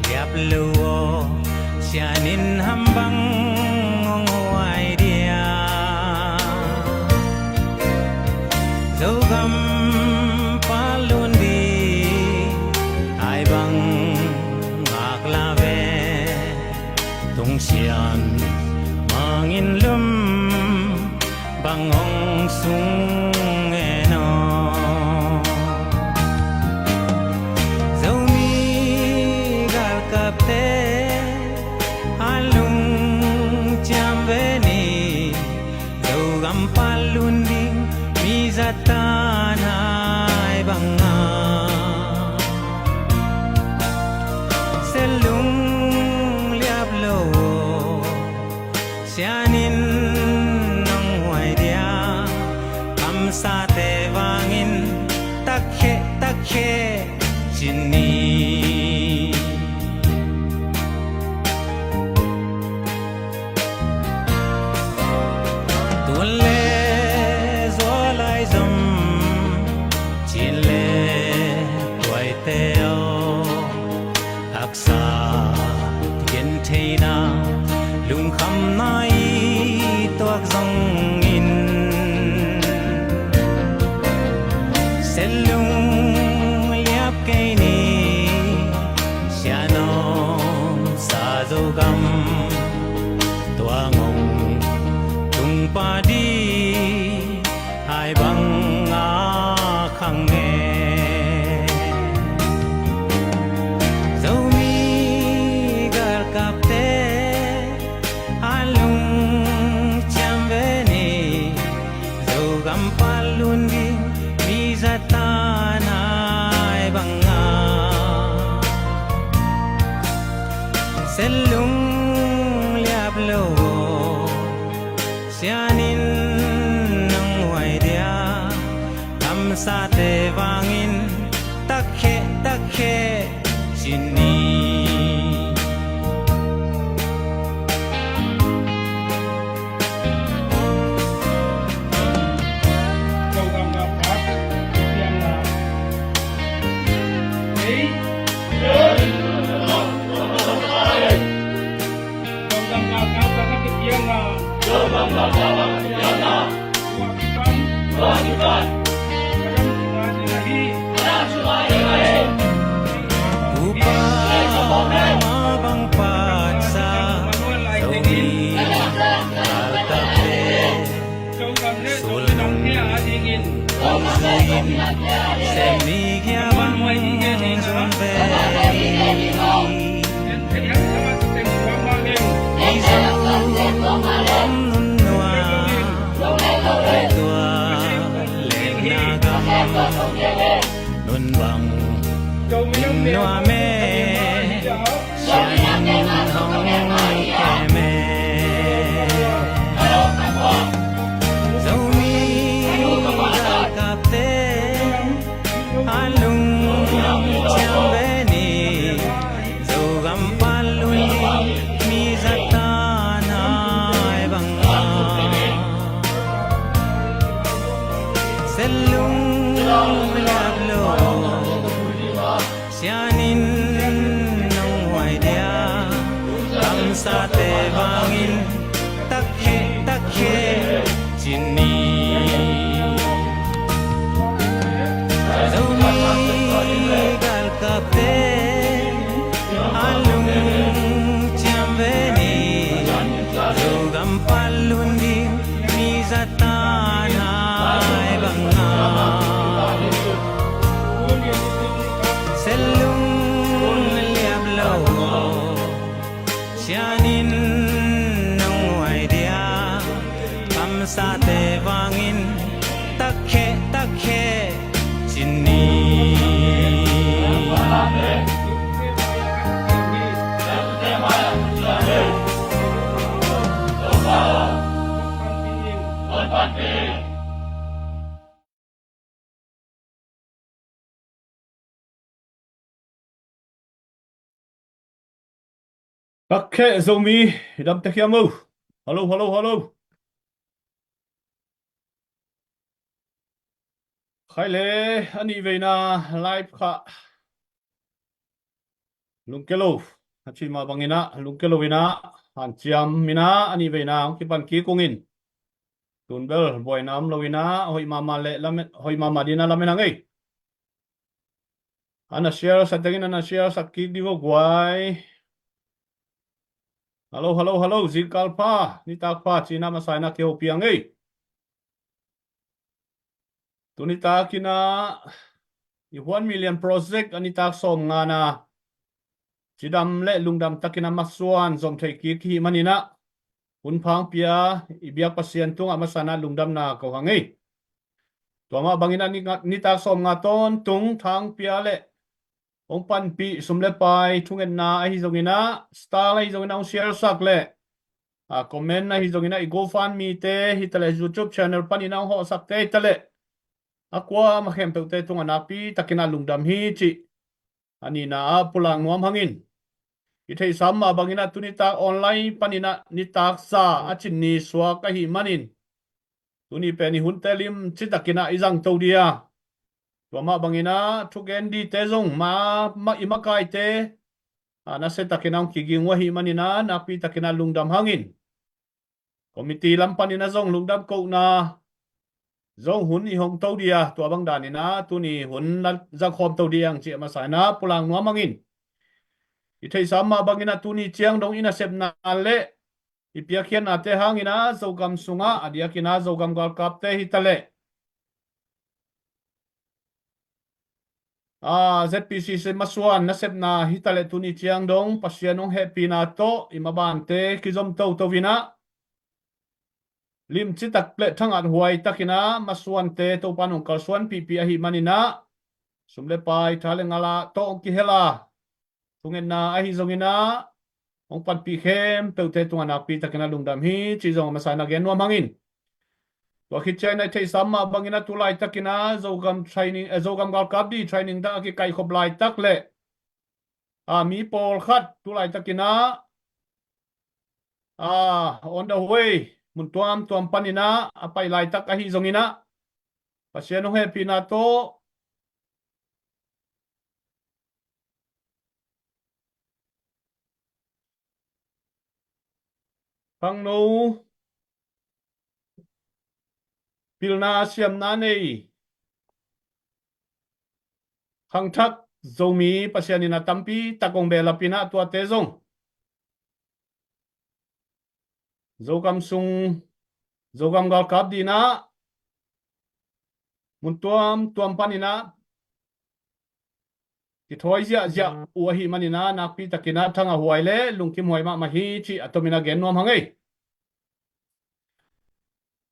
liap luo sianin hambang ngongwai dia zogam palundi ai bang aklave tung sian mangin lum bangong sung eno zomi gal kapte alung jambeni zogam palunding mizatan hai banga selung liap lo sianin sa te vangin takhe chini tulle zolai zum chile toy teo aksa gen theina lung kham nai toak zong in selung liap kaini sianom sa zogam tuangong tung padi hai bang a khang nge zomi gar kapte alung chambeni zogam palundi mizatan hai banga selung liap lo sianin nang wai dia kam sa te vangin takhe chini mabang patsa zomi alkape sulung suyin semi kya bang zombe nun bang noa me sianin hong keme zomi gal kapte alung chambeni zogam palundi mizatan hai banga selung liap lo sianin nang wai dia kam sa te vangin takhe chini zomi gal kapte alung chambeni zogam palundi mizatan hai banga selung liap lo sianin nang wai dia kam sa te vangin takhe chini Okay, zomi dam tekiamu. Halo. Khai le ani veina live kha lungkelo hachi ma bangina lungkelo ina han chiam mina ani veina ki pan ki kungin tunbel boy nam lowina hoi mama le lam hoi mama dina lamena ngai ana share sa tengin ana share sa ki divo guai halo zikalpa ni takpa china masai na ke opiang ngai tunita kina i 1 million project ani tak som ngana chidam le lungdam takina maswan zom thei ki manina hun phang pia ibiak pasien tung amasana lungdam na ko hangai toma bangina ni tak som nga ton tung thang pia le ong pan pi sumle pai thungen na hi zongina star hi zongina ong share sak le a comment na hi zongina i GoFundMe te hi tele YouTube channel panina ho sak te tele akwa ma khem te tung anapi takina lungdam hi chi ani na pulang nuam hangin ithei samma bangina tunita online panina nitak sa achin ni swa ka hi manin tuni peni huntelim chitakina izang todia toma bangina thugen di te zong ma imakai te na se takina kiging wa hi manina napi takina lungdam hangin komiti lam panina zong lungdam ko na zong hun i hong todia to bang danina tuni hun la zakhom todiang chi ma sai na pulang nuam hangin ithei samma bangina tuni chiang dong ina sep na le ipiakhian ate hangina zogam sunga adiakina zogam gal kapte hitale ZPCC maswan na sep na hitale tuni chiang dong pasianong happy na to imabante kizom to vina lim chitak ple thangat huai takina maswan te to panong kalswan pi hi manina sumle pai thale ngala to ki hela tungen na ahi zongina ong pan pi khem peute tungana pi takina lungdam hi chi zong masana gen nuam hangin to khi chena thei samma bangina tulai takina zogam training zogam gal kapdi training da ki kai khoblai tak le mi pol khat tulai takina on the way mun tuam panina apai lai tak ahi zongina pasien he pina to pang no pilna siam na nei khang thak zomi pasianina tampi takong bela pina tua te zong zogam sung zogam gal kap dina mun tuam panina ki thoi zia uahi manina nakpi takina thanga huai le lungkim huai ma hi chi atomina gen nuam hangai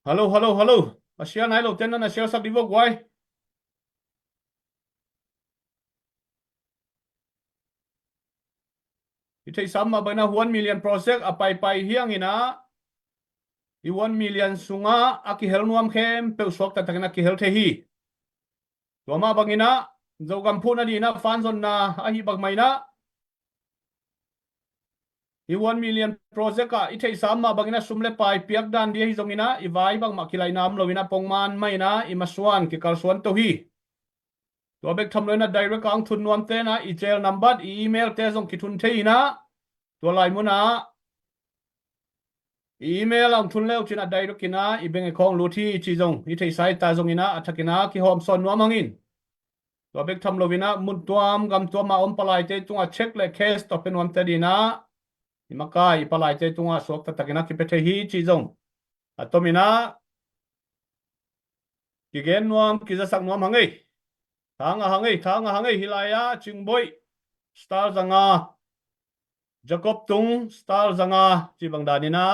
halo asia nai lo ten na share sak divo gwai ithei samma bana 1 million project apai pai hiang ina i 1 million sunga aki hel nuam khem pe sok ta takina ki hel the hi toma bangina zogam phuna di na fan zon na ahi bag mai na i 1 million project a ithei samma bangina sumle pai piak dan dia hi zongina i vai bang makilai nam lovina pongman mai na i maswan ki kalsuan to hi to bek thamloina direct ang thun nuam te na i jail number i email te zong ki thun theina to lai muna email ang thun leo china direct kina i beng e khong luthi chi zong i thei sai ta zong ina athakina ki hom son nuam hangin to bek thamlovina mun tuam gam tuam ma om palai te tunga check le case to pen nuam te dina imakai palai te tunga sok ta takina ki pethe hi chi zong atomina ki gen nuam ki za sak nuam hangai thanga hangai hilaya chingboy star zanga Jacob tung star zanga chi bangdanina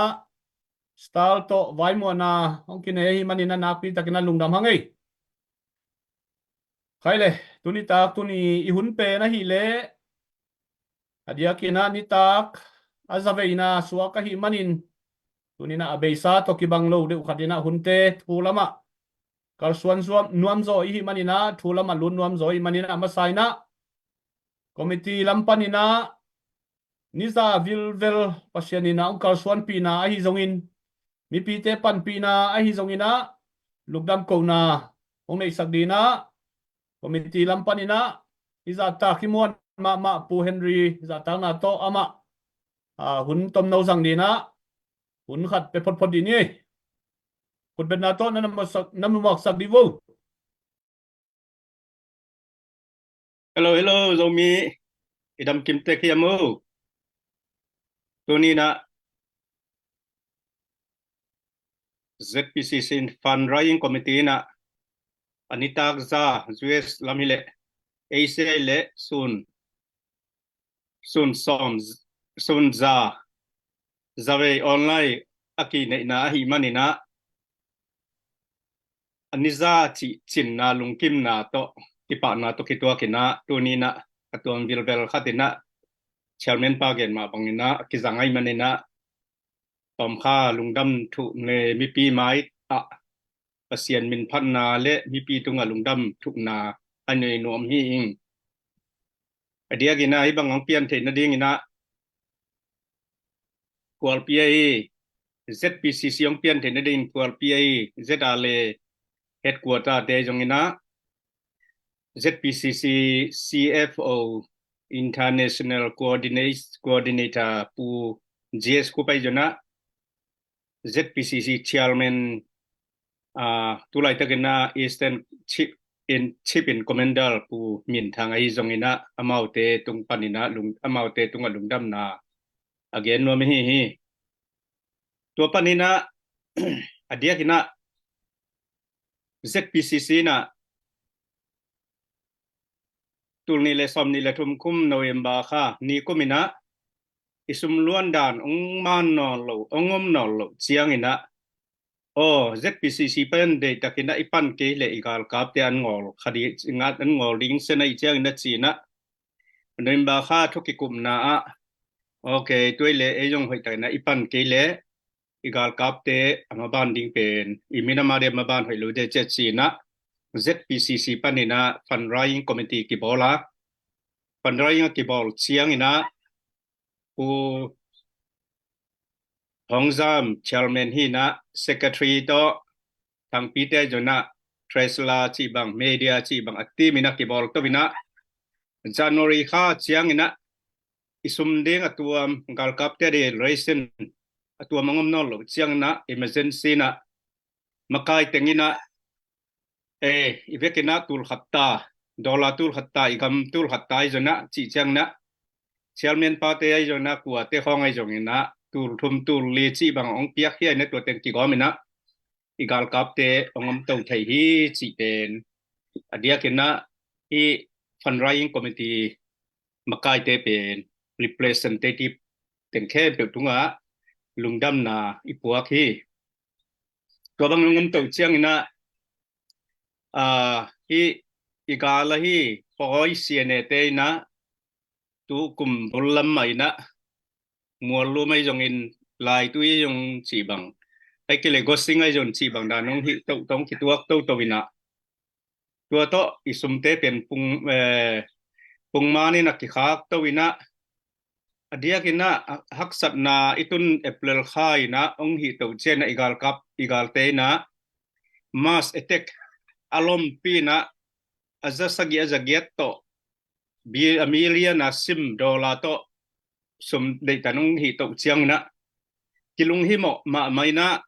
star to vai mo na ong kine hi manina napi takina lungdam hangai khaile tunita tuni ihun pe na hi le adia kina ni tak azaveina suaka hi manin tunina abeisa to kibang lo de ukadina hunte thulama kalsuan zuam nuam zo hi manina thulama lun nuam zo hi manina amasaina committee lampanina niza vilvel pasianina ang kalsuan pina ahi zongin mi pite pan pina ahi zongina lugdam ko na ong nei sakdina committee lampanina iza ta kimuan ma pu Henry za tang na to ama hun tom no sang di na hun khat pe phot di ni kun ben na to na nam mak sak di vô Hello, hello, Zomi. Idam kim te kiamu. Tuni na ZPCC Fundraising Committee na Anita za US lamile Ace le sun za zawe online aki na hi manina aniza chin na lungkim na to kipa na to kitwa kina tuni na atuang bilbel khatina chairman pagen ma bangina kizangai manina tom kha lungdam thu ne mi pi mai ta pasian min phan na le mi pi tunga lungdam thu na anei nom hi ing adia gina hi bangang pian the na ding ina kwal pi ZPCC ong pian the na ding kwal pi ZAle headquarter te jong ina ZPCC CFO International Coordinator pu GS ko pai jona ZPCC Chairman tulai tagana Eastern Chief in Commander pu min thang ai zongina amaute tung panina lung amaute tunga lungdam na again no mi hi to panina adia kina ZPCC na tulni le somni le thum kum November kha ni kumina isum luan dan ong man no lo ongom no lo chiang ina ZPCC pen de takina ipan ke le igal kap te an ngol khadi ngat an ngol ding sena I chiang na china November kha thoki kum na okay toile e jong hoi ta na ipan ke le igal kap te amaban ding pen imina ma de maban hoi lo de che china ZPCC panina fundraising committee ki bola fundraising ki bol chiang ina pu Hongzam chairman hi na secretary to thang Peter jona treasurer chi bang media chi bang ati mina ki bol to bina January kha chiang ina isum ding atuam gal kap te de reason atuam mangom no lo chiang na emergency na makai tengina ivekina tul khatta dollar tul khatta igam tul khatta jona chi chiang na chairman pa te ai jona kwa te khong ai jongina tul thum tul li chi bang ong piak hi ne to ten ki gomina igal kap te ongom tong thai hi chi ten adia kina I fundraising committee makai te pen representative ten khe pe tunga lungdam na ipuak hi to bang ngom tong chiang ina hi igala hi poi siane te na tu kum bulam mai na mual lu mai jong in lai tu jong chi bang ai ke le gosting ai jong chi bang da nong hi to tong ki tuak to wina tua to isum te pen pung mani na ki khak to wina adia kina haksat na itun April khai na ong hi to chen na igal kap igal te na mass attack alom pi na azasagi azagiat to bi amelia na sim dollar to sum de tanung hi to chiang na kilung hi mo ma mai na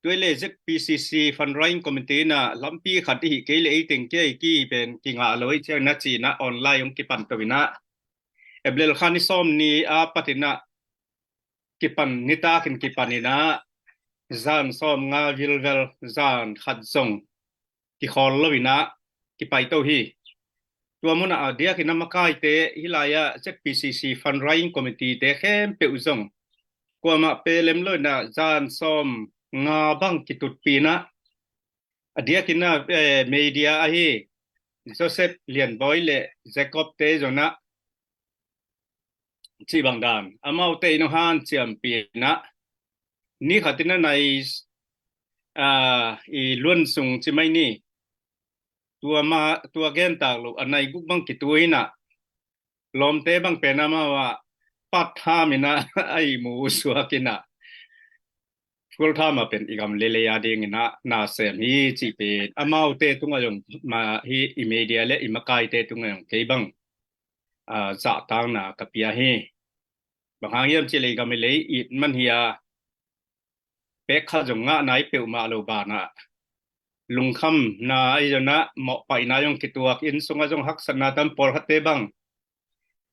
toile ZPCC fundraising committee na lampi khati hi ke le teng ke ki pen ki nga loi chiang na chi na online ong ki pan to wina eblel khani som ni a patina ki pan nita kin ki panina zan som nga vilvel zan khat zong ki khol lowina ki pai to hi tua muna dia ki namakai te hilaya ZPCC fundraising committee te khem pe uzong kwa ma pe lem lo na zan som nga bang ki tut pina dia ki na media a hi Joseph Lian Boy le Jacob te jona chi bang dan amau te no han chiam pina ni khatina nai I luan sung chi mai ni tua gen ta lo anai guk bang ki tuina lom te bang pena ma wa pat ha mina ai mu suwa kina full time pen igam lele ya ding na sem hi chi pe amau te tunga yong ma hi imedia le imakai te tunga yong ke bang za tang na kapia hi bang hang yam chile ga me le it man hiya pe kha jong nga nai pe ma lo ba na lung kham na ai jona mo pai na yong kituak in sunga jong hak sana tam por hatte bang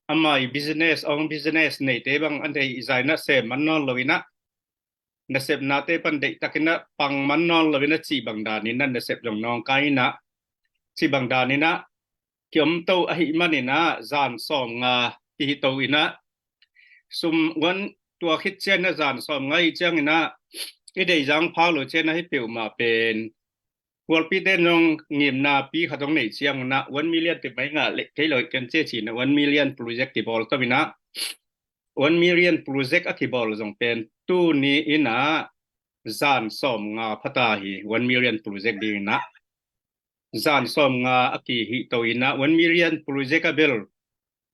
amai business ong business nei te bang an dei zaina se man non lovina na sep na te pan dei takina pang man non lovina chi bang da ni nan na sep jong nong kai na chi bang da ni na kiom to a hi man ni na zan som nga hi to ina sum wan tua khit chen na zan som ngai chang ina i dei jang pha lo chen na hi pe ma pen Wal pi den nong ngim na pi khatong nei chiang na 1 million ti mai nga le ke loi kan che chi na 1 million project ti bol to bina 1 million project a ki bol jong pen tu ni ina zan som nga phata hi 1 million project ding na zan som nga a ki hi to ina 1 million project a bel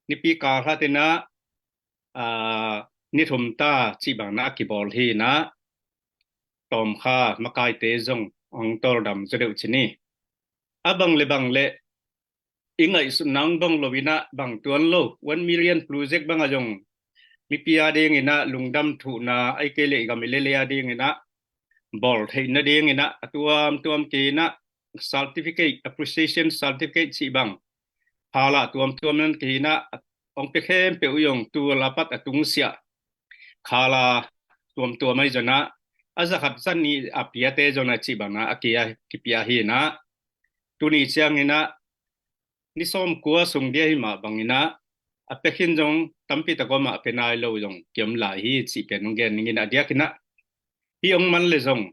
ni pi ka kha te na ni thum ta chi bang na ki bol hi na tom kha makai te jong ong tor dam zedeu chini abang le ingai sunang bang lovina bang tuan lo 1 million project bang ajong mi pia ding ina lungdam thu na ai ke le ga mi le ya ding ina bol thei na ding ina tuam ke na certificate appreciation certificate chi bang hala tuam nan ke na ong pe khem pe uyong tu lapat atung sia khala tuam mai jana azakhat san ni apia te jona chi bana akia kipia hi na tuni chiang ina ni som kwa sung dia hi ma bangina apekhin jong tampi ta goma penai lo jong kem la hi chi pen ngen ngin adia kina hi ong man le jong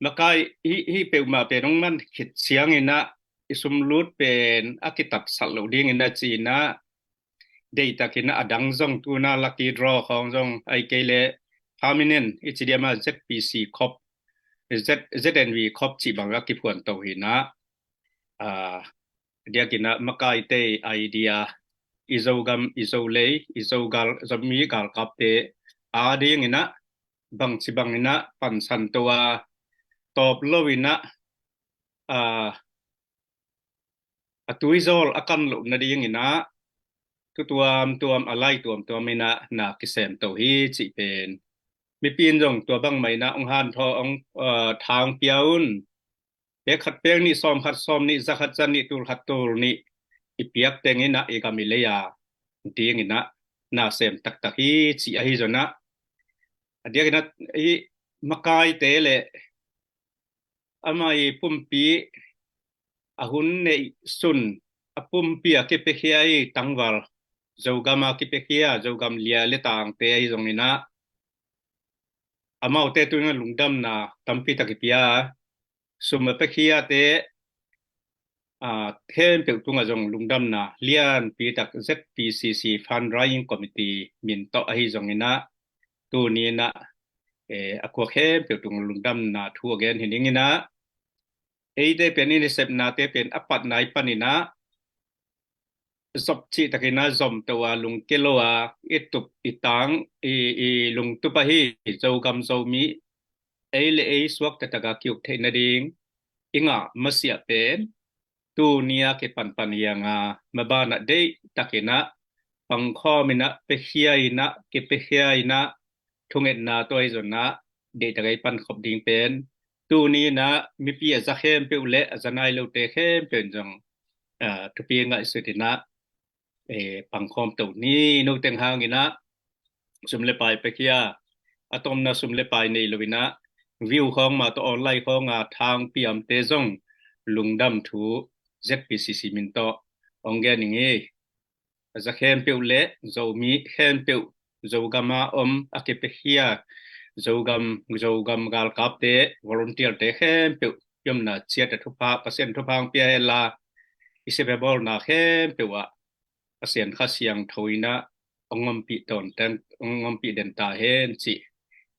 makai hi pe ma pe nong man khit chiang ina isum lut pen akitat salo ding ina chi na data kina adang jong tu na lucky draw khong jong ai kele permanent HDMI ZPC cop ZNV cop chi banga ki phuan to hi na dia kina makai te idea izogam izole izogal zami gal kapte ading ina bang chi bang ina pan san towa top lowina atuizol akan lo na ding ina tuam alai tuam ina na kisem to hi chi pen mi pin jong tua bang mai na ong han tho ong thang piaun pe khat pe ni som khat som ni zakhat chan ni tul khat tul ni ipiak teng ina e ka mi le ya ding ina na sem tak tak hi chi a hi jona adia ina hi makai te le amai pumpi ahun nei sun apumpi a ke pe khiai tangwal jogama ki pe khia jogam lia le tang te hi jong ina amau te tu nga lungdam na tampi takipia suma pe khia te them pe tu nga jong lungdam na lian pi tak ZPCC fundraising committee min to a hi jong ina tu ni na akwa khem pe tu lungdam na thu again hining ina te pen ni sep na te pen apat nai panina zop chi takina zom tawa lung keloa itup itang lung tupahi zogam zomi le swak tataga kyuk theina ding inga masia pen tu nia ke pan yanga mabana de takina pangkho mina pehiaina ke pehiaina thunget na toy zona de tagai pan khop ding pen tu ni na mi pi za khem pe ule azanai lo te khem pen jong tupi nga sutina pangkhom to ni no teng hang ina sumle pai pe kia atom na sumle pai nei lovina view khong ma to online khong thang piam te jong lungdam thu ZPCC min to ongge ningi za khem pe ule zomi khem pe zogama akepe khia zogam gal kap te volunteer te khem pe yom na chia te thupa percent thupang pia la isebol na khem pe wa asian khasiang thoina ongom pi ton tan ongom pi den ta hen chi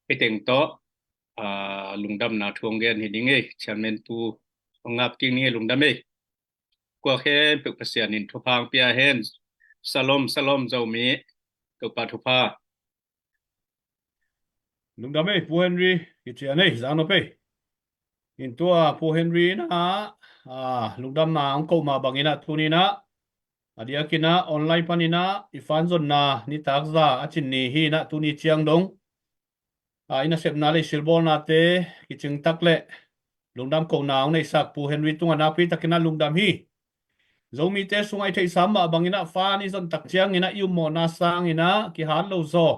peteng to lungdam na thuang gen hidinge chairman pu ongap king ni lungdam e kwa khem pe pasian in thupang pia hen salom zomi to pa thupa lungdam e pu Henry kichian e zano pe in tua pu Henry na lungdam na angko ma bangina tunina adia kina online panina ifan zon na ni takza achin ni hi na tu ni chiang dong ina sep na le silbol na te kiching takle lungdam ko naung nei sak pu Henry tunga na pi takina lungdam hi zomi te sungai thei sama bangina fa ni zon tak chiang ina yu mo na sang ina ki han lo zo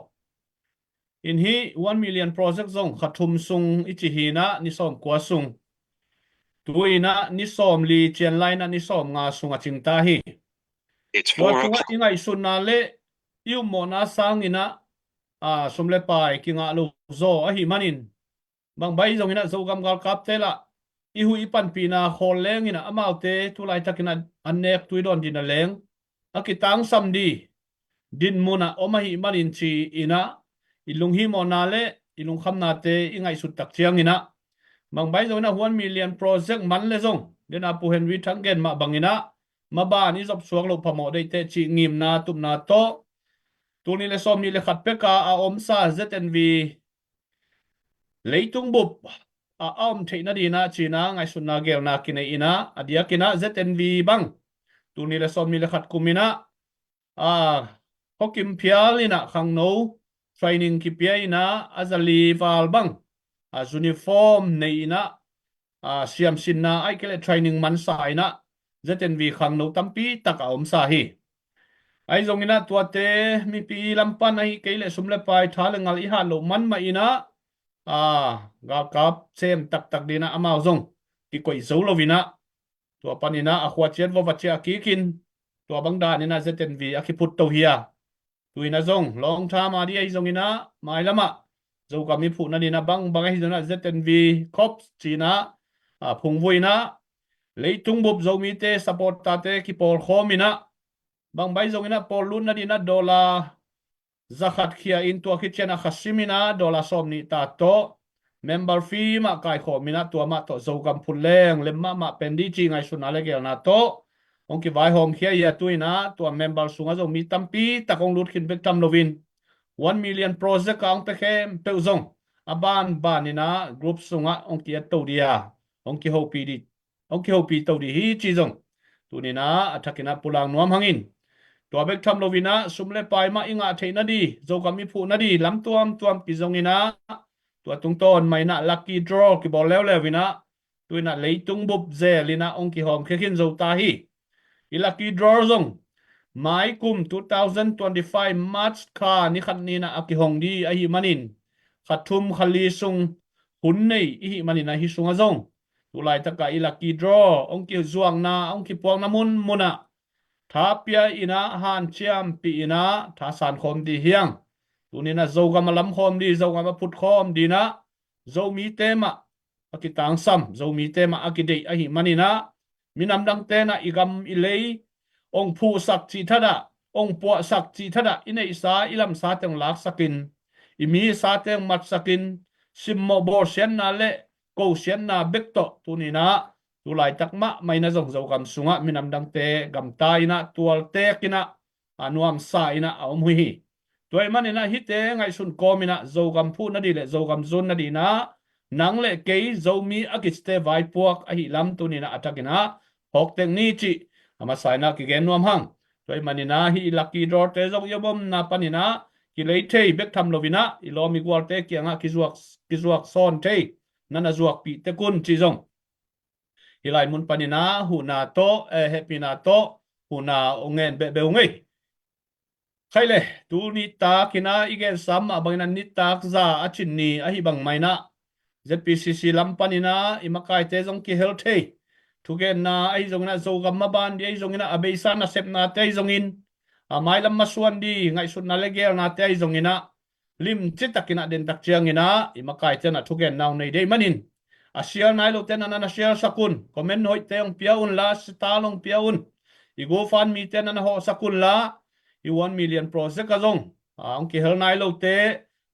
in hi 1 million project zong khathum sung ichi hi na ni som kwa sung tuina ni som li chen line na ni som nga sunga chingta hi It's tua 4 chunga o'clock. ingai sun na le yu mo na sang ina sumle pai ki nga lo zo a hi manin bang bai zong ina zo gam gal kap te la i hu ipan pi na khol leng ina amau te tu lai takina anek tuidon din a leng akitang sam di din muna oma hi manin chi ina ilung hi mo na le ilung kham na te ingai sut tak chiang ina bang bai zong ina 1 million project man le zong den a pu Henry thangen ma bangina ma ba ni zop suak lo phamo dei te chi ngim na tup na to tu ni le som ni le khat peka a om sa ZNV leitung bup a om theina dina china ngai sunna gel na kine ina adia kina ZNV bang tu ni le som ni le khat kumina hokim phial ina khang no training ki pia ina azali wal bang uniform nei ina siam sin na ai kele training man sa ina ZNV khang no tampi taka om sa hi ai zong ina tua te mi pi lampan ai kele sumle pai thale ngal i ha lo man ma ina ga kap sem tak tak dina amao zong ki koi zo lo vina tua panina a khwa chen vo vache a ki kin tua bangda ni na ZNV a ki put to hiya tuina zong long time a di ai zong ina mai lama zo ka mi phu na dina bang ai zona ZNV cops china phung voina leitung bob zo mi te support ta te ki por khomina bang bai zong ina por lun na dina dola zakhat khia in tua khi chena khasimina dola som ni ta to member fee ma kai khomina tua ma to zo kam phuleng lemma ma pendi chi ngai suna le gel na to ong ki vai hom khia ya tuina tua member sunga zo mi tampi takong lut khin bek tam lovin 1 million project ang pe khem pe zong aban banina group sunga ong ki to dia ong ki hopi di ong ki hopi to di hi chi zong tunina athakina pulang nuam hangin tua bek tham lovina sumle pai ma inga theina di zo kami phu na di lam tuam pi zongina tua tungton maina lucky draw ki bol lew lewina tuina leitung bup ze lina ong ki hom khin zo ta hi i lucky draw zong mai kum 2025 March kha ni khat ni na aki hong di a hi manin khathum khali sung hun nei i hi manina hi sunga zong tulai taka i lucky draw ong ki zuang na ong ki puang na mun muna tha pia ina han chiam pi ina tha san khom di hiang tunina zo ga malam khom di zo ga put khom di na zo mi tema akitang sam zo mi tema akidei a hi manina minam dang te na igam ilei ong phu sak chi thada ong po sak chi thada inei sa ilam sa teng lak sakin imi sa teng mat sakin simmo bor sian na le ko sian na bekto tunina tulai takma maina zong zo kam sunga minam dang te gam ta ina tual te kina anuam sa ina aum hui toy manina hi te ngai sun komina zo gam phu na di le zo gam zon na di na nang le ke zo mi akiste vai puak a hi lam tunina atakina hok teng ni chi ama saina ki gen nuam hang toy manina hi lucky draw te zong yobom na panina ki lei thei bek tham lovina i lo mi gwal te kianga ki zuak son thei nana zuak pi te kun chi zong hilai mun panina huna to happy na to huna ongen be ngei khaile tu ni ta kina igen sam abangina ni tak za achin ni a hi bang maina ZPCC lampanina imakai te zong ki health thei thugen na ai zong na zo gam ma ban di ai zong ina abeisa na sep na te zong in amai lam masuan di ngai sun na legel na te zong ina lim chitakina den tak chiang ina imakai te na thugen naw nei dei manin asial nai lo ten na share sakun comment hoi te ong piaun la stalong piaun i go fan mi ten na ho sakun la i 1 million project azong ong ki hel nai lo te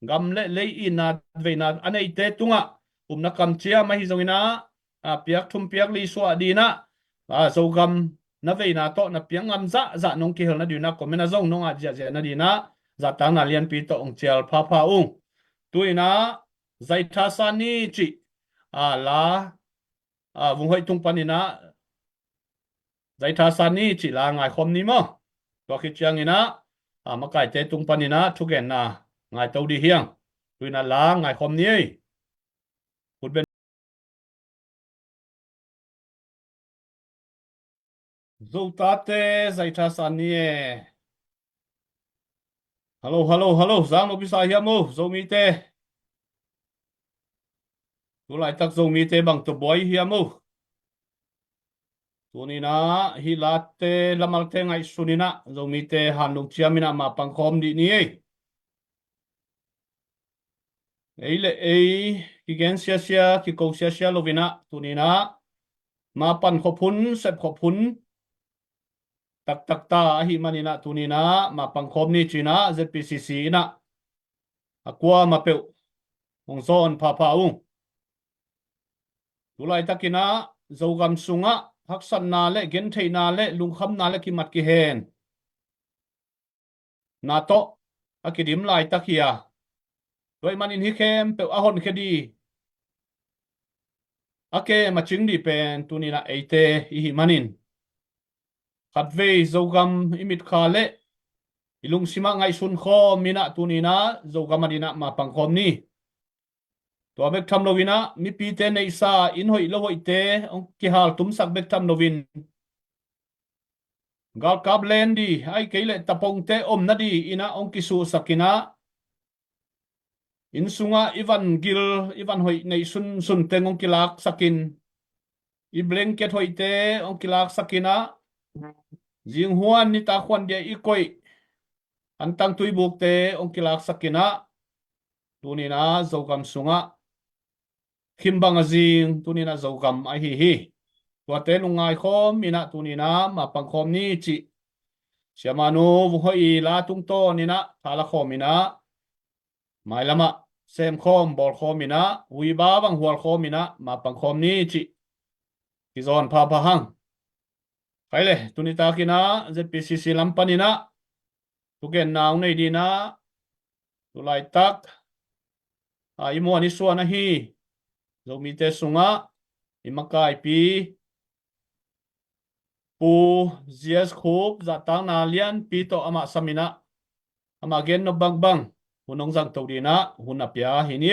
gam le ina veina anei te tunga umna kam chia ma hi zong ina piak thum piak li so adina zo gam na veina to na piang ngam za nong ki hel na dina comment azong nong a ja na dina za ta na lian pi to ong chel pha ung tuina zaitha sani chi la vùng hội tung panina zai tha san ni chỉ là ngai khom ni mo to khi chiang ina ma kai te tung panina thu gen na ngai to di hiang tuina la ngai khom ni ei put ben zo ta te zai tha san ni e hello zang no bisa hiam mo zo mi te tu lại tak zo mi te bang to boy hiam mo tunina hi latte lamal te ngai sunina zo mi te hanung chiamina ma pang khom di ni ei ấy lệ ấy ki gen sia ki ko sia lovina tunina ma pan khopun sep khopun tak ta hi manina tunina ma pang khom ni china ZPCC na akwa ma pe ong zon pa ung tulai takina zogam sunga haksan na le gen thei na le lungkham na le ki mat ki hen na to akidim lai takia doi manin hi khem pe ahon khedi ake ma ching di pen tunina eite hi manin khatve zogam imit khale ilung sima ngai sun kho mina tunina zogam adina ma pangkhom ni to bek tham lovina mi pi te nei sa in hoi lo hoi te ong ki hal tum sak bek tham lovin gal kap len di ai keile tapong te om na di ina ong ki su sakina in sunga ivan hoi nei sun tengong kilak sakin i blanket hoi te ong kilak sakina jing huan ni ta khwan dia i koi antang tui buk te ong kilak sakina tunina zogam sunga khimbang azing tunina zogam a hi tua te lungai khom ina tunina ma pang khom ni chi siamanu hoi la tung to nina thala khom ina mai lama sem khom bol khom ina ui ba bang hual khom ina ma pang khom ni chi ki zon pa hang kaile tunita kina ZPCC lampanina tugen naung nei dina tulai tak imo ani suana hi zomi te sunga imakai pi pu zias khub zatang na lian pi to ama samina ama gen no bang hunong jang to dina hunapia hini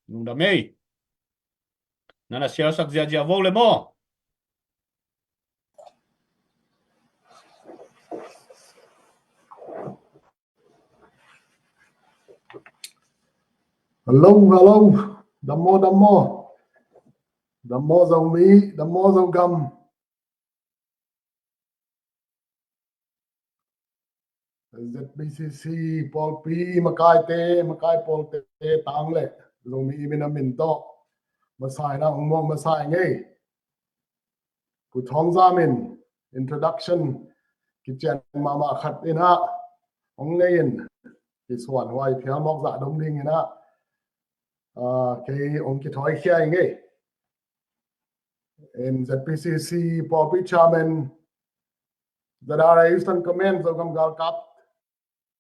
nung da mei nana share sak zia vo le mo Hello, Damo dòng Mỹ, Damo dòng gầm. ZPCC, Paul P, Makai Paul T, Tang lệ, dòng Mỹ bên mình to, mà xài na ông mong mà xài ngay. Cụ thong ra mình, introduction, cái chuyện mà khát in ha, ông ngay in, cái soạn hoài phía mọc dạ đông đinh in ha. Cái ông cái thói khe ngay. In ZPCC, Paul P chairman, Zadara Eastern Command, Zogam Galkap,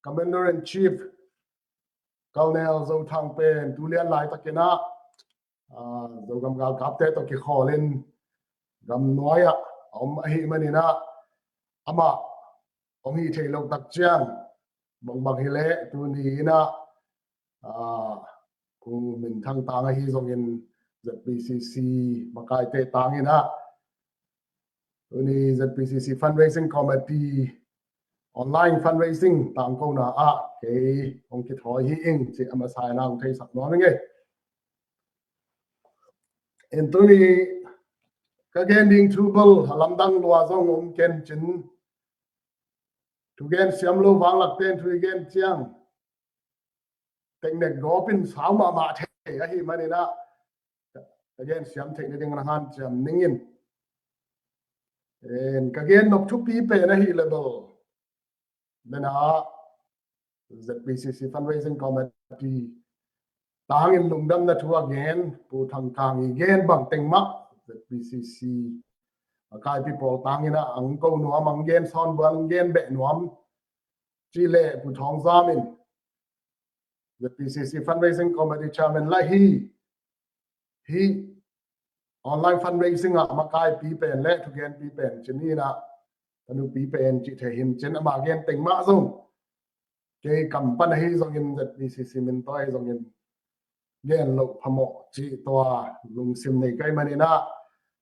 Commander-in-Chief, Colonel Zhou Thangpen, Tulian Lai Takina, Zogam Galkap te to ki kholin, gam noya, hi manina, ama, hi thei lok tak chiang, bang hile, tu ni na, ku min thang tang hi zongin ZPCC, makai te tangina, tu ni ZPCC Fundraising Committee, online fundraising tang ko na ke ong ki thoi hi ing chi ama sai na ong thei sak no nge en tu ni ka gen ding tubal halam dang lwa zong om ken chin tu gen siam lo wang lak ten tu gen chiang teng nek go pin sao ma the a hi mani na ka gen siam thei ne ding na han cham ningin en ka gen nok thu pi pe na hi level Mena ZPCC Fundraising Committee tangin lungdam na tu again pu thang again bang tengma ZPCC kai people tangina ang ko no amang gen son bang gen be nuam chile pu thong zamin ZPCC Fundraising Committee chairman la hi online fundraising ma kai pi pen le to gen pi pen chini na tanu pi pen chi the him chen ama gen teng ma zong ke kam pan hi zong in ZBCC min toy zong in gen lo phamo chi to lung sim nei kai manina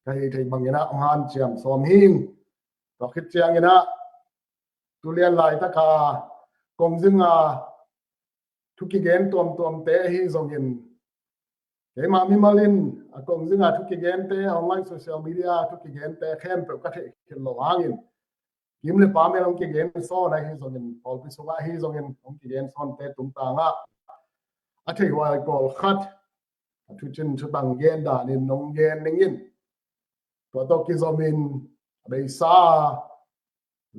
kai thei bangina han chiam som hing to khit chiang ina tulian lai ta ka kong zinga thuki gen tom te hi zong in ke ma mi malin a kong zinga thuki gen te online social media thuki gen te khem pe ka the kin lo hangin kim le pa me long ki gen so na hi zong in pol pi so ga hi zong in ong ki gen son te tum ta nga a thei wa kol khat thu chin thu bang gen da ni nong gen ningin to ki zomin bei sa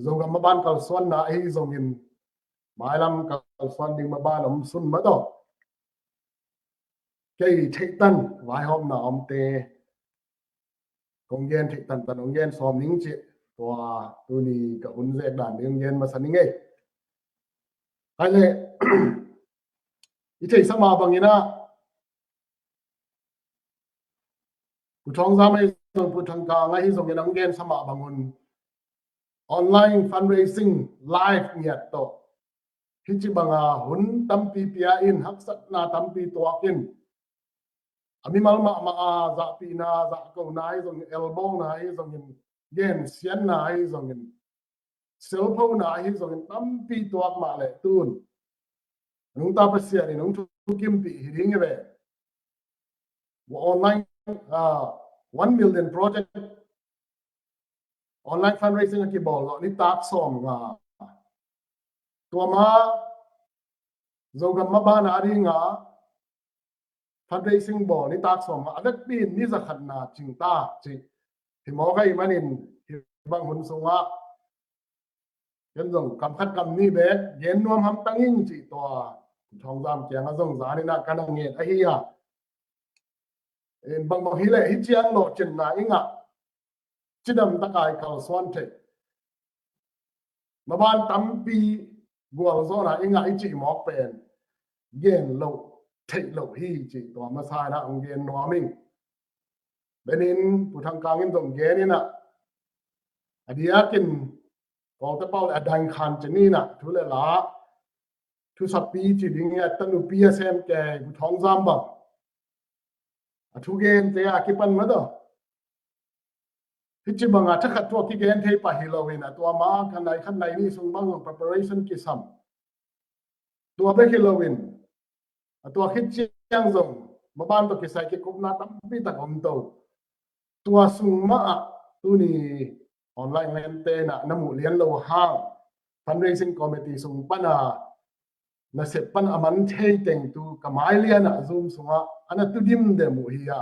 zongam ma ban kal son na hi zong in mai lam kal son ding ma ban om sun ma do cái thích tân vài hôm nào ông tê công viên thích tân tân ông viên xóm nín chị và tôi đi cả huấn dạy đàn ông viên mà sẵn nín ấy hay lệ ý thấy sao mà bằng như na cụ trong ra mấy rồi cụ thằng cả ngay dùng cái ông viên sao mà bằng nguồn online fundraising live nhiệt tổ khi chỉ bằng huấn tâm pi in hấp dẫn na tâm pi toa in ami mal ma za pi na za ko nai zong elbow na hi zong in gen sian na hi zong in cell phone na hi zong in tam pi tuak ma le tun nung ta pa sia ni nung thu kim pi hi ring ve online 1 million project online fundraising ki bol lo ni tak som nga to ma zogam ma ba na ri nga fundraising bo ni tak som adak pin ni za khat na ching ta chi thì mo gai manin thì bang hun sunga yen jong kam khat kam ni be yen nuam ham tanging chi to thong jam kyang a jong za ni na kanang nge a hi ya en bang bang hi le hi chiang lo chen na inga chidam takai kal swan the ma ban tam pi gwal zo na inga i chi mo pen gen lo thei lo hi chi to ma sai na ong gen no ming benin pu thang kang in dong gen ni na adia kin ko ta pau adang khan chini na thu le la thu sap pi chi ding ya tanu PSM ke pu thong jam ba thu gen te a ki pan ma do hi chi banga tha khat to ki gen thei pa hi lo win a to ma khan nai ni sung bang preparation ki sam to be ki lo winตัวคิดเชียงซงมาบ้านตัวกิจกิจกุมนาตั้มปีตะกอมโตตัวสุงมาตัวนี้ออนไลน์เล่นเตนะน้ำมูเลี้ยนโลห้าง fundraising committee สุงปนานาเสพปนอามันเทเต็งตัวกำไมเลียนะซูมสุงอ่ะอันนั้นตัวดิมเดมูฮียา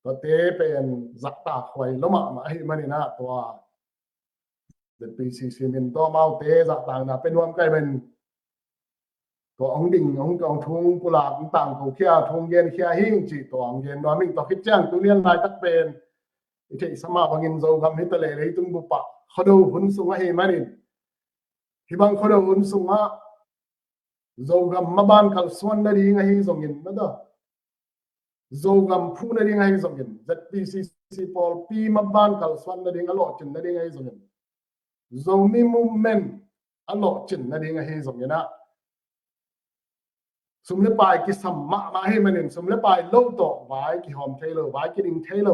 ตัวเตเป็นจักตาควยล้มมาให้มันนี่นะตัว ZBCC มินตัวเมาเตจักต่างนะเป็นรวมใกล้เป็นตัวองดิ่งองกองทุงกุหลาบต่างของเขียทงเย็นเขียหิ้งจีตัวองเย็นนอมิงตัวคิดจ้างตัวเลี้ยนลายตักเป็นอิเทสมาบังอินโซกำฮิตเลเลยตุงบุปะเขาดูหุ่นสุงะเฮมานินที่บางเขาดูหุ่นสุงะโซกำมาบ้านขัลสวนนาดีงะฮิซงอินนั่นเด้อโซกำพูนาดีงะฮิซงอิน ZBCC พอลปีมาบ้านขัลสวนนาดีงะหล่อจินนาดีงะฮิซงอินโซมีมูเมนต์อหล่อจินนาดีงะฮิซงอินนะสมเลปายกิสัมมาให้มันเห็นสมเลปายโลต่อไว้กิหอมเทโลไว้กิดิงเทโล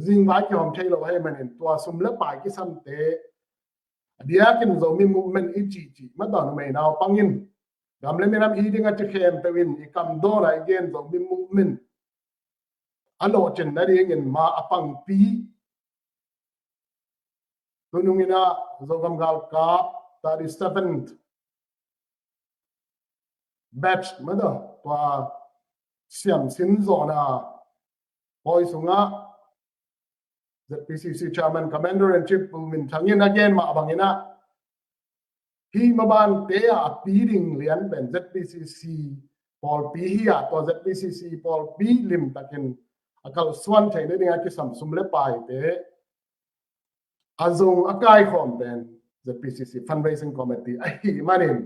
จิงไว้กิหอมเทโลให้มันเห็นตัวสมเลปายกิสัมเตเดียกินโซมีมูเมนต์อีจีมาตอนไม่นาวปังยินกำเล่นไม่นำอีดิ้งจะเข้มเตวินอีกำโดนอะไรเกนโซมีมูเมนต์อโลจินนั่นเองมาอปังปีตัวนุ่งอินะโซกำกาลกา37th batch มาดูตัวเสียงสินโซน่ะพอยสุงะ ZBCC chairman commander in chief ปูมินทั้งยินagain มาบังยินะที่มาบ้านเตะปีดิ่งเลียนเป็น ZBCC พอลปีฮีอะตัว ZBCC พอลปีลิมตะกินอากาศส่วนไทยนี่ยังกิสัมสุมเลปายเตะอาจงอากาศของเป็น ZBCC fundraising committee ไอ้มานิน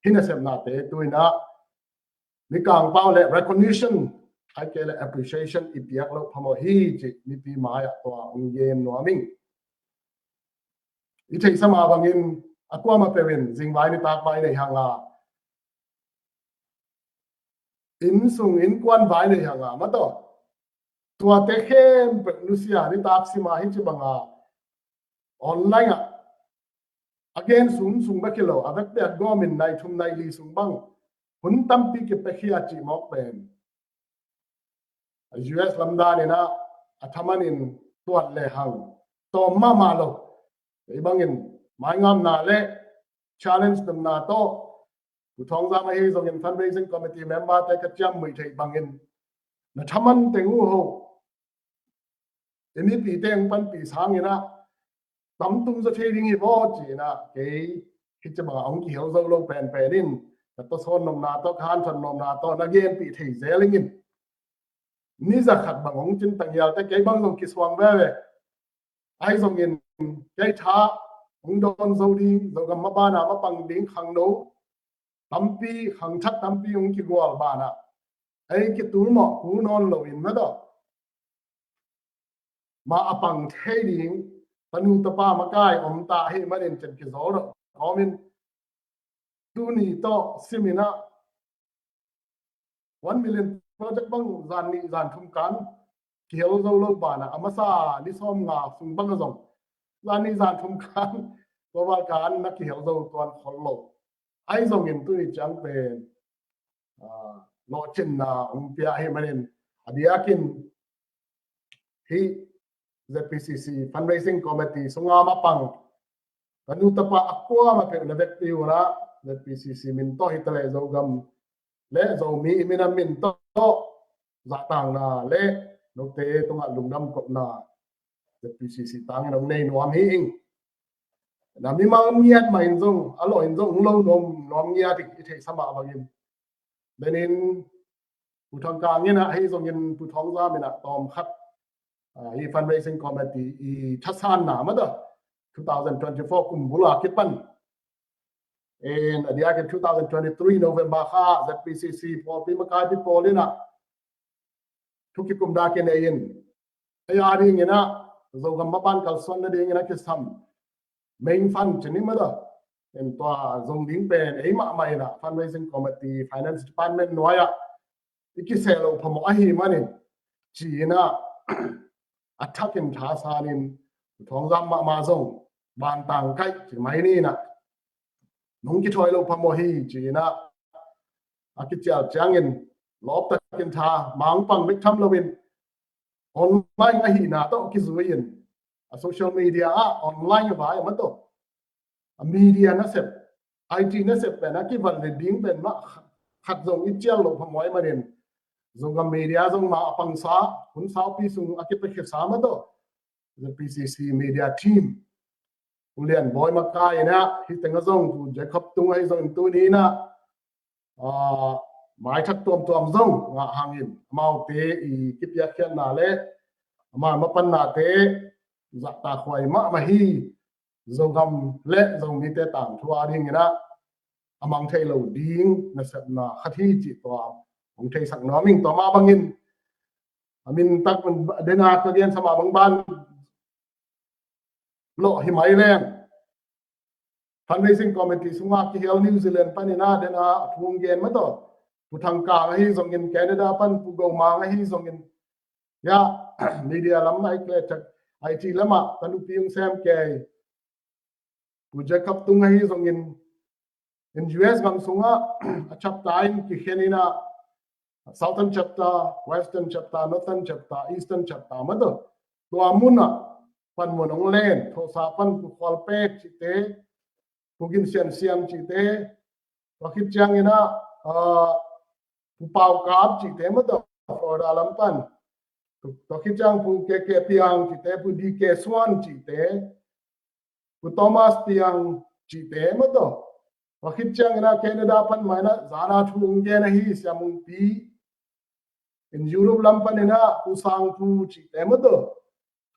ฮินาเซมนาเตะตัวนะมีการเป้าและ recognition ให้เกิด appreciation อีเปียกแล้วพมฮีจิมีปีมาตัวองเย็นนัวมิง i thei sama bangin akwa ma pewin jingwai ni tak bai nei hanga in sung in kwan vai nei hanga ma to tua te khem pe lucia ni tak sima hi chi banga online a again sung ba kilo avek pe gomin nai thum nai li sung bang hun tam pi ke pe khia chi mok pen US lamda ni na athamanin tuat le hang to ma lo ei bangin mai ngam na le challenge dam na to ku thong za ma hi zong in fundraising committee member te ka cham mui thei bangin na thaman te ngu ho eni pi teng pan pi sang ina tam tum za thei ring hi bo chi na ke hi cha ma ong ki hel zo lo pen in ta to son nom na to khan thon nom na to na gen pi thei zeling in ni za khat bang ong chin tang yal te ke bang zong ki swang ve ai zong in ke tha ong don zo di zo gam ma ba na ma pang ding khang no tampi khang chat tampi ong ki gwal ba na ai ki tur mo ku non lo in ma do ma apang thei ding panu ta pa ma kai om ta he ma nen chen ki zo ro komin tu ni to simina 1 million project bang zan ni zan thum kan kiel zo lo ba na amasa ni som nga sung bang zong zan ni zan thum kan ko ba kan na kiel zo ton khol lo ai zong in tu ni chang pe lo chen na pia he ma nen adiakin hi ZPCC fundraising committee sunga mapang kanu tapa akwa ma pe levek ti ora ZPCC min to hitale zo gam le zo mi mina min to za tang na le no te tonga lungdam ko na ZPCC tang no nei nuam hi ing na mi ma miat ma in zong alo in zong lo nom nia ti thei sama bangin benin putang ka ngena hei zong in putong za mina tom khat i fundraising committee i thasan na ma da 2024 kumbula kipan in adia ke 2023 November kha ZPCC for pimakai pi polina thuki kumda ke nein ayari ngena zo gam ban kal son na ding na ke sam main fund chini ma da en to zong ding pen ei ma mai na fundraising committee finance department noya ikiselo phamo ahi mani chi na attacking thasanin thong gam ma zong ban tang kai chi mai ni na nong ki thoi lo phamo hi chi na akichal changin lop takin tha mang pang bik tham lovin online a hi na to ki zuin a social media a online va ma to a media na sep IT na sep na ki van le ding ben ma khat zong i chial lo phamoi ma nen zong media zong ma pang sa hun sa pi sung akipe khe sa ma to the PCC media team ulian boy ma kai na hi tenga zong tu Jacob tung ai zong tu ni na mai thak tom zong nga hangin mau te i kipya khen na le ma pan na te za ta khwai ma hi zong gam le zong ni te tang thua ding na amang thei lo ding na sep na khathi chi to ong thei sak no ming to ma bangin amin tak dena ka gen sama bang ban lo hi mai len fundraising committee sunga ki hel New Zealand panina dena thung gen ma to putang ka hi zong in Canada pan pu go ma hi zong in ya media lam mai kle tak IT lama tanu piung sam ke pu Jacob tung hi zong in US gam sunga achap tain ki khenina southern chapter western chapter northern chapter eastern chapter ma to to amuna pan monong len tho sa pan ku khol pe chi te pugin siam chi te wakit chang ina pu pau kap chi te ma to for alam pan to khit chang pu ke piang chi te pu di ke swan chi te pu Thomas piang chi te ma to wakit chang ina Canada pan mai na zana thung ge na hi siamung pi in Europe lampan ina usang pu chi te ma to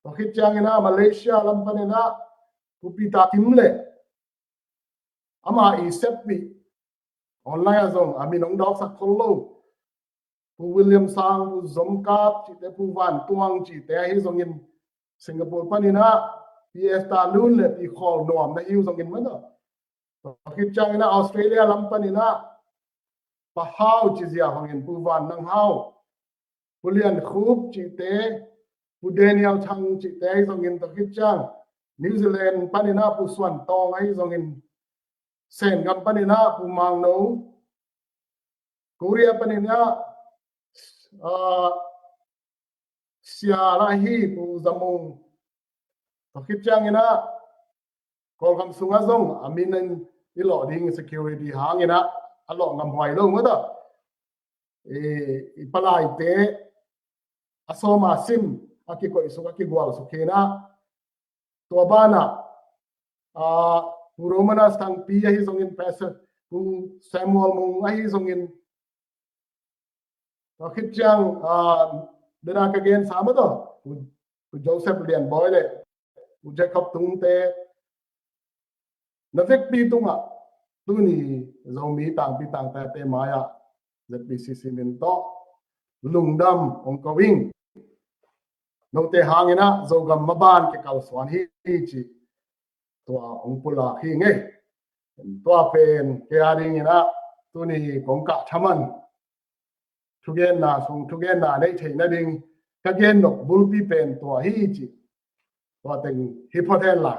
wakit chang ina Malaysia lampan ina pu pita kimle ama i seppi online azong amin ong dok sak kholo pu William Sang pu Zomkap chi te pu Van Tuang chi te hi zong in Singapore pan ina PS ta lun le pi khol nom na hiu zong in ma da khit chang na Australia lam pani na pa hau chi zia hong in pu van nang hau pulian khub chi te pu Daniel thang chi te zong in to khit chang New Zealand pani na pu swan tong ai zong in sen gam pani na pu mang no Korea pani na sia la hi pu zamung to khit chang ina kol kam sunga zong aminen ilo ding security hang ina alo ngam hoi lo ma da palai te asoma sim aki ko isu aki gwal su kena to bana Romana stang pi hi zong in pesa pu Samuel mung hi zong in to khit chang dena ka gen sama da pu Joseph lian boy le pu Jacob tung te na vek pi tunga tu ni zomi tang pi tang ta te maya ZPCC min to lungdam ong ko wing no te hangina zogam maban ke kal swan hi chi to ong pula hi nge to pen ke aring ina tu ni kong ka thaman thugen na sung thugen na nei theina ding ka gen nok bul pi pen to hi chi to teng hi photen la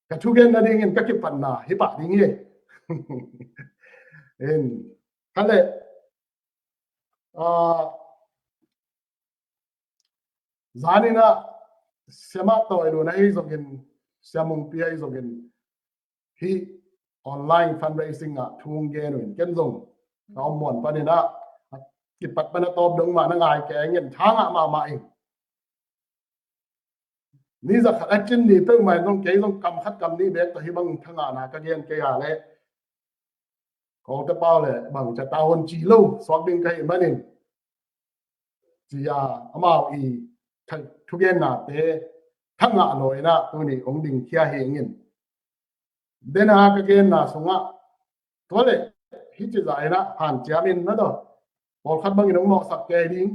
ka thugen na ding in ka ki pan na hi pa ding ye en kale zanina sema to elu na hi zogin samung pi hi zogin hi online fundraising a thung gen win ken zong ka mon pa ni na ki pat pa na top dong ma na ngai ke ngin thang a ma in ni za khat chin ni pe mai dong ke dong kam khat kam ni bek to hi bang thanga na ka gen ke ya le ko ta pao le bang cha ta hon chi lo swak ding kai manin chi ya amao i thu gen na te thanga loi na tu ni ong ding khia he ngin den ha ka gen na sunga to le hi chi zai na han chiamin na do bol khat bang inong mo sak ke ding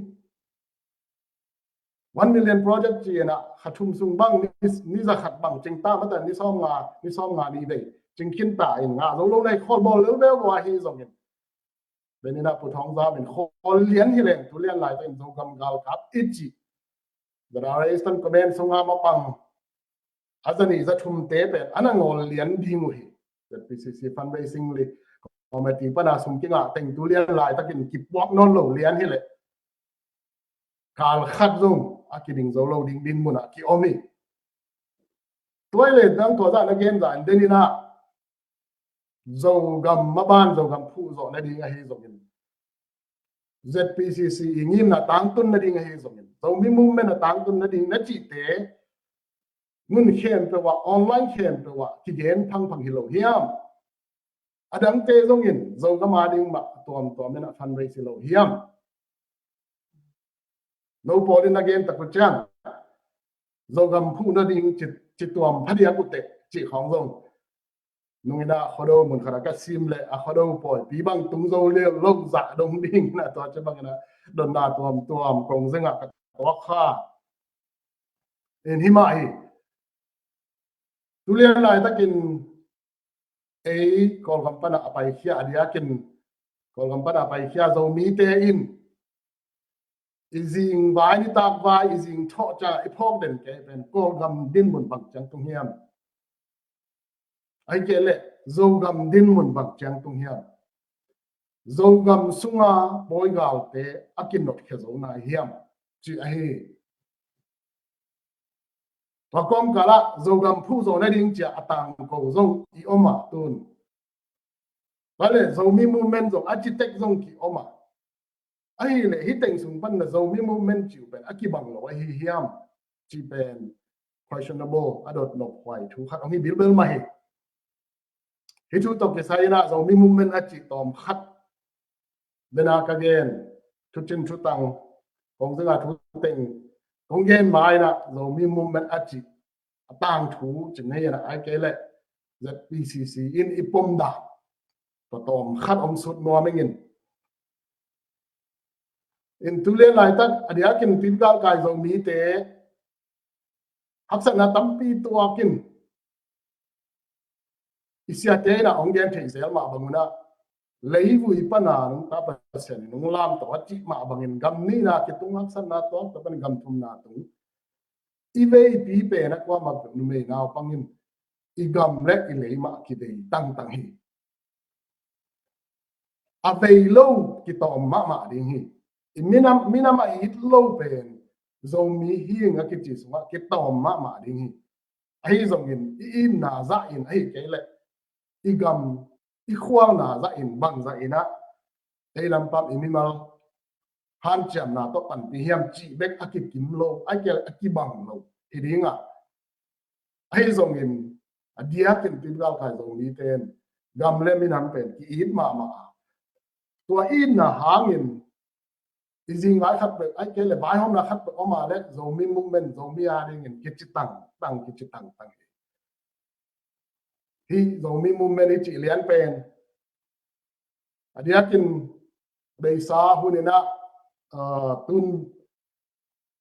1 million project chi na khathum sung bang ni za khat bang ching ta ma ta ni som nga ni dei ching kin ta in nga lo lo nei khol bol lo lo wa hi zong in benina pu thong za bin khol lian hi leng tu lian lai ta in zo gam gal kap ichi da Eastern comment sunga ma pang azani za thum te pe anangol lian ding hi that PCC fundraising li committee pa na sum kinga teng tu lian lai takin ki pok non lo lian hi le kal khat zung akiding zo lo ding din muna ki omi toilet dang to za na gen za denina zo gam maban zo gam phu zo na ding a hi zo in ZPCC ingim na tang tun na ding a hi zo in zo mi movement na tang tun na ding na chi te ngun khem pe wa online khem pe wa ki gen phang phang hi lo hiam adang te zong in zo ga ma ding ma tom na fundraising lo hiam no podin again ta ko chang zo gam phu na ding chi tuam phadia ku te chi khong zong nungina khodo mun khara ka sim le a khodo poi pi bang tung zo le lo za dong ding na to che bang na don na tuam kong zenga ka to kha en hima hi tulian lai takin kol kampana apai khia adia kin kol kampana apai khia zo mi te in izing vai ni tak vai izing tho cha ipok den ke pen kol gam din mun bang chang tung hiam ai ke le zo gam din mun bang chang tung hiam zo gam sunga boy gal te akin not khe zo na hiam chi a hi pa kom kala zo gam phu zo na ding cha atang ko zo i oma tun vale zo mi movement zo architect zo ki oma ai le hi teng sung pan na zo mi movement chiu pen akibang lo hi hiam chi pen questionable adot no kwai thu khat ong hi bil ma hi chu to ke sai na zo mi movement achi tom khat bena ka gen thu chin thu tang kong zenga thu teng kong gen mai na zo mi movement achi tang thu chin nei na ai ke le ZPCC in ipom da to tom khat om sut no mengin in tule lai tak adia kin tin gal kai zo mi te hấp dẫn là tấm pi tua kinh isia te na ong gen thei zel ma banguna lấy vui pana nung ta pa sen nung lam to chi ma bangin gam ni na ki tung hấp dẫn na to ta pan gam thum na tung i ve pi pe na kwa ma nu me na pangin i gam le i le ma ki dei tang tang hi a ve lo ki to ma ding hi i mina ma i lo pen zo mi hi nga ki chi sunga ki to ma ding hi ai zong in i na za in ai ke le i gam i khwang na za in bang za ina ei lam pam i mimal han cham na to pan pi hiam chi bek akip kim lo ai ke akibang lo i dinga ai zong in adia ken tin gal khai zong ni ten gam le min han pen ki it ma tua in na hangin izing ngai khat be ai ke le bai hom na khat o ma le zo mi movement zo mi a ding in ki chi tang ki chi tang hi zo mi movement chi lian pen adia kin be sa hunina tun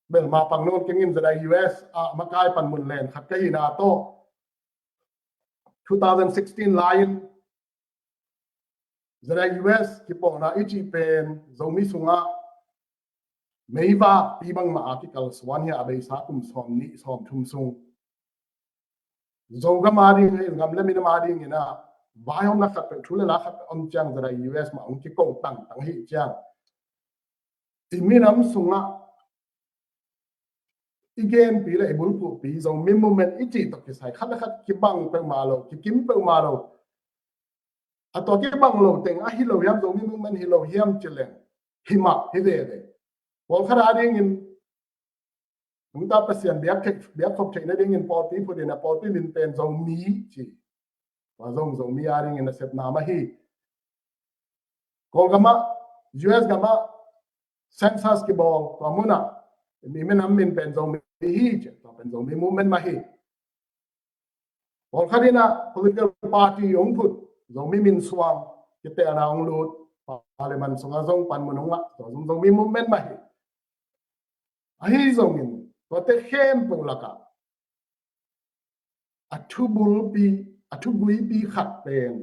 bel ma pang non kengin za US a makai pan mun len khat kai na to 2016 lion za US ki po na ichi pen zo mi sunga meiwa pi bang ma article swan hi abe sa kum som ni som thum sung zo ga ma ri ngam le min ma ri ina vai hom na khat pe thule la khat om chang za US ma ong ki ko tang hi chang i minam sunga igen pi le bul pu pi zo mi moment ichi to ki sai khat khat ki bang pe ma lo ki kim pe ma lo a to ki bang lo teng a hi lo yam zo mi moment hi lo hiam chilen hima hi de wal khara ding in chúng ta pasien biak khop theina ding in pol pi pu de na pol pi min pen zo mi chi wa zo mi a ding in sep na ma hi kol gama US gama census ki bol pamuna mi men am min pen zo mi hi che to pen zo mi movement ma hi kol khadina political party yong phut zo mi min swam ki te na ong lut parliament songa zong pan munong ma to zo mi movement ma hi ahi zong in to te khem pung laka athu bui pi khat pen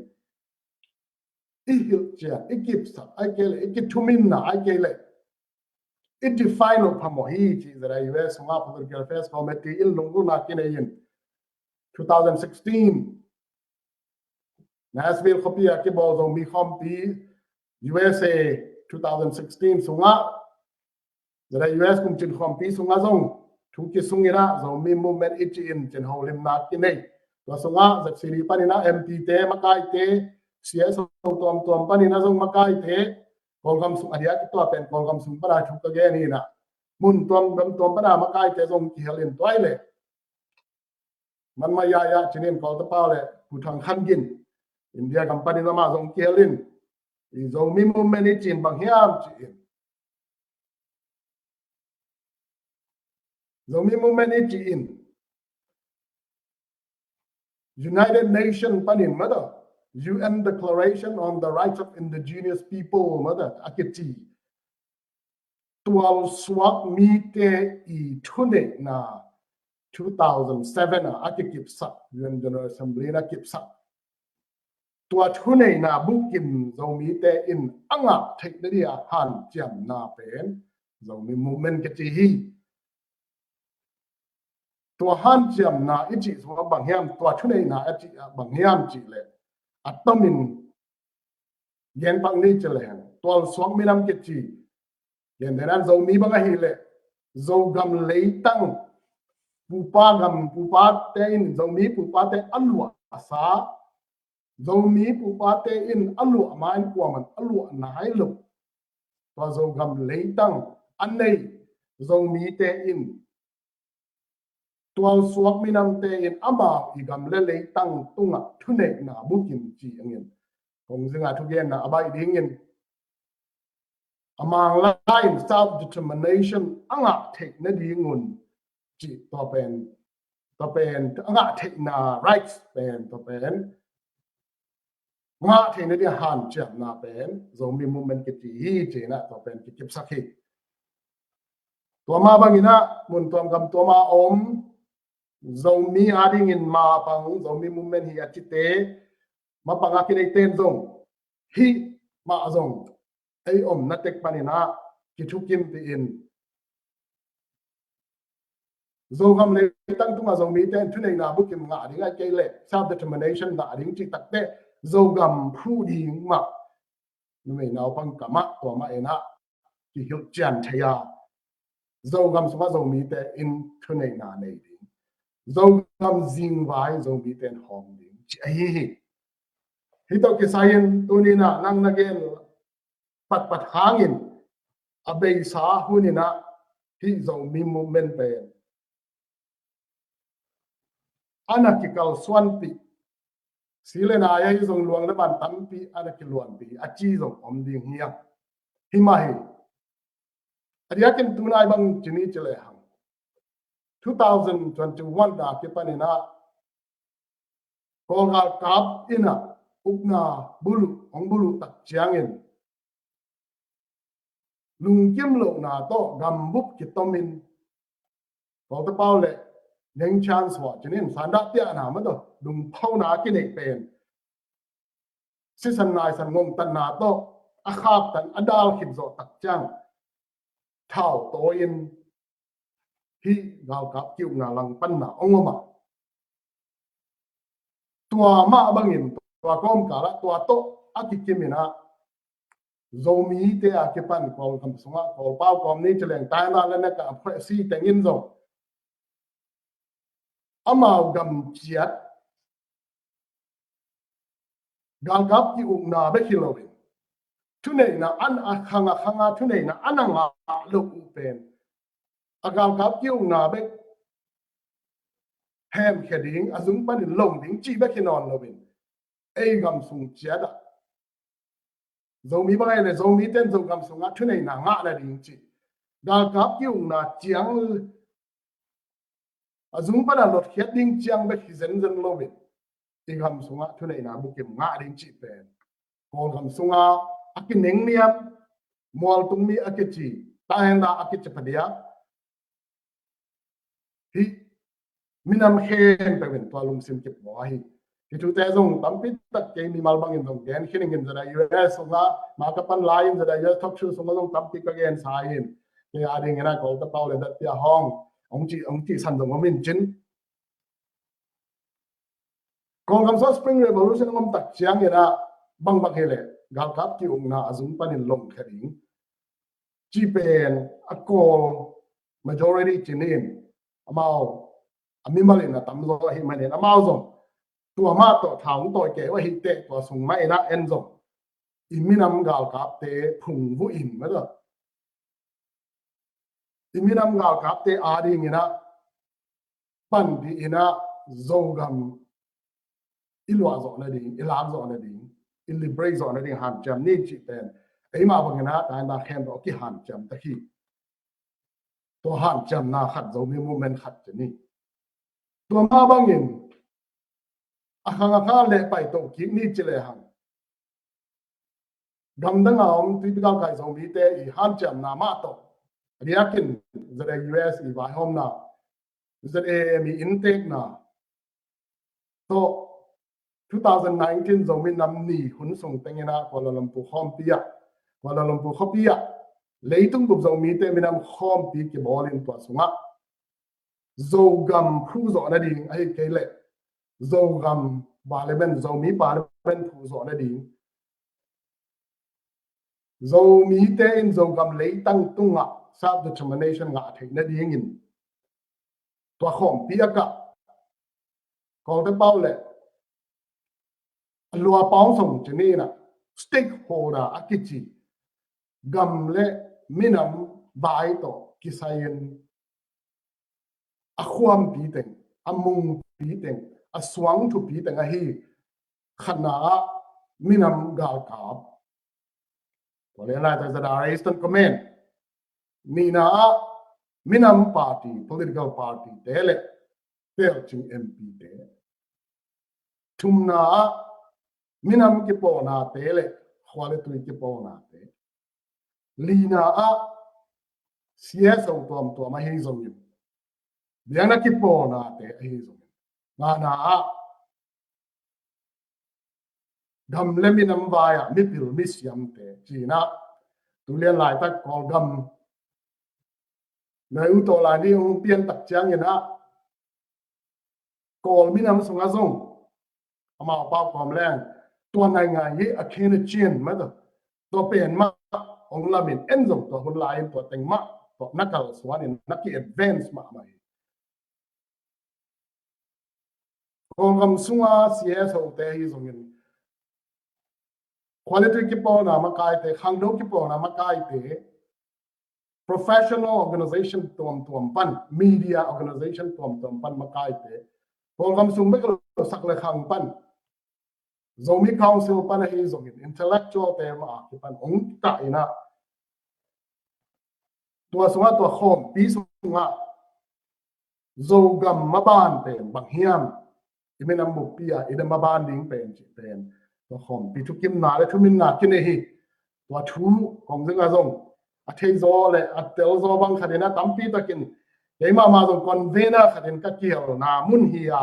i hil cha i kip sa ai ke le i ki thumin na ai ke le it define of pamohi chi za US nga political affairs committee in lungu na kineyin 2016 Nashville khopia ki bo zo mi khompi USA 2016 sunga za US kum chin khompi sunga zong thu ki sungira zo mi movement it in chen holim na kinai to sunga za siri panina MP te makai te CS tom panina zong makai te kolgam sung adia ki to pen kolgam sung para thu ka ge ni na mun tom para makai te zong ki helin toilet man ma ya chinin kol ta pa le pu thang khan gin India company na ma zong ki helin i zong mi movement it in bang hiam chi zong mi movement it in United Nations panin mother UN Declaration on the Rights of Indigenous People mother akiti tual swak mi te I thune na 2007 na akikip sa UN General Assembly na kip sa tua thune na bukin zo mi te in anga thekna dia han cham na pen zo mi movement kiti hi tua han cham na ichi so bang hiam tua thune na ichi bang hiam chi le atomin yen pang ni chelen tol swak minam ke chi yen denan zo mi banga hi le zo gam leitang pupa te in zo mi pupa te alwa asa zo mi pupa te in alwa main kwaman alwa na hai lu to zo gam leitang anei zo mi te in tual swak minam te in ama I gam le leitang tunga thune na bukim chi angin kong zinga thugen na abai dingin amang line self determination anga thek na dingun chi to pen anga thek na rights pen to pen nga thek na di han cham na pen zo mi movement ke ti hi che na to pen ki kip sakhi to ma bangina mun tom gam to ma om zomi ading in ma pang zomi movement hi achite ma panga kinai ten zong hi ma zong ai na tek panina kithukim ti in zogam le tang tunga zomi ten thunei na bukim nga ding ai ke le self determination da ding chi takte zogam phu ding ma nume naw pang kama to ma ena ki hyuk chan thaya zogam suma zomi te in thunei na nei ding zogam jing vai zomi ten hong ding chi ai hi hito ki sayin tunina nang nagen pat hangin abei sa hunina hi zomi movement pe anakikal swanpi sile na ya zong luang le ban tampi anakiluan pi achi zong om ding hiya himahi adiakin tunai bang chini chele hang 2021 da ke panina kolgal kap ina ukna bulu ong bulu tak chiangin lungkim lo na to gambuk kitomin ko ta paule neng chance wa chinin sanda tia na ma do lung phau na ki nei pen si san nai san ngom tan na to a khap tan adal khit zo tak chang thao to in hi gao kap kiu na lang pan na ongoma tua ma bangin tua kom kala tua to akikimina zomi te akipan kol kam sunga kol pau kom ni cheleng tai na la na ka si tengin zo amao gam chiat gal gap ki na be kilowin thunei na an a khanga thunei na ananga lo pen agal gap ki na be hem khading azung pan long ding chi be kinon lovin ei gam sung chiada zomi ba le zomi ten zo gam sunga thunei na nga la ding chi gal gap ki na chiang azung pana lot khiat ding chiang be khizen zen lovin igam sunga thunei na bukim nga ding chi pen kol gam sunga akineng niam mol tungmi akechi taenda akechi padia hi minam khen pevin twalung sim kip wahi kitu te zong tampit tak ke mi malbang in dong gen khining in zara US sunga ma ka pan lain zara US talk show sunga dong tampit ka gen sain ke ading ena kol ta paule dat tia hong ong chi san dong min chin kong kam so spring revolution ngom tak chiang ina bang bak hele gal kap ki na azung panin long khading chi pen akol majority chinin amao amimalin na tamzo hi manin amao zong tua ma to thang to ke wa hi te to sung mai na en zong iminam gal kap te phung vu in ma do iminam gal kap te ading ina pan di ina zogam ilwa zo na ding ilang zo na ding ilibray zo na ding han jam ni chi pen ai ma bang na ta na khen do ki han jam ta hi to han jam na khat zo mi movement khat ni to ma bang in akhanga kha le pai to ki ni chile hang gam da ngam typical kai zo mi te I han jam na ma to riakin the US I wa hom na the mi intake na to 2019 zomi namni hun sung tengena Kuala Lumpur khompia Kuala Lumpur khopia leitung gup zomi te minam khompi ki bolin to sunga zogam phu zo na ding ai kele zogam balemen zomi balemen phu zo na ding zomi te in zogam leitang tunga self determination nga thei na ding in to khompia ka ko te paule lua pao song chini na stakeholder akichi gamle minam bai to kisayen akhwam pi teng amung pi teng aswang thu pi teng a hi khana minam gal kap wale la ta da eastern comment mina minam party political party tele tel chung mp te thumna minam ki po na tele khwale tu ki po na te lina a cs tom ma hi zong yu เบียงนักกิปโปนาเตะไอ้สงงานาดำเล่มินำวายมิปิลมิสยามเตะจีน่าตุเลียนหลายตักกอลดำในอุตโลานี่องเปลี่ยนตักเจียงยันนะกอลมินำสงอาซงอามาเป่าความแรงตัวในงานยี่อเคเนเจียนมาตัวเปลี่ยนมาองลามินเอ็นซงตัวคนลายตัวเต็งมาตัวนักการสวรรค์นักกีฬาแอดวานซ์มาไหมกองกำสุงอาเสียสาวเตะที่สงเงิน quality กิปโอนามาไกเตะขังดูกิปโอนามาไกเตะ professional organization ตัวปัน media organization ตัวปันมาไกเตะกองกำสุงไม่ก็สักเลยขังปัน zomi council ปันให้สงเงิน intellectual เตะมาที่ปันองค์ตายนะตัวสงอาตัวโคมปีสงอาโจกัมมาบานเตะบางเฮียมที่ไม่นำบุกปีอิดมาบานดิ้งเป็นจีเป็นตัวคอมปีทุกิมนาและทุมินนากินเอฮีตัวชูของซึ่งอาจงอัตเทโซเลยอัตเตลโซบังขัดนะตั้มปีตะกินเดี๋ยวมาตรงคอนเวน่าขัดกัดเกี่ยวนามุนเฮีย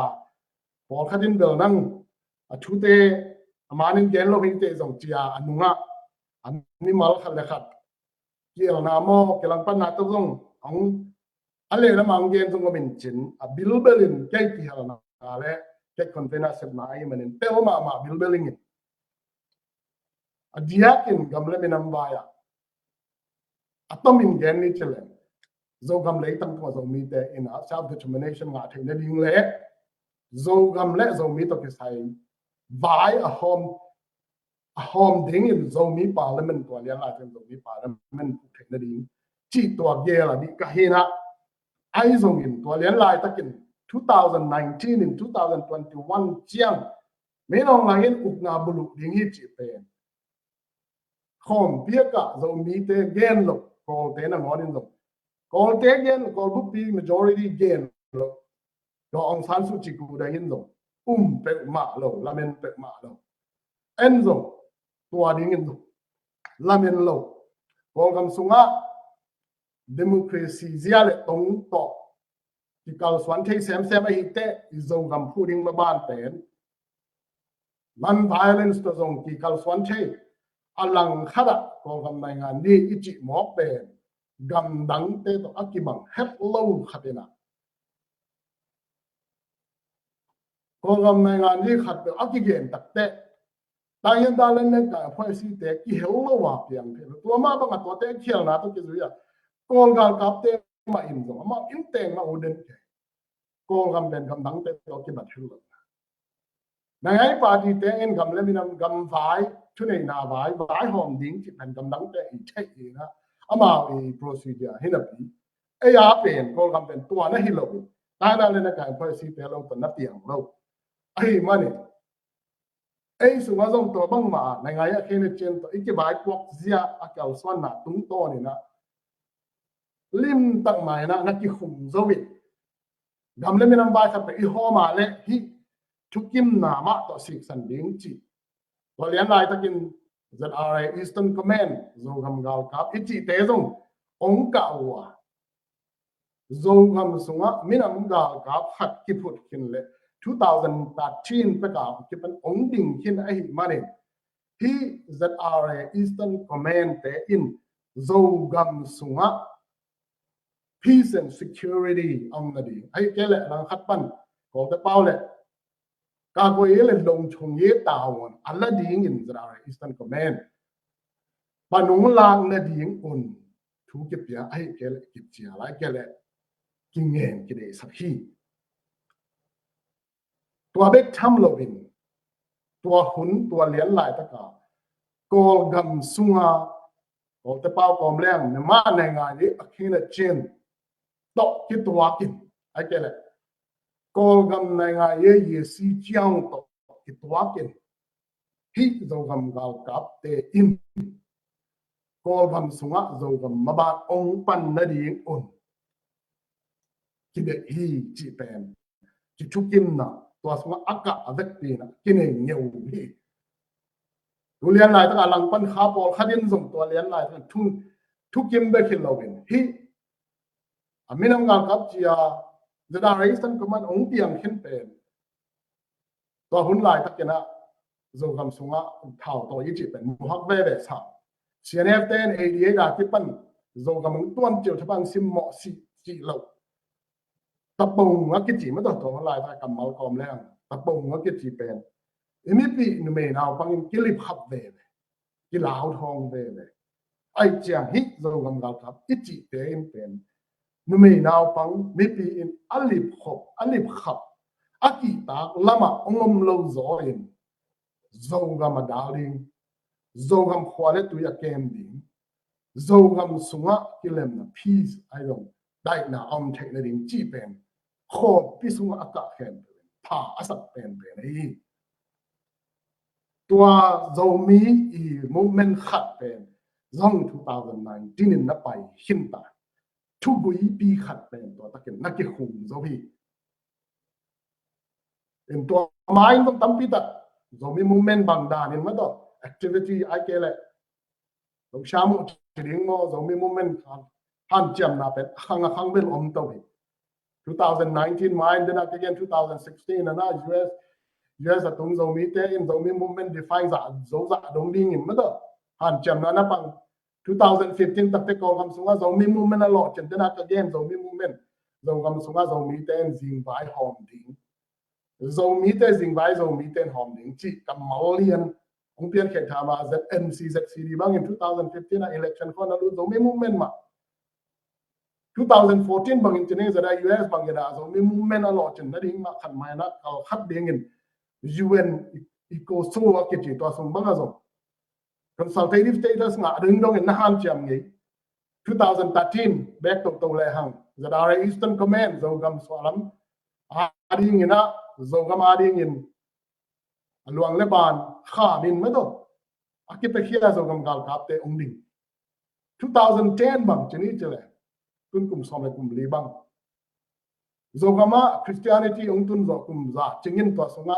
พอขัดเบลนังอัชุเตมานินเกนโลหิงเตจงจียอันนุงะอันนี้มาลขัดเลยขัดเกี่ยวนาโมเกี่ยวปันนาตุงของอะไรนะมังเกนตรงก็เป็นจินบิลเบลินแก่ที่ฮานาอะไรแก่คอนเทนเนอร์เซฟนาไอ้มันเตลมาบิลเบลิงเดียกินกำลังเป็นน้ำวายอัตมินเกนนี่เฉลยโจกำลังตั้งตัวโจมีแต่อินอา self determination งาที่นั่นเองเลยโจกำลังโจมีตัวที่ใส่วายa home thing in โจมี parliament ตัวเลี้ยงอะไรเป็นโจมี parliament ที่นั่นเองจีตัวเกล่ะดิกะเฮนะไอ้โจมีตัวเลี้ยงอะไรตะกิน2019 in 2021เจียงไม่ลองหลังเห็นอุกนาบุลุดิ้งฮิจิเป็นคอมเพียกะโจมีเตเกนลกกอลเตนะงอนินลกกอลเตเกนกอลบุปี majority เกนลกดองซันสุจิกูได้ยินลกเปกมาลกลาเมนเปกมาลกเอ็นลกตัวดิ้งลกลาเมนลกกอลคำสุงะ democracy เสียเลยตรงต่อที่กาลสวนที่เซมไอเตะอิโจกำพูดิ้งมาบ้านเป็นมัน violence ตัวตรงที่กาลสวนที่อลังขดกองกำในงานนี้อิจิหมอเป็นกำดังเตะตัวอักิบังเฮปโลขัดนะกองกำในงานนี้ขัดเป็นอักิเกนตักเตะตายยันดาเลนเนกพอยซีเตะกี่เฮลโลวาเพียงเทตัวมาบังตัวเตะเขียวนะตัวกี่สุยากองกำกับเตะมาอินตรงมาอินเตงมาอุดเดนกองกำเป็นกำดังเตะตัวกี่บัดเฮลโลในไอ้ปาร์ตี้เตะเอ็นกำเล่นมีนำกำไฟชุดในนาไว้หอมดิ้งที่เป็นกำลังแต่อีใช่เองนะอามาอี procedure ให้นับปีไอ้ยาเป็นกองกำเป็นตัวนั่นฮิโลตายแล้วเลยนะการ procedure เราตัวนับเตียงเราไอ้มันเนี่ยไอ้สุมาส่งตัวบังมาในไงอะแค่ในเจนตัวอีกใบกวกเสียอาเกลสวนหนาตุ้งโตนี่นะลิมตั้งหมายนะนักกิขุมโจวิดกำเล่นมีนำใบขับไปอีหอมาเลยฮิทุกิมนามาต่อสิสันดิ้งจีตัวเลี้ยงลายตะกิน ZRA Eastern Command โจกำกาวกับอิจิเตจงองกะวัวโจกำสุงะมินำกาวกับหัดกิพุดขินเลย2013ประกาศกิเป็นองดิ่งขินไอ้มันเองที่ ZRA Eastern Command เตอินโจกำสุงะ Peace and Security อันนั้นดีไอ้แกแหละหลังขัดปั้นของแต่เป้าเลยกาโกเอเลลงชงเยตาวน์อัลลาดิ้งอินซาอิสตันคอมเมนปนุงลางนาดิ้งอุ่นทุกเก็บยาไอ้แกเลเก็บเจียอะไรแกเลกินเงินกินได้สักทีตัวเบ็กทำโลวินตัวหุ่นตัวเลี้ยนลายตะกาโกลกัมซุงาโอเตเป้ากอมแรงเนี่ยมาในงานนี้อคินเจนตกคิดตัวกินไอ้แกเลกอลกำในงานเยี่ยสีเจียงตกกิตวากินฮิโจกำกาวกับเตอินกอลกำสุงะโจกำมาบาองปันนาดีอุ่นกินเดฮีจีเป็นจิชุกินนะตัวสุงะอากาศเวกตีนะกินเองเงียวฮีตัวเลี้ยงลายตั้งแต่หลังปันขาปอลขัดินส่งตัวเลี้ยงลายตั้งทุกกินเบคินเราเป็นฮีอามินำงานกับจีย จะได้อะไรสันก็มันองค์เตียงขึ้นเป็นตัวหุ่นลายตะกินะโจกำสุงะเท่าตัวยิ่งจีเป็นมุฮักเวเดสามเชียนเอฟเทนเอดีเอดาที่ปันโจกำมึงต้นเจียวทับังซิมเหมาะสิจีเหล่าตะปุงว่ากิจีไม่ต้องตัวหุ่นลายตะกำมัลกอมแล้วตะปุงว่ากิจีเป็นอันนี้ปีนเมนเอาปังกิลิบขับเวกิลาวทองเวไอเจียงฮิโจกำเราครับกิจีเป็นนุเมนาวปังมีปีอินอัลลิบขบอัลลิบขับอากิตากลามาองมโลโซอินโจกำมาดาลิงโจกำขวาเลตุยาเกมดิงโจกำสุงะกิเลมนะพีซไอลงได้นาอมเทคโนโลยีจีเป็นขบพิสุงะอากาศเห็นผาอสักเป็นไอตัวโจมีอีมูเมนต์ขัดเป็นร่อง2009ที่นินนับไปหินตาทุกวีปีขัดเป็นตัวตะเกียบนักเก็ตหุ่นโจพี่เป็นตัวไม้ต้องตั้มปีตัดโจมีมูเมนต์บางด้านเห็นไหมตัว activity ไอเกลเราชามุจริงมั้งโจมีมูเมนต์หันจำนาเป็นข้างเป็นอมตัวพี่2019 ไม้เดินนักเก็ต2016นะUS ตรงโจมีเตอินโจมีมูเมนต์ define จากโจจากตรงดิ่งเห็นไหมตัวหันจำนะปัง2015 tak te ko kam sunga zo mi movement a lot chen tena ka game zo mi movement zo kam sunga zo mi ten jing vai hom ding zo mi te jing vai zo mi ten hom ding chi kam maulian ong pian khe tha ma ZMC ZCD bang in 2015 a election ko na lu zo mi movement ma 2014 bang in chene zara US bang ya zo mi movement a lot chen na ding ma khan mai na ka khat ding in UN eco so wa ke chi to sum bang a zo consultative status nga ring dong in nahan chiam ngi 2013 back to le hang zadara Eastern Command zo gam swalam ading ina zo gam ading in luang leban kha min ma do akita khia zo gam gal kap te ong ding 2010 bang chini chele kun kum som le kum li bang zo gama Christianity ong tun zo kum za chingin to songa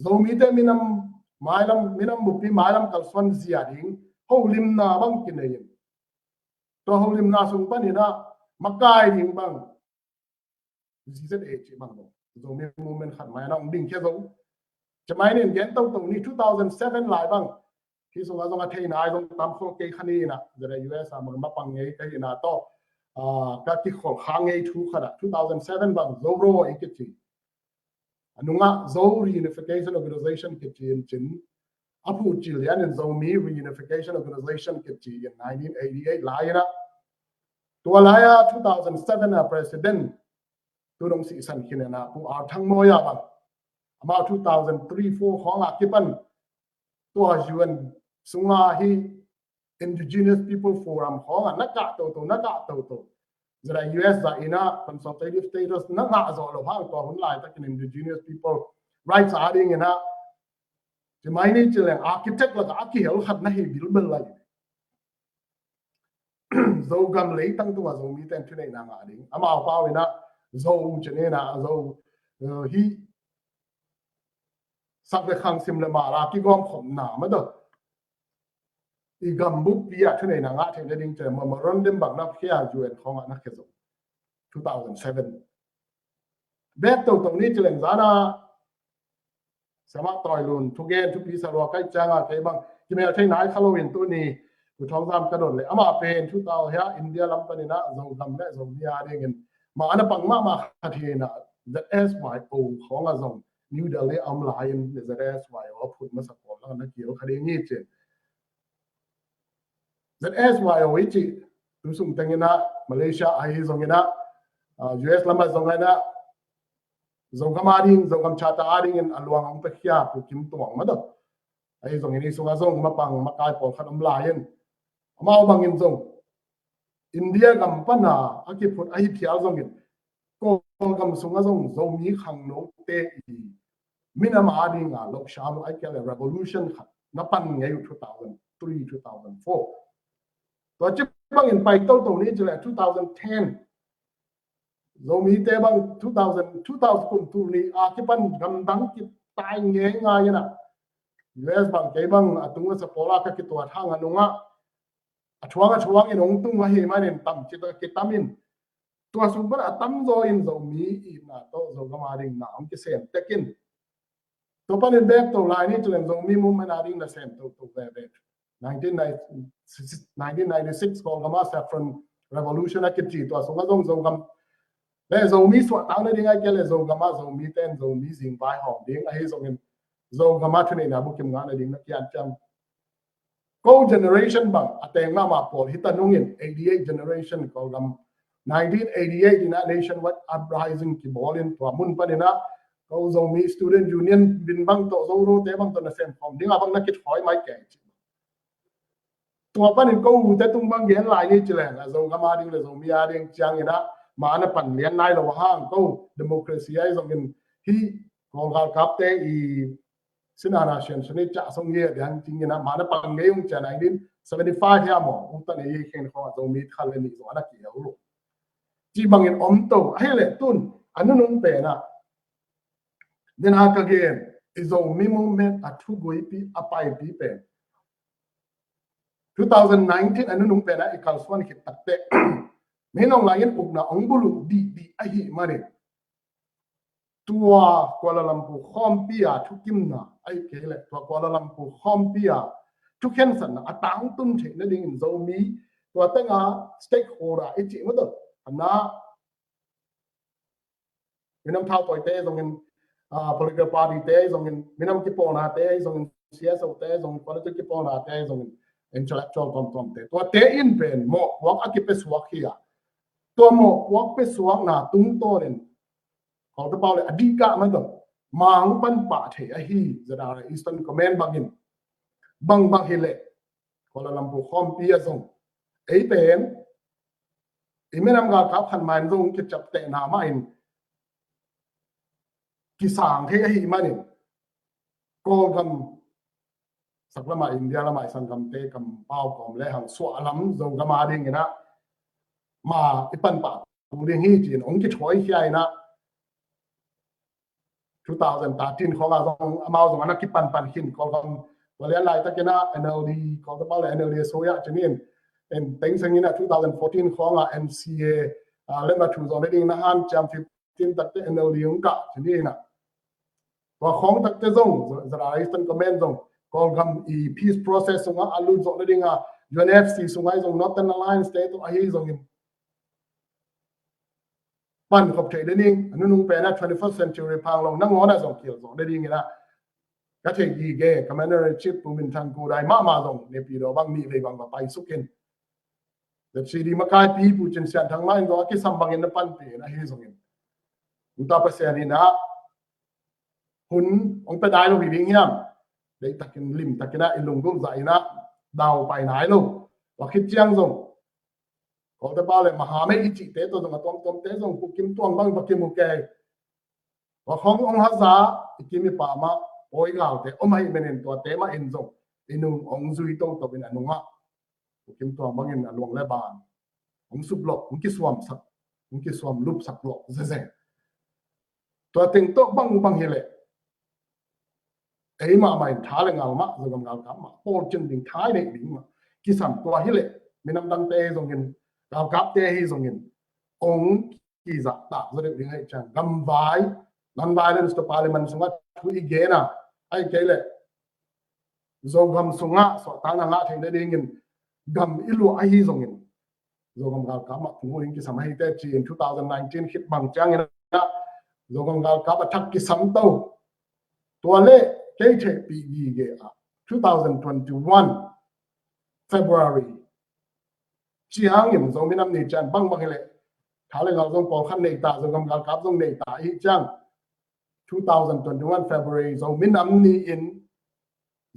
zo mi te minam mailam minam bupi mailam kalswan zia ding holim na bang kineyin to holim na sung panina makai ding bang zizet e chi bang zo mi movement khat mai na ding ke zo chamai nen gen tong tong ni 2007 lai bang ki so ga zonga thein ai zong tam kho ke khani na zara US amang mapang ngei kai na to ka ki kho khangei thu khada 2007 bang zo ro e ke chi anunga zo reunification organization ke chin apu chilian and zo mi reunification organization ke chi in 1988 laina to laya 2007 a president tu dong si san kinena pu ar thang moya bang ama 2003 4 khong akipan to UN sunga hi indigenous people forum khong naka to zara US za ina consultative status na nga zo lo hang to hun lai takin indigenous people rights ading ina je mai ni chile architect la ka ki hel khat na hi bil bel lai zo gam lei tang tu zo mi ten thune na nga ding ama pa ina zo chene na zo hi sak le khang sim le ma ra ki gom khom na ma do i gam bu pia thune na nga the ding che ma ron dem bang na khia UN khong na ke zo 2007 bet to ni chileng zana sama toy lun thu gen thu pi sa ro kai changa kai bang ki me thai nai halloween tu ni tu thong sam ka don le ama pen 2000 ha India lam pani na zo gam le zo nia ding ma ana pang ma khathina the SYO khong a zong New Delhi am lion the SYO phut ma sa ko la na ki ro khade ni che ZSYO chi tu sum tengina Malaysia ai zongina US lama zongana zongama ding zongam chata ading in alwang ang takhia pu kim tuang ma do ai zongini sunga zong mapang makai pol khatam lain amao bangin zong India gam pana akiput ai thial zongin ko gam sunga zong zomi khang no te i minama ading a lok sham ai kele revolution khat na pan ngai 2003 2004 to chip bang in pai to ni jela 2010 zomi te bang 2000 kun tu ni a ki pan gam dang ki tai nge nga yana US bang ke bang atunga sa pola ka ki to thang anunga athuang in ong tung wa he ma nen tam chi to ki tamin tua sung ba tam zo in zo mi in na to zo ga ma ding na om ki sen tekin to pan in back to line ni chen zo mi mu ma na ding na sen to ve 1996 ko ga ma saffron revolution a ki ti to sung ga zo gam le zo mi so ta na ding a ke le zo ga ma zo mi ten zo mi jing bai hom ding a he zo in zo ga ma thne na bu kim nga na ding na kian cham ko generation bang ateng na ma pol hitanung in 88 generation ko gam 1988 in a nationwide uprising ki bolin to mun panina ko zo mi student union bin bang to zo ro te bang to na sem form ding abang na kit hoi mai ke to panin ko u te tung bang gen lai ni chile la zo ga ma ding le zo mi a ding chang ina ma na pan lian nai lo hang ko democracy ai zo ngin hi ko ga kap te I sinana shen shne cha song ye yang ting ina ma na pan nge yung cha 1975 ya mo u ta ne ye khen ko zo mi khal ni zo ana ki lo ji bang in om to ai le tun anu nung pe na den ha ka gen izo mi movement a thu goi pi apai pi pe 2019 anu nung pe na ikal swan ki tatte me nong la yin uk na ong bulu di a hi mare tua Kuala Lumpur khom pia thu kim na ai ke le tua Kuala Lumpur khom pia thu khen san na atang tun the na ding in zo mi tua ta nga stakeholder ai chi ma do na minam thao toi te zong in political party te zong in minam ki pona te zong in CSO te zong political ki pona te zong in intellectual tom te tua te in pen mo wak akipes wak hia tua mo wak pe suak na tung to ren ko ta pau le adika ma do mang pan pa the a hi zada Eastern Command bangin bang hele Kuala Lumpur khom pia zong ei pen imenam ga ka khan man zong ki chap te na ma in ki sang he hi ma ni ko gam saklama India lama sang gam te kam pau kom le hang swa lam zo ga ma ding ina ma ipan pa tu ding hi jin ong ki choi hiai na 2013 ko ga zong amao zong ana ki pan hin ko gam wale lai ta kena NLD ko ta ba le NLD so ya chenin en teng sang ina 2014 ko ga MCA le ma thu zo le ding na han cham 15 tak te NLD ung ka chenin na wa khong tak te zong zara Eastern Command zong ko gam I peace process zong alu zo le ding a UNFC sungai zong Northern Alliance te to a hi zong in pan khop thei de ning anu nung pe na 21st century phang long na ngona zong kiel zong de ding ina ka thei gi ge commander in chief pumin thang ku dai ma zong ne pi do bang mi ve bang ba pai sukin de cd ma kai pi pu chen sian thang mai do ki sam bang in pan pe na hi zong in uta pa se ni na hun ong pe dai lo bi bing hiam de takin lim takina ilung gum za ina dau pai nai lo wa khit chiang zong ko ta ba le maha me ichi te to ma tom te zong ku kim tuang bang ba kim mu ke wa khong ong ha za ikimi pa ma oi gao te o mai menen to te ma in zong inung ong zui to to bin anunga ku kim tuang bang in along le ban ong sup lo ong ki swam lup sak lo ze to ting to bang hele ei ma mai tha le ngal ma zo gam ngal kam ma por chen ding thai de ding ma ki sam to hele minam dang te zong in gao kap te hi zong in ong ki za ta zo de ding hai chang gam vai non violence to parliament sunga thu igena ai ke le zo gam sunga so ta na nga theng de ding in gam ilu ai hi zong in zo gam gal kam ma thu ring ki sam hai te chi in 2019 hit bang chang in zo gam gal kap athak ki sam to to le ke che pi gi ge a 2021 February chiang yim zo minam ni chan bang hele thale ngal zong pol khan nei ta zo gam gal kap zong nei ta hi chang 2021 February zo minam ni in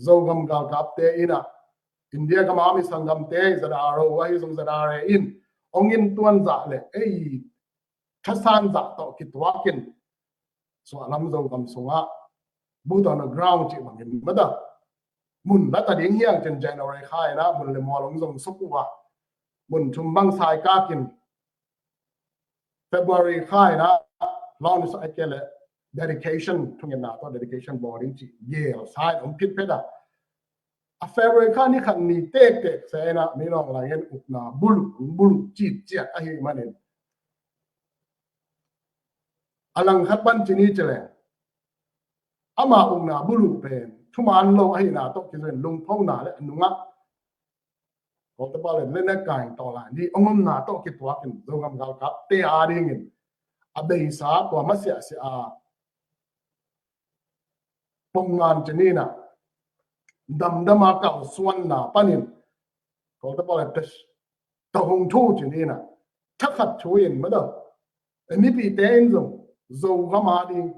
zo gam gal kap te ina India ka mami sangam te zadaro wai zong zadare in ong in tuan za le ei thasan za to kitwakin so alam zo gam sunga boot on the ground chi bang in mada mun la ta ding hiang chen January khai na mun le mo long zong sokwa mun thum bang sai ka kin February khai na long is akele dedication thungin na to dedication boarding chi ye sai om pit peda a February khan ni khan ni tek se na mi long la yen up na bulu chi chi a hi manen alang khat ban chini chele ama ungna bulu pen thuman lo ai na to ki ren lung phau na le anunga ko ta ba le na kai to la ni ongom na to ki twa kin zo gam gal kap te a ring in a be sa to ma sia sia a pongan chini na dam dama ka suan na panin ko ta ba le ta hong thu chini na thak khat chuin ma do ni pi ten zo ga ma ding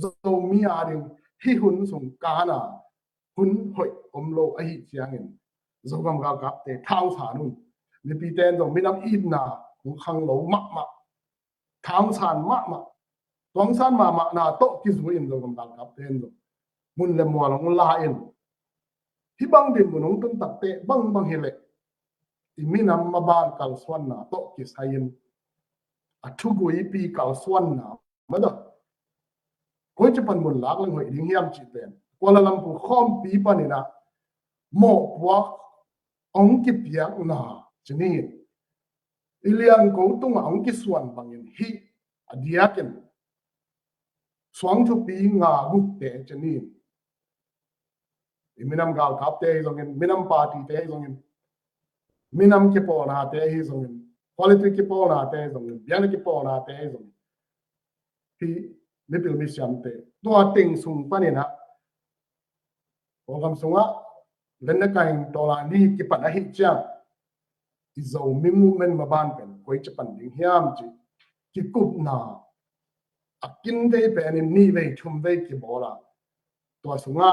zo mi a ding hi hun sung ka na hun hoi om lo a hi chiang in zo gam ga kap te thau sa nun ni pi ten zo mi nam in na hung khang lo ma ma thau san ma ma tong san ma ma na to ki zu in zo gam ga kap ten zo mun le mo long la in hi bang din mun ong tun tak te bang hele i mi nam ma ban kal swan na to ki sayin a thu gui pi kal swan na ma do ko chi pan mun lak lang hoi ding hiam chi pen Kuala Lumpur khom pi panina mo wa ong ki piak na chini ilian ko tung ong ki swan bangin hi adiaken swang thu pi nga guk te chini minam gal kap te zongin minam party te zongin minam ki po na te hi zongin politics ki po na te zongin bian ki po na te zongin hi nipil mission te to ting sung panina Ogam sunga lenna kain tola ni ki pan a hi cha izo mi movement ma ban pen koi cha pan ding hiam chi ki kup na akin dei pen ni ve thum ve ki bola to sunga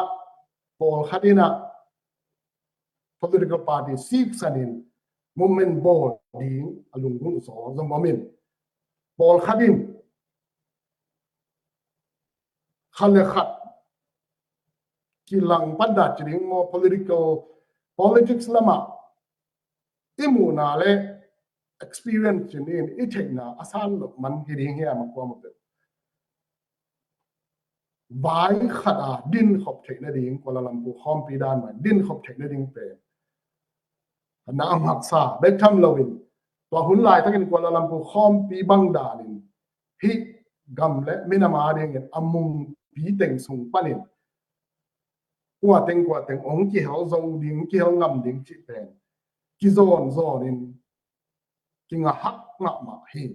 pol khadina political party sik sanin movement board ding alung gun so zo momin pol khadin khale khat kilang pada chring mo politics lama imuna le experience chinin ithekna asan lo man hiring he am ko mo pe vai khada din khop thekna ding Kuala Lumpur khom pi dan man din khop thekna ding pe na amak sa be tham lowin to hun lai takin Kuala Lumpur khom pi bang dalin hi gam le minama ding amung pi teng sung panin qua tiếng ông kia họ dùng tiếng kia họ ngầm tiếng chị bèn kia zon in kia ngã hắc ngã mà hi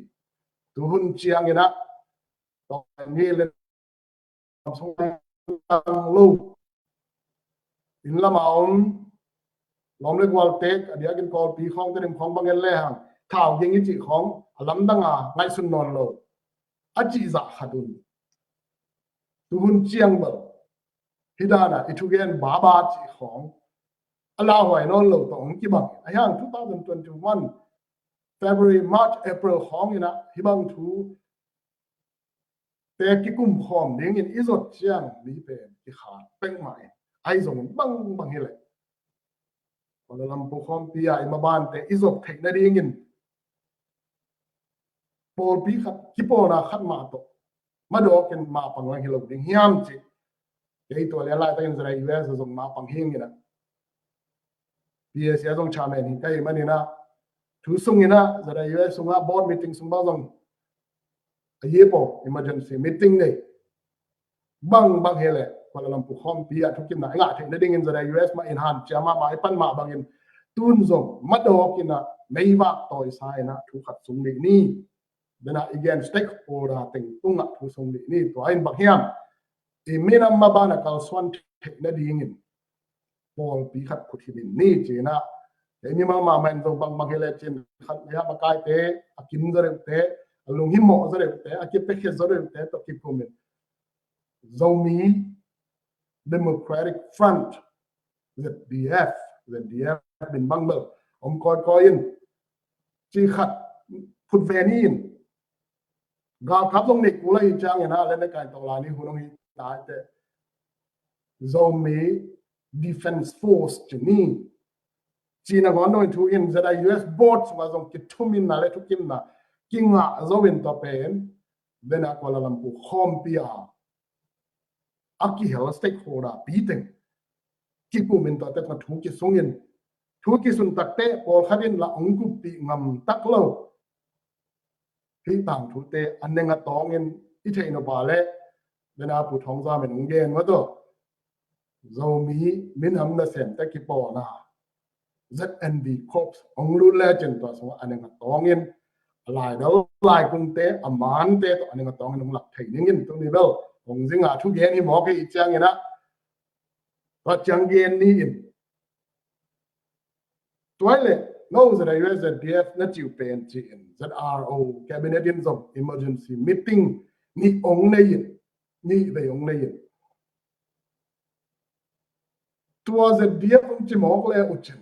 tu hun chiang ina to ni lên song tăng lu in la maun lom le gwal tek adia kin kol pi khong te rim khong bangel le hang thao yeng chi khong alam danga ngai sun non lo a chi za khadun tu hun chiang ba hidana itugen baba chi khong ala hoi non lo tong ki bang ayang 2021 February March April khong ina hibang thu te ki kum khom ding in izot chiang mi pe ki kha peng mai ai zong bang hele Kuala Lumpur khom pi ai ma ban te izot thek na ding in pol pi khat ki po na khat ma to ma do ken ma pang lang hilo ding hiam chi cáiตัวเลี้ยงไล่ตั้งแต่ US ส่งมาปังเฮงนี่นะพี่เสียส่งชาเมนหินใกล้มันนี่นะถือส่งนี่นะแต่ US ส่งมาบอร์ดมีติ้งส่งบ้างส่งเยี่ยปอ emergency meeting เลยบางเฮเลยKuala Lumpurคอมพี่อะทุกกินนะง่ายถึงได้ดิ่งแต่ US มาอินฮันจะมาไอ้ปั้นมาบางอินตุนส่งมาดอกกินนะไม่ว่าต่อยซ้ายนะถูกขัดส่งนี่เดี๋ยวนะอีกอย่าง stakeholder ติงตุ้งอ่ะถูกส่งนี่ตัวไอ้บางเฮียมminam mabana kal swan thek na dingin pol pi khat khuthibin ni chena eni ma man zo bang hele chen khat ya ma kai te akin zare te alung hi mo zare te akip pe khe zare te to ki pumen zomi Democratic Front ZDF bin bangbel ko in chi khat phut venin ga khap long nik ulai chang ena le na kai to la ni hunong hi ta te zomi defense force chini china gon no thu in zada US boats ma zong ki thumin na le thukim na kinga zowin to pen bena Kuala Lumpur khom pia aki hel stakeholder piteng ki pumin to te ma thu ki sungin thu ki sun tak te pol khavin la ongku pi ngam tak lo hi tang thu te anenga tongin อีเทนอปาเล่เวลาผู้ท้องซาเป็นองเกนว่าตัวเรามีมินำนาเซนแต่กิปอนะ ZNB Corps องรุ่นแรกจนตัวสว่าอันนึงตองเงินลายเดาลายกรุงเทพอมานเตตัวอันนึงตองเงินหลักไทยนี่เงินตรงนี้เบลองซิงอาทุกเย็นนี่หมอก็อีจังเงินนะก็จังเย็นนี่ตัวเลยนู้นจะได้ USDF นั่นจิวเป็นจีน ZRO Cabinet of Emergency Meeting นี่องในยินนี่ไปองในยินตัว ZDF องจิหมอกเลยอุจิน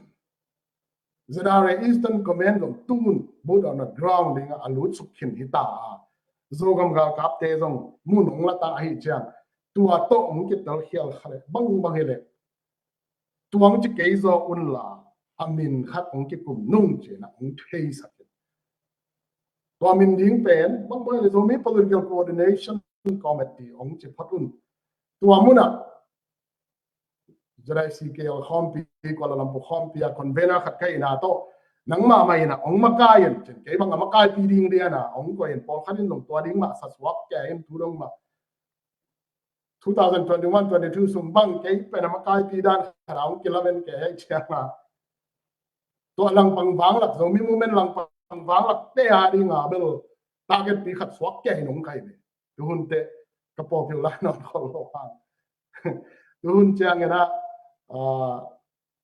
ZRA Eastern Command ของตูนบูด on the ground ดิ้งอาลุสุขินหิตาโซกำกับกับเตจงมุนองละตาหิจังตัวโตองกิตลเฮียลขะเลบังเฮเลตัวองจิเกยโซอุนลาอามินขัดองกิกุมนุ่งเจนะองเทสักตัวมินดิ้งเป็นบังเลยโซมี political coordination committee องจิพัดอุนตัวมุนะจะได้ซีเกลคอมปีกว่าลำพูคอมปีอะคอนเวนต์ขัดใกล้นาโตนังมาไม่นะองมากายันเช่นเกี่ยบังมากายปีดิ้งเดียนะองก็ยันพอขัดินลงตัวดิ้งมาสัสวักแกยันทุลงมา2021-22สุ่มบังเกี่ยเป็นมากายปีด้านขนาดองกิลเวนแกเชียมาตัวลังปังฟังหลักสมีมูเมนต์ลังปังฟังหลักเตะดิ้งอ่ะเบลตาเก็ตปีขัดสวักแกนองใครเนี่ยดูหุ่นเตะกระโปรงพิลานอนคนโลกาดูหุ่นเจียงนะ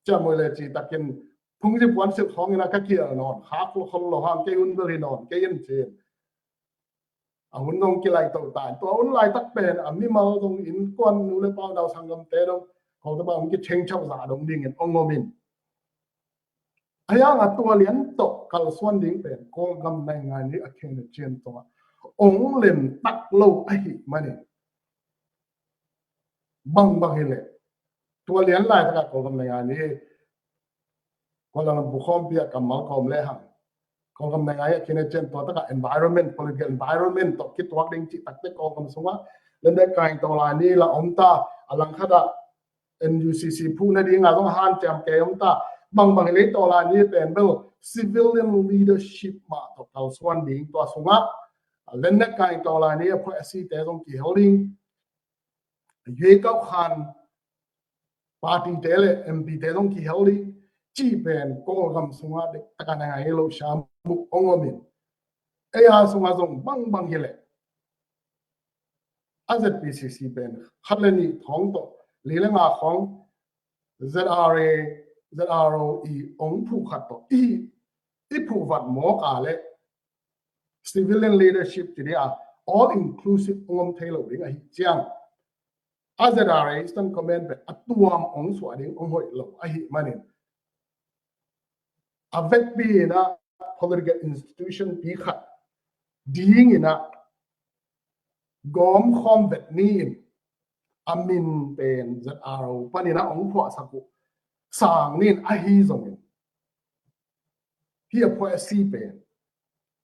จะมวยเลยจีตะกินพุ่งจะปวนสืบของนะก็เกี่ยวนอนหาคนหล่อหางเกี่ยนเบลนอนเกี่ยนเชนหุ่นตรงกี่ไหลตัวตายตัวหุ่นไหลตักเป็นมีมาตรงอินก้อนนู้นเลยเปล่าดาวสังกำเตะตรงของตะบ้ามันก็เชงเช่าสาดงดิ่งเงินองงมินไอ้ยังตัวเลี้ยนตกกัลส่วนดิ่งเป็นกองกำในงานนี้อเคเนเจนตัวองเล่มตักโลไอ้มาเนี่ยบังเฮเลตัวเลี้ยนลายตะกกำในงานนี้คนเราบุคคลเปียกำมัลคอมเลยฮะกำในงานนี้คิดในเช่นตัวตะก environment political environment ตกคิดตัวดิ่งจิตตักเตะกำสงว่าเล่นได้การตัวลายนี้ละอมตาอลังคดา NUCC ผู้นั้นดิ่งต้องหันจำแกอมตาบังเฮเลตัวลายนี้เป็นเบล civilian leadership มาตัวเขาส่วนดิ่งตัวสงว่าเล่นได้การตัวลายนี้เพราะสิ่งแต่ต้องกี่เฮลิงยืดเข้าขันปาร์ตี้เตเลเอ็มพีเตลงกี่เฮลิจีเป็นกองกำสงฆ์เด็กตะการงานเราชามบุกองมินเอ้ยสงฆ์ส่งบังเฮเลอาจจะพีซีซีเป็นขัดเลนี่ท้องโตเลี้ยงมาของ ZROE องผู้ขัดโตอีผู้วัดหมอกาเล civilian leadership ที่เรียก all inclusive องเทลดิ้งไอ้เจียงอาจจะได้ตั้งคอมเมนต์เป็นตัวองสวดดิ้งองหอยหลงไอ้มันเนี่ยอาเวกปีนะ political institution ปีขัดดิ้งนะกอมคอมเวทนี่อามินเป็นจะเอาปนินะองผัวสักุสร้างนี่ไอ้ทรงนี้ที่พอสีเป็น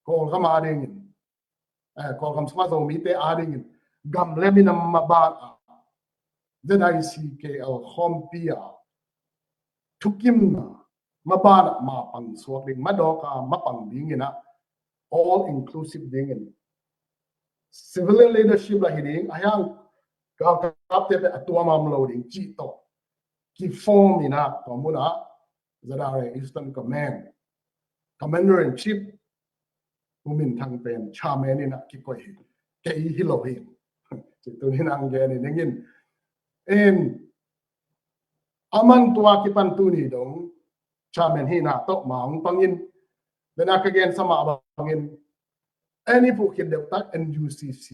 ก็กำมาดิ้งก็กำสมาธิมีแต่อาดิ้งกำเล่มินมาบ้านจะได้สิเกลคอมพิอาทุกิมนะมาบ้านมาปังสวกดิ้งมาดอกมาปังดิ้งนะ all inclusive ดิ้ง civilian leadership ละหิดิ้งยังกับเตะตัวมาโลดิ้งจีโตกีฟอร์มนะตัวมุนะจะได้ Eastern Command Commander in Chief ผู้มินทางเป็นชาเมนี่นะกี่ก้อยเกยฮิโลฮิจิตตัวนี้นางแกนี่นั่งยินอามันตัวกิปันตุนีดงชาเมนฮีนาโตมาองปังยินเดนักเกณฑ์สมาบังยินany ผู้คิดเด็กตัก NUCC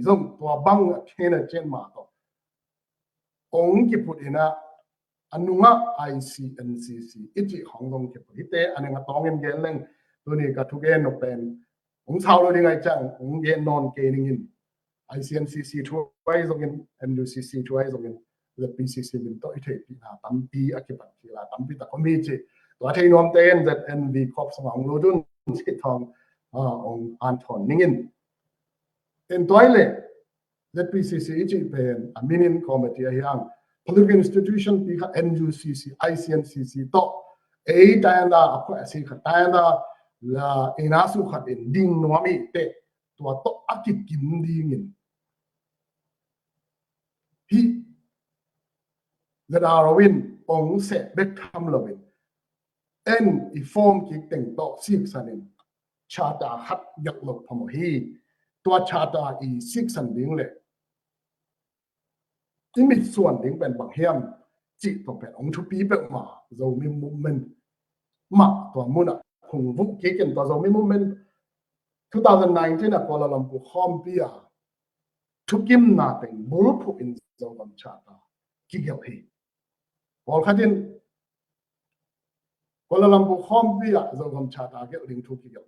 ส่งตัวบังเคนเจนมาโตองกิปุดินะอนุงะ ICNCC อิจิของตรงกิปุดิเตอันนี้ก็ต้องเงินเล่งตัวนี้ก็ทุกเงินนกเป็นองชาวเราได้ไงจังองเงินนอนเกนิงินICNCC ช่วยส่งเงิน NUCC ช่วยส่งเงินและ PCC เป็นตัวที่ที่น่าตั้มปีอคิปันทีละตั้มปีแต่ก็มีจีตัวที่นอมเต้น ZNV ครอบสมองโลดุนที่ทององอันทอนนิ่งเป็นตัวเลย ZPCC จีเป็นอามินินคอมมิตี้ยัง political institution ปีกับ NUCC ICNCC โตแต่อันนั้นอ่ะก็สิ่งขัดแต่อันนั้นละอินาสุขัดดิ้งนัวมีเตตัวโตอักกินดิ้ง hi Zadarawin ong se bek tham lovin en I form ki teng to sik sanin chata hat yak lok phamo hi tua chata I sik san ding le imit suan ding ben bang hiam chi to pen ong thu pi bek ma zo mi movement ma to muna khung vu ki ken to zo mi movement 2019 na Kuala Lumpur khom pia thukim na teng bul phu in zo gam chata ki gel hi Paul Khadin Kuala Lumpur khom pia zo gam chata ge ring thu ki gel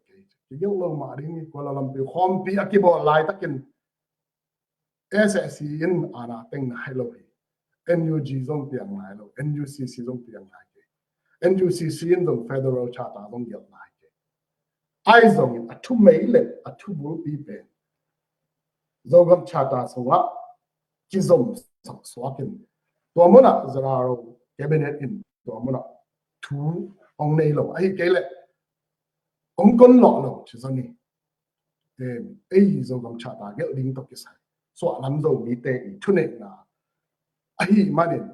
ki gel lo ma ring Kuala Lumpur khom pia ki bo lai takin SSC in ana teng na hello hi NUG zong piang lai lo NUCC zong piang lai ke NUCC in zong federal chata zong gel lai ke ai zong in a thu mei le a thu bul pi pe zo gam chata so wa ki zong sak swakin to mona zararo cabinet in to mona thu ong nei lo ai ke le ong kon lo lo chi zani ai zo gam chata ge ding to ki sai so lam zo mi te I thu ne na ai manin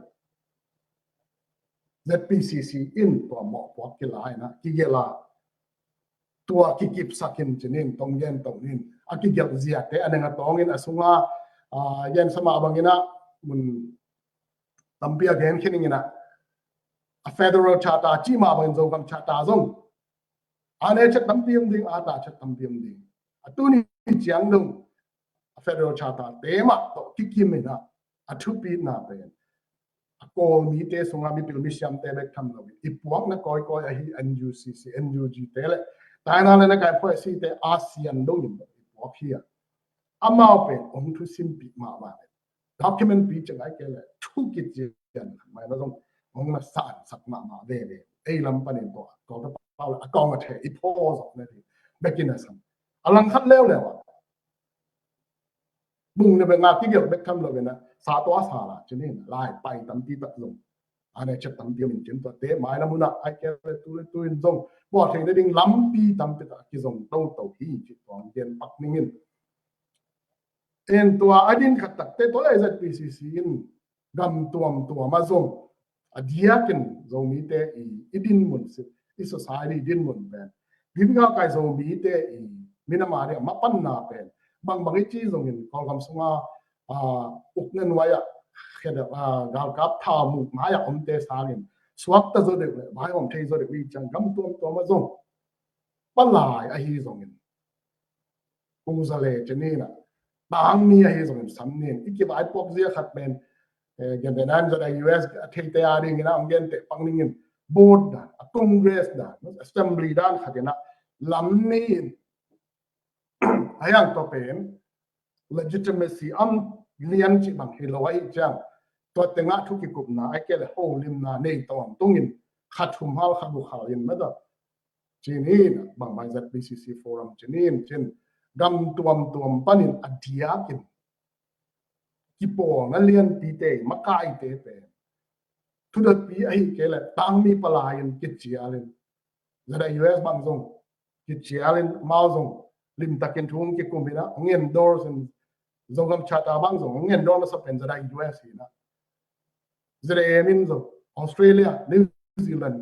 ZPCC in to mo po ki lai na ki ge la tua ki kip sakin chinin tong yen tong nin a ki gel zia te anenga tong in asunga yen sama bangina mun tampia gen khiningina a federal charter chi ma ban zo gam charter zong ane chat tampiam ding ata chat tampiam ding atuni chiang dong a federal charter te ma to kikimena athu pi na pen a kol mi te sunga mi pil mi siam te bek tham lo ipuak na koi koi a hi NUCC NUG te le tai na le na kai phoi si te ASEAN dong nim ipuak hi amao pen ong thu sim pi ma ba document pi changai ke le thu ki jan mai na dong ong na san sak ma ve ei lam panin to ko ta pa a kong a the I pause of ne bekin asam alang khat lew le wa bung ne be nga ki gel bek tham lo na sa to sa la chinin lai pai tam ti tak long ane chat tam ti min chen to te mai na muna ai ke tu in zong bo theng de ding lam pi tam ti ta ki zong to to hi chi tong gen pak ningin en tua adin khat tak te to le ZPCC in gam tuam tua ma zong adiakin zong mi te idin mun se I society din mun ben bibinga kai zong mi te mina ma re ma pan na pen bang chi zong in kol gam sunga uknen waya kheda gal kap tha mu ma ya om te sangin swak ta zo de bai om thei zo de wi chang gam tuam tua ma zong palai a hi zong in ku za le chenina bang mi a hi zong in sam nin iki bai pok zia khat ben gen de nan zo da US thei te a ding ina om gen te pang ning in board da a congress da assembly dan khatina lam ni ayang to pen legitimacy am lian chi bang hilawai chang to tenga thu ki kup na akel ho lim na nei tawam tungin khathum hal khabu khalin mada chinin bang mai ZPCC forum chinin chen gam tuam panin adiakin kipo na lian ti te makai te pe thu da pi ai kele tang mi palayan kitchialin zada US bang zong kitchialin mau zong lim takin thum ki kumina ngien doors and zongam chata bang zong ngien dor na sa pen zada US hina zada emin zo Australia New Zealand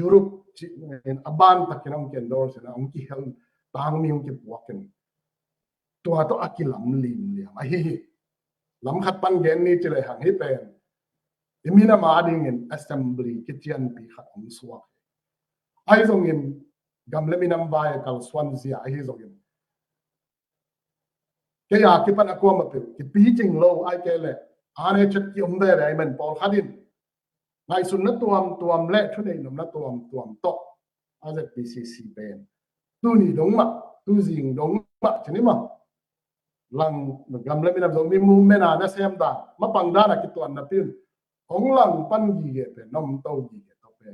Europe in aban takin ang ngien doors na ang ki hel tang mi ki puakin tua to akilam lim liam a hi lam khat pan gen ni chile hang hi pen imina ma ding in assembly kitchen pi khat om suwa ai zong in gam le minam bai kal Swansea ai zong in ke ya ki pan akwa ma pe ki pi jing lo ai ke le ane chat ki om de ai men Paul Khadin ngai sun na tuam le thu nei nom na tuam to AZPCC pen tu ni dong ma tu jing dong ma chini ma lang gam le minam zong mi mu mena na sem da ma pang da na ki tuan na pin ong lang pan gi ge pe nom to gi ge to pe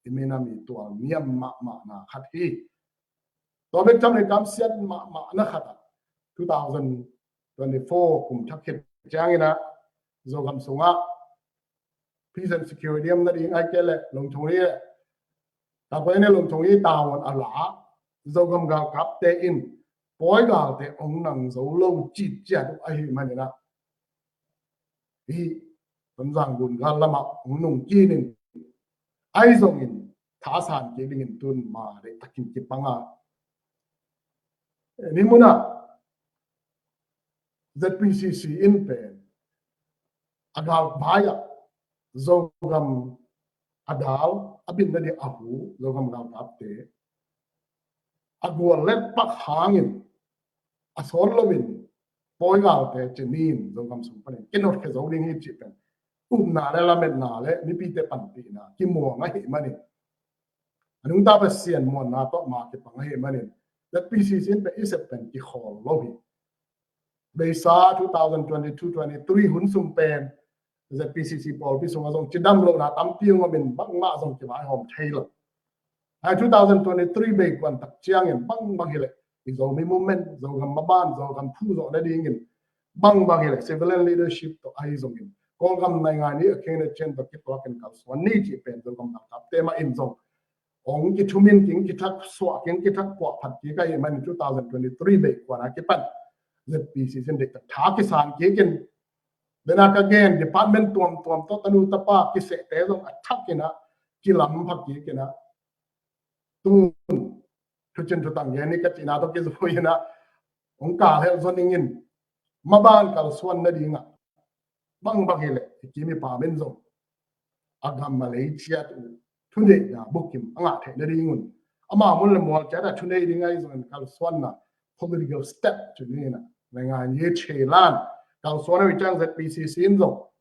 imena mi tua miam ma na khat hi to be cham le kam siat ma na khat 2024 kum thak khit jang ina zo gam sunga peace and security am na ding ai ke le long thong ri ta ko ne long thong ri ta won ala zo gam ga kap te in poi ga te ong nang zo lo chi cha ai ma ni na hi tuần giang bùn gan lama ông nung chi nên ai zong in thả sản cái đình tuần mà để takin cái panga ni muna ZPCC in pen agal baya zogam adal abin na di ahu zogam gal kapte agwal let pak hangin asol lomin poi gal te chenin zogam sumpane kinot ke zoding hi chipen na le la met na le ni pi te pan pi na ki mo nga hi mani anung ta pa sian mo na to ma ke pang hi mani ZPCC in pe isepen ki khol lobi Beisa 2022-23 hun sum pen ZPCC Paul pi sung azong chidam lo na tam piung min bang ma azong ki mai hom thailo hai 2023 be kwan tak chiang en bang hile zo mi movement zo gam maban zo gam phu zo da ding in bang hile civilian leadership to ai zong in kol gam nai nga ni akhen chen to ki to ken kal swan ni chi pen zo gam kap te ma in zong ong ki thumin king ki thak swa king ki thak kwa phat ki kai man 2023 be kwan a ki pan ZPCC in the Takisan Kikin. Then again, Department Tom Totanu Tapa, Kise, Atakina, Kilam Hakikina, Tun, Tuchin Tutangani, Katina, Kizuina, Unka helps running in Maban Kalswan Nadina, Bang Bagile, Kimi Pamenzo, Agam Malaysia, today, Bookim, Angat, Nadingun, Ama Mulam, Jada, today, and Kalswana, political step to Nina. Ngan ye chelan kang sona wichang ZPCC in zo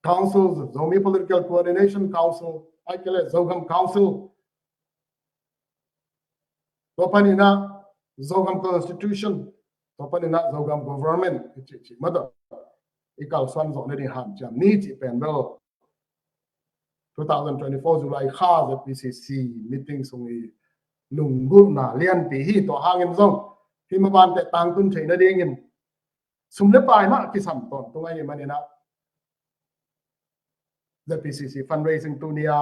councils zomi political coordination council aikele zogam council topanina zogam constitution topanina zogam government chi mada ikal swan zo ne ham jam ni chi pen bel 2024 July kha ZPCC meeting sungi lunggu na lian pi hi to hangin zong khi mà ban tại tăng tuân thấy nó đi nghìn sum lép bài mà cái sản phẩm tôi ngay mà nè ZPCC fundraising tu nia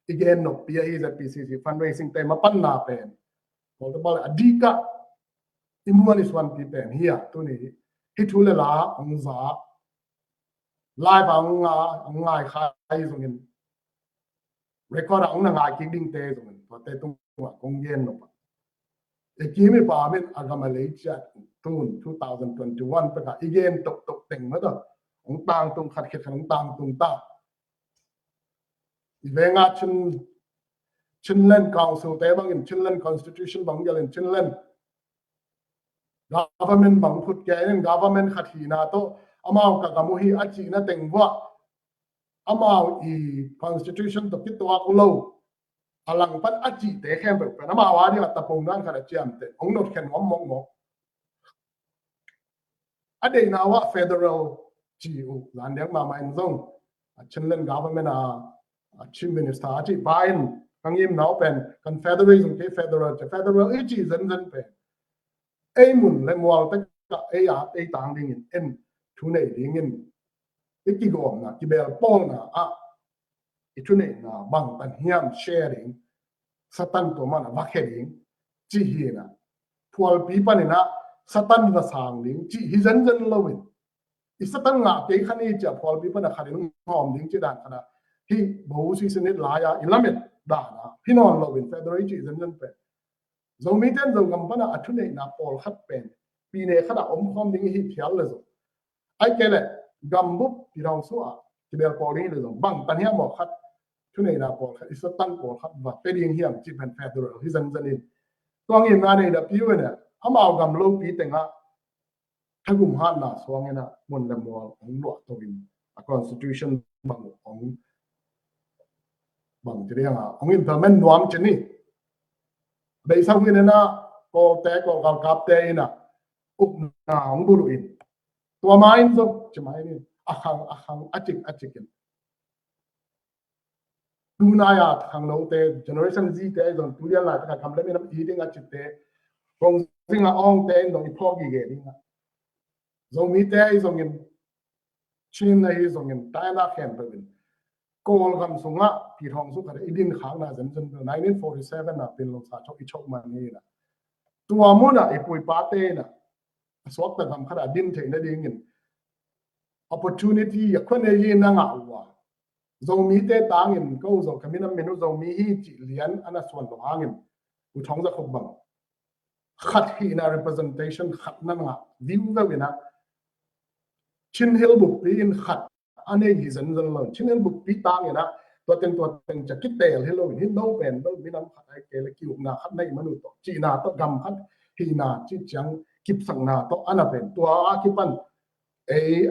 again no pia hi ZPCC fundraising te ma pan na pen ko to bal adika imuan is one pen here tu ni hi thu le la ong za lai bang nga ngai khai zong in record ong na ngai ki ding te zong in to te tung kong yen no Kimi Pamin Agamalaysia Tun 2021 Paka again tok Teng Mother Ong Tang Tung Khat Khet Ong Tang Tung Ta Venga Chinland Council Te Bang in Chinland Constitution Bang Yal in Chinland Government Bang Put Kain Government Khatina To Amau Kagamuhi Achi Na Teng Wa Amau I Constitution To Kitwa Kulo alang pan aji te khem be na ma wa ni ta pong nan khana chiam te ong not khen ngom mong mo ade na wa federal GU lan deng ma mai zong chinlen government chief minister aji bain kang yim now pen confederation ke federal aji zan pe ai mun le ngwal ta ka ai tang ding in en thu nei ding in ki gom na ki bel pol na itune na bang tan hiam sharing satan to mana vakering chi hi na phol pi panina satan na sang ding chi hi zan lowin i satan nga ke khani cha phol pi pana kharin hom ding chi dan kana hi bo si senit la ya ilamet da na pinon lowin federal chi zan pe zomi ten zo ngam pana athune na pol khat pen pi ne khada om khom ding hi phial le zo ai ke le gambu pi rong so a ki bel pol ni le zo bang tan hiam mo khat này là bộ khởi sự tăng của các vật cái điển hiểm chỉ phần phép rồi khi dân in toàn hiện nay này là ví dụ này họ bảo cầm lâu phí tiền á thay cùng hạn là xuống nghe nè muốn làm một ông luật tôi constitution bằng cái điển ông implement nuam chân đi bây sau khi này nè có té có gặp cặp té nè úp na ông bù in tua mai rồi chỉ mai đi akhang achik Tunaya thang no te generation Z te don tulian la ta kam le nam eating a chite kong singa ong te no i phogi ge dinga zo mi te i zong in chin na hi zong in ta na khem pe bin kol gam sunga pi thong su ka idin khang na zen 1947 na pin lo sa chok i chok man ni na tua mu na i pui pa te na swak ta gam khara din the na ding in opportunity ya khone yi na nga wa zo mi te tangin ko zo kamina menu zo mi hi chi lian ana swan lo hangin u thong za khop bang khat hi na representation khat na nga view da wina chin hil bu pi in khat ane hi zan zan lo chin hil bu pi tanginaตัวเต็งจะคิดเตลให้เราเห็นโนเป็นเราไม่นำขัดไอเกลคิวนาขัดในมนุษย์จีนาต้องกำขัดฮีนาจีจังกิบสังนาต้องอันเป็นตัวอาคิปัน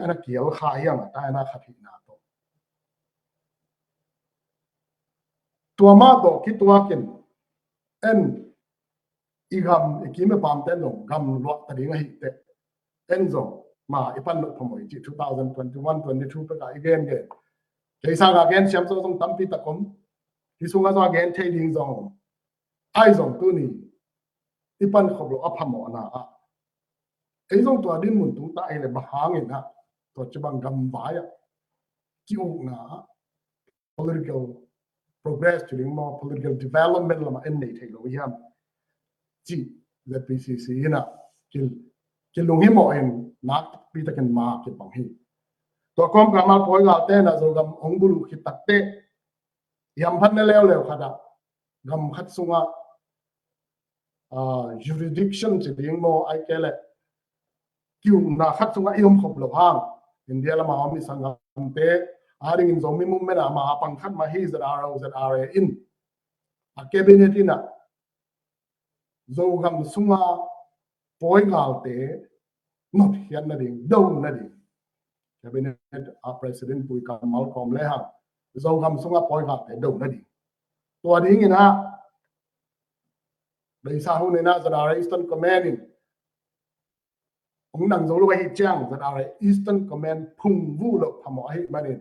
อันเกี่ยวขายยังแต่อันขัดฮีนาตัวมาตัวคิดตัวกินอีกคำอีกไม่ปามเต้นลงคำรักแต่ยังไงเต้นส่งมาอีปันพมวยจี2021-22ประกาศอีกเกณฑ์cái sao là gen xem số trong tâm pi tập cũng thì xuống cái sao gen thay điên dòng ai dòng tu nì đi pan khẩu lộ ấp hầm mỏ na ấy dòng tua đi muốn tung tại là bà hàng người na tua chỉ bằng gầm vải à chịu na political progress chỉ đến more political development là mà anh này thấy lối ham chỉ là PCC na cái lùng hiểm mọi anh nát pi tập cái mà cái bằng hiểmตัวคอมกามาพอยกาเต้นะโจกำองบุลุขิตักเตยามพันเร็วขนาดกำขัดสุงะjurisdiction จะเลี้ยงโมไอเกลคิวนาขัดสุงะยมขบหลบห้างอินเดียละมาอมิสังกัมเตอาริงินโจมิมุมเมนะมาปังขัดมาฮีZRAอินอาเกบิเนตินะโจกำสุงะพอยกาเตนบเฮียนนั่นเองดงนั่นเองCabinet President Pui Malcolm Leha zo gam sunga poi ga te do na di to ding ina dei sa hu ne na za Eastern Command ong nang zo lo hi chang za Eastern Command phung vu lo phamo hi ma ne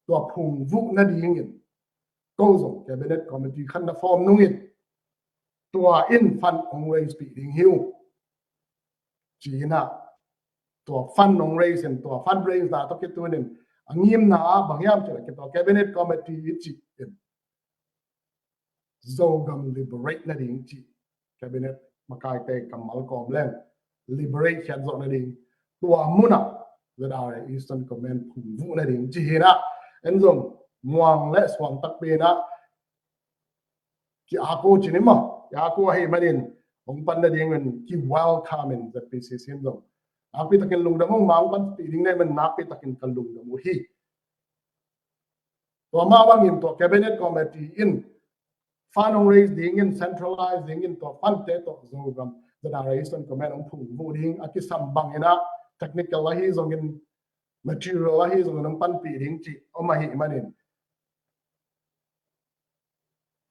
to phung vu na di ngin ko zo Cabinet Committee khan na form nung in to in fan ong raise pi ding hiu chi naตัวฟันนงเรย์เซนตัวฟันเรย์น่ะต้องเก็บตัวนึงอันนี้มันน่ะบางอย่างจะเก็บตัว Cabinet Committee จีน Zogam liberate นั่นเองจี Cabinet มาไกลเตะกับมัลคอมแลน liberate แค่ส่วนนั่นเองตัวมุนะจะได้ Eastern Command พุ่งวุ่นนั่นเองจีนะเอ็นซงมวงและสวงตักเปนะที่อากูจีนี่มั้งอากูให้มาเรียนผมปันนั่นเองมันที่ welcoming the PCC ซงapi takin lungdamong maungpan piling na man napi takin kalungdamo hi to mawang in to Cabinet Committee in fanong raise ding in centralized ding in to fante to zogam the Eastern Command ang phung ding aki sambang ina technical lahi zongin material lahi zongin pan piling chi omahi manin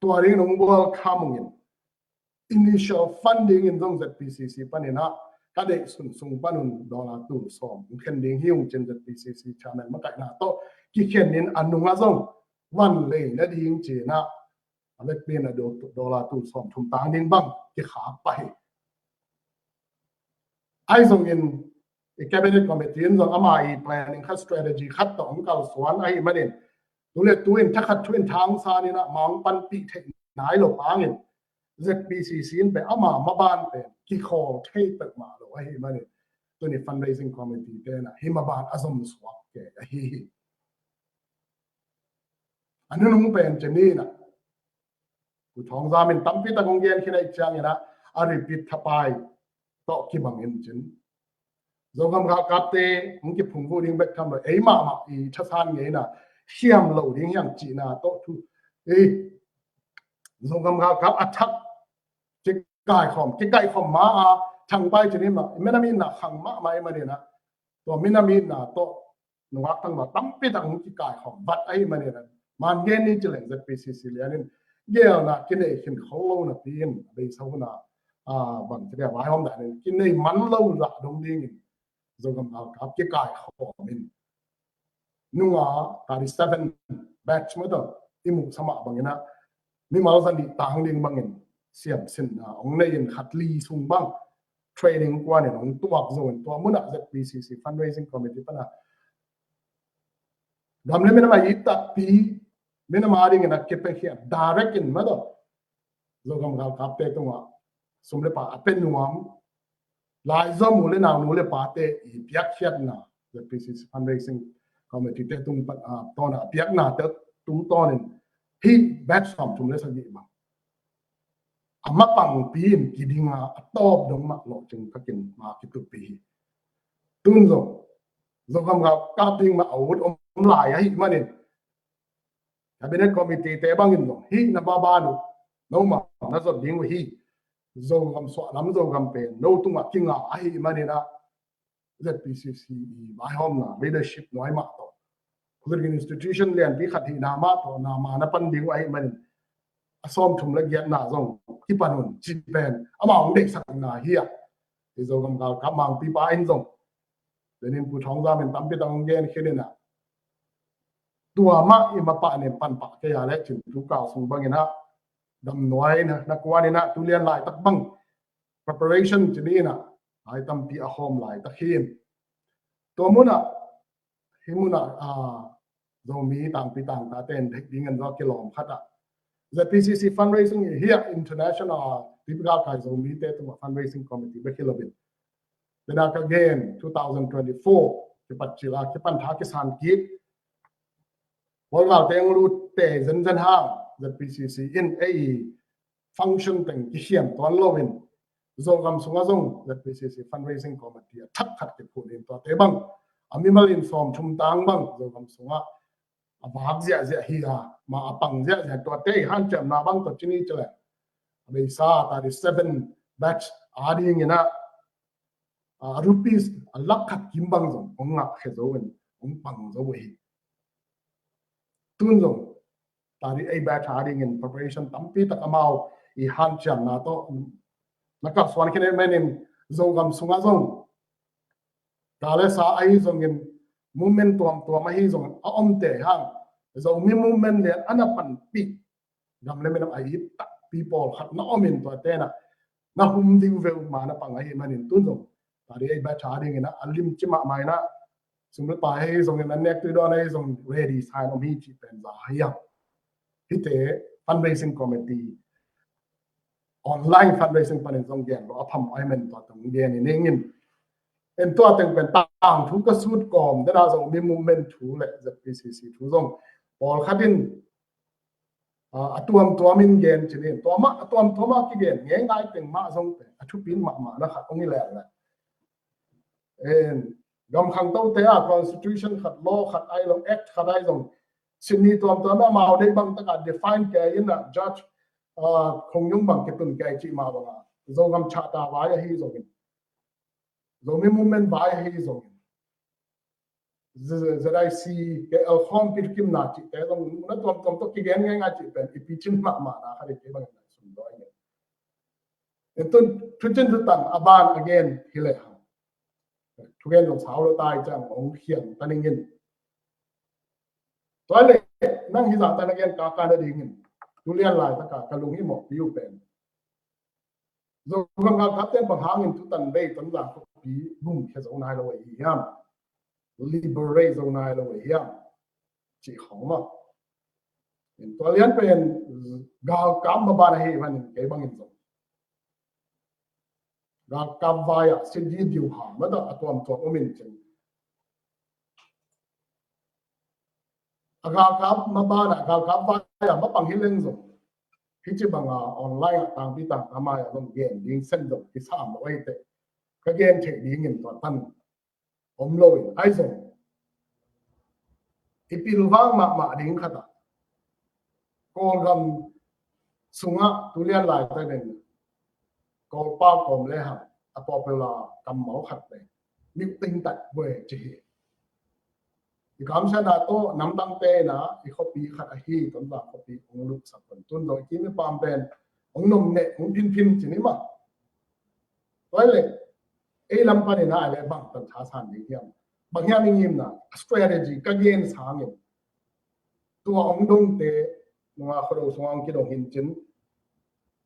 to ring nong bol kamungin initial funding in zong ZPCC paninaก็ได้ส่งปนุนดอลลาร์ตู้สองเข็นเด้งหิ้วเจนจะปีซีชาแมนมาไก่หน้าโตกี่เข็นนินอันนุ่งอาซงวันเลยและดีจริงนะอะไรเปลี่ยนอะดอลลาร์ตู้สองทุ่มตาเด้งบังกี่ขาไปไอ้ส่งอินCabinet Committee ส่งอามาอี planning คัด strategy คัดต่อของเก่าสวนไอ้มาเนี่ยตัวเล็กตัวเองถ้าคัดช่วยทางซานี่นะมองปันปีเทคไหนหลบอ้างเงิน ZPCC ไปเอามาบ้านเป็นกี่คอเทปมาเลยว่าเฮ้ยมาเนี่ยตัวนี้ fundraising committee เป็นนะเฮ้ยมาบ้านอาสมสวกแกเฮ้ยอันนั้นมึงเป็นเจนี่นะกูท้องซามินตั้มพิตากงเย็นขึ้นไอ้จังเนี่ยนะอาริปิดทับไปต่อกี่บางเงินจนโจกำกับเตะมึงกี่พุ่งฟูดิ้งเบ็ดทำเลยเอ้ยมาอีชัดสันเงี้ยนะเชี่ยมเหล่าดิ้งอย่างจีน่าโตทุเอ้ยโจกำกับอัดทักจิกไก่ขอมมาทางไปจะนี่มาไม่น่ามีหนักขังมาไม่มาเนี่ยนะตัวไม่น่ามีหนักโตหนูว่าตั้งมาตั้มพิตากงจิกไก่ขอมบัดไอ้มาเนี่ยนะมันเย็นนี่จะเล่น ZPCC เลยนี่เกี่ยวนะกินไอ้กินเขาเล่านะพี่นไปเช่านะบางทีเรียกว่าห้องแต่เนี่ยกินไอ้มันเล่าละตรงนี้โจกำกับจิกไก่ขอมินนุ่งการที่7 batch มาต่อที่มุสมาบางอย่างนะนี่มาสันติต่างเรื่องบางอย่างเสียมสินองในยันขัดลีซุงบ้างเทรนนิ่งกว่าเนี่ยองตัวโซนตัวมุ่ง ZPCC fundraising committee ปะนะดำเลยไม่ได้มายึดตัดปีไม่ได้มาอะไรเงี้ยนะเก็บไปแค่ direct in มาต่อโจกำกับเตะตรงว่าสมเลยป่ะเป็นหนุ่มลายจมูกเลยหนาวหนูเลยป่ะเตะอีเปียกเชียดนะ ZPCC fundraising committee te tung pat to na piak na te tung to nin hi batch som tum le sagi ma amma pang pin kidinga atop dong ma lo ching takin ma kitu pi tun zo kam ga ka ting ma awut lai hi manin cabinet committee te bangin no hi na ba ba no ma na zo ding hi zo gam so lam zo gam pe no tunga kinga hi manina ZPCC mai hom na leadership noi ma to political institution lian bi khat hi na ma to na ma na pan ding ai manin asom thum la giat na zong ki panun chi pen ama ong dei sak na hi ya zo gam ga ka mang pi pa in zong denin pu thong za men tam pi tang gen khelena tua ma i ma pa ne pan pa ke ya le chin tu ka sung bangina dam noi na kwani na tu lian lai tak bang preparation chini na ai tam pi a home lai ta khin to muna himuna zo mi tang pi tang ta ten thek ding an zo kilom khata ZPCC fundraising here international typical kai zo mi te to fundraising committee be kilobin then again 2024 ki pachila ki pan tha ki san ki Wal vào tiếng lút tệ dân hàng ZPCC in a function teng ki hiam toán lovin zo gam sunga zong ZPCC fundraising committee thak khat ke phunin to te bang amimal inform thum tang bang zo gam sunga abag zia hi ma apang zia to te han cham na bang to chini chale abe sa ta 7 batch ading ina rupees alak khat kimbang zong ongak khezowin ong pang zo hi tun zong tari ai batch ading in preparation tampi tak amao I han cham na to naka swan kene menin zo gam sunga zong kale sa ai zong in movement to ma hi zong a om te hang zo mi movement le anapan pi gam le men ai ta people khat na omin to te na hum ding ve ma na pang ai manin tun zong tari ai batch ading ina alim chima mai na sumle pa ai zong in nek tu do ai zong ready sign om hi chi pen za ya hite fundraising committee online fundraising panin zong gen lo apham aimen to tong gen ni ngin en to teng pen tang thu ka sut kom da da zong mi movement thu le ZPCC thu zong pol khatin atuam tuamin gen chini to ma atuam thoma ki gen nge ngai teng ma zong pe athu pin ma na khat ong le la en gam khang to te a constitution khat law khat ai lo act khat ai zong sini tuam ma dei bang ta ka define ke in na judge không những bằng cái tuần cái chị mà bằng dầu gam chạ ta vái hay rồi dầu mấy moment vái hay rồi giờ đây si cái alcohol pit kim na chị cái dòng nó toàn cái gen ngay chị bên ipi chín mà na hay cái bằng này sum đó nhỉ itu tujuan tutan aban again hile tugen dong sao lo tai chang ong hian taningin toile nang hi za taningin ka da dingin tulian lai ta ka kalung hi mo piu pen zo gam ga kapten bang hangin tu tan bei tan la ko pi bum khe zo nai lo hi yam liberate zo nai lo hi yam chi khong ma in tulian pen gal kam ba ba hi man ke bang in zo gal kam va ya sin di diu ha ma da atom to omin chen agal kam ma ba na gal kam va ya ma pang hi leng zo hi chi bang online tang bi tang ama ya long gen ding sen zo ki sam lo ai te ka gen the ding in to tan om lo ai zo ipil wang ma ding khata ko gam sunga tulian lai ta den ko pa kom le ha a popular kam mau khat le mi ting tat we chi I kam sa na to nam dang te na I copy khat a hi ton ba copy ong luk sa kon tun do ki mi pam pen ong nom ne ong pin chi ni ma toile e lam pa ni na le bang tan tha san ni hiam bang hiam ngim na strategy ka gen sang ni to ong dong te nga khro song ki dong hin chin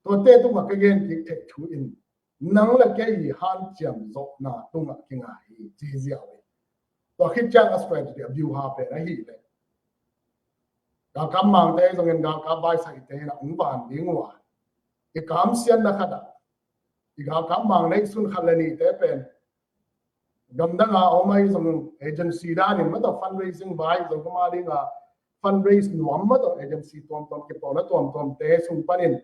to te tu ma ka gen ki tek thu in nang la ke I han chiam zo na tu ma ki nga hi ji zia we to khit chang a strategy of view ha pe na hi le ga kam mang te zong en ga ka bai sai te na ung ban ding wa I kam sian na khada I ga kam mang nei sun khalani te pen gamdanga omai som agency da ni ma to fundraising vai zo kama ringa fundraise nuam ma to agency tom ke pona tom te sung panin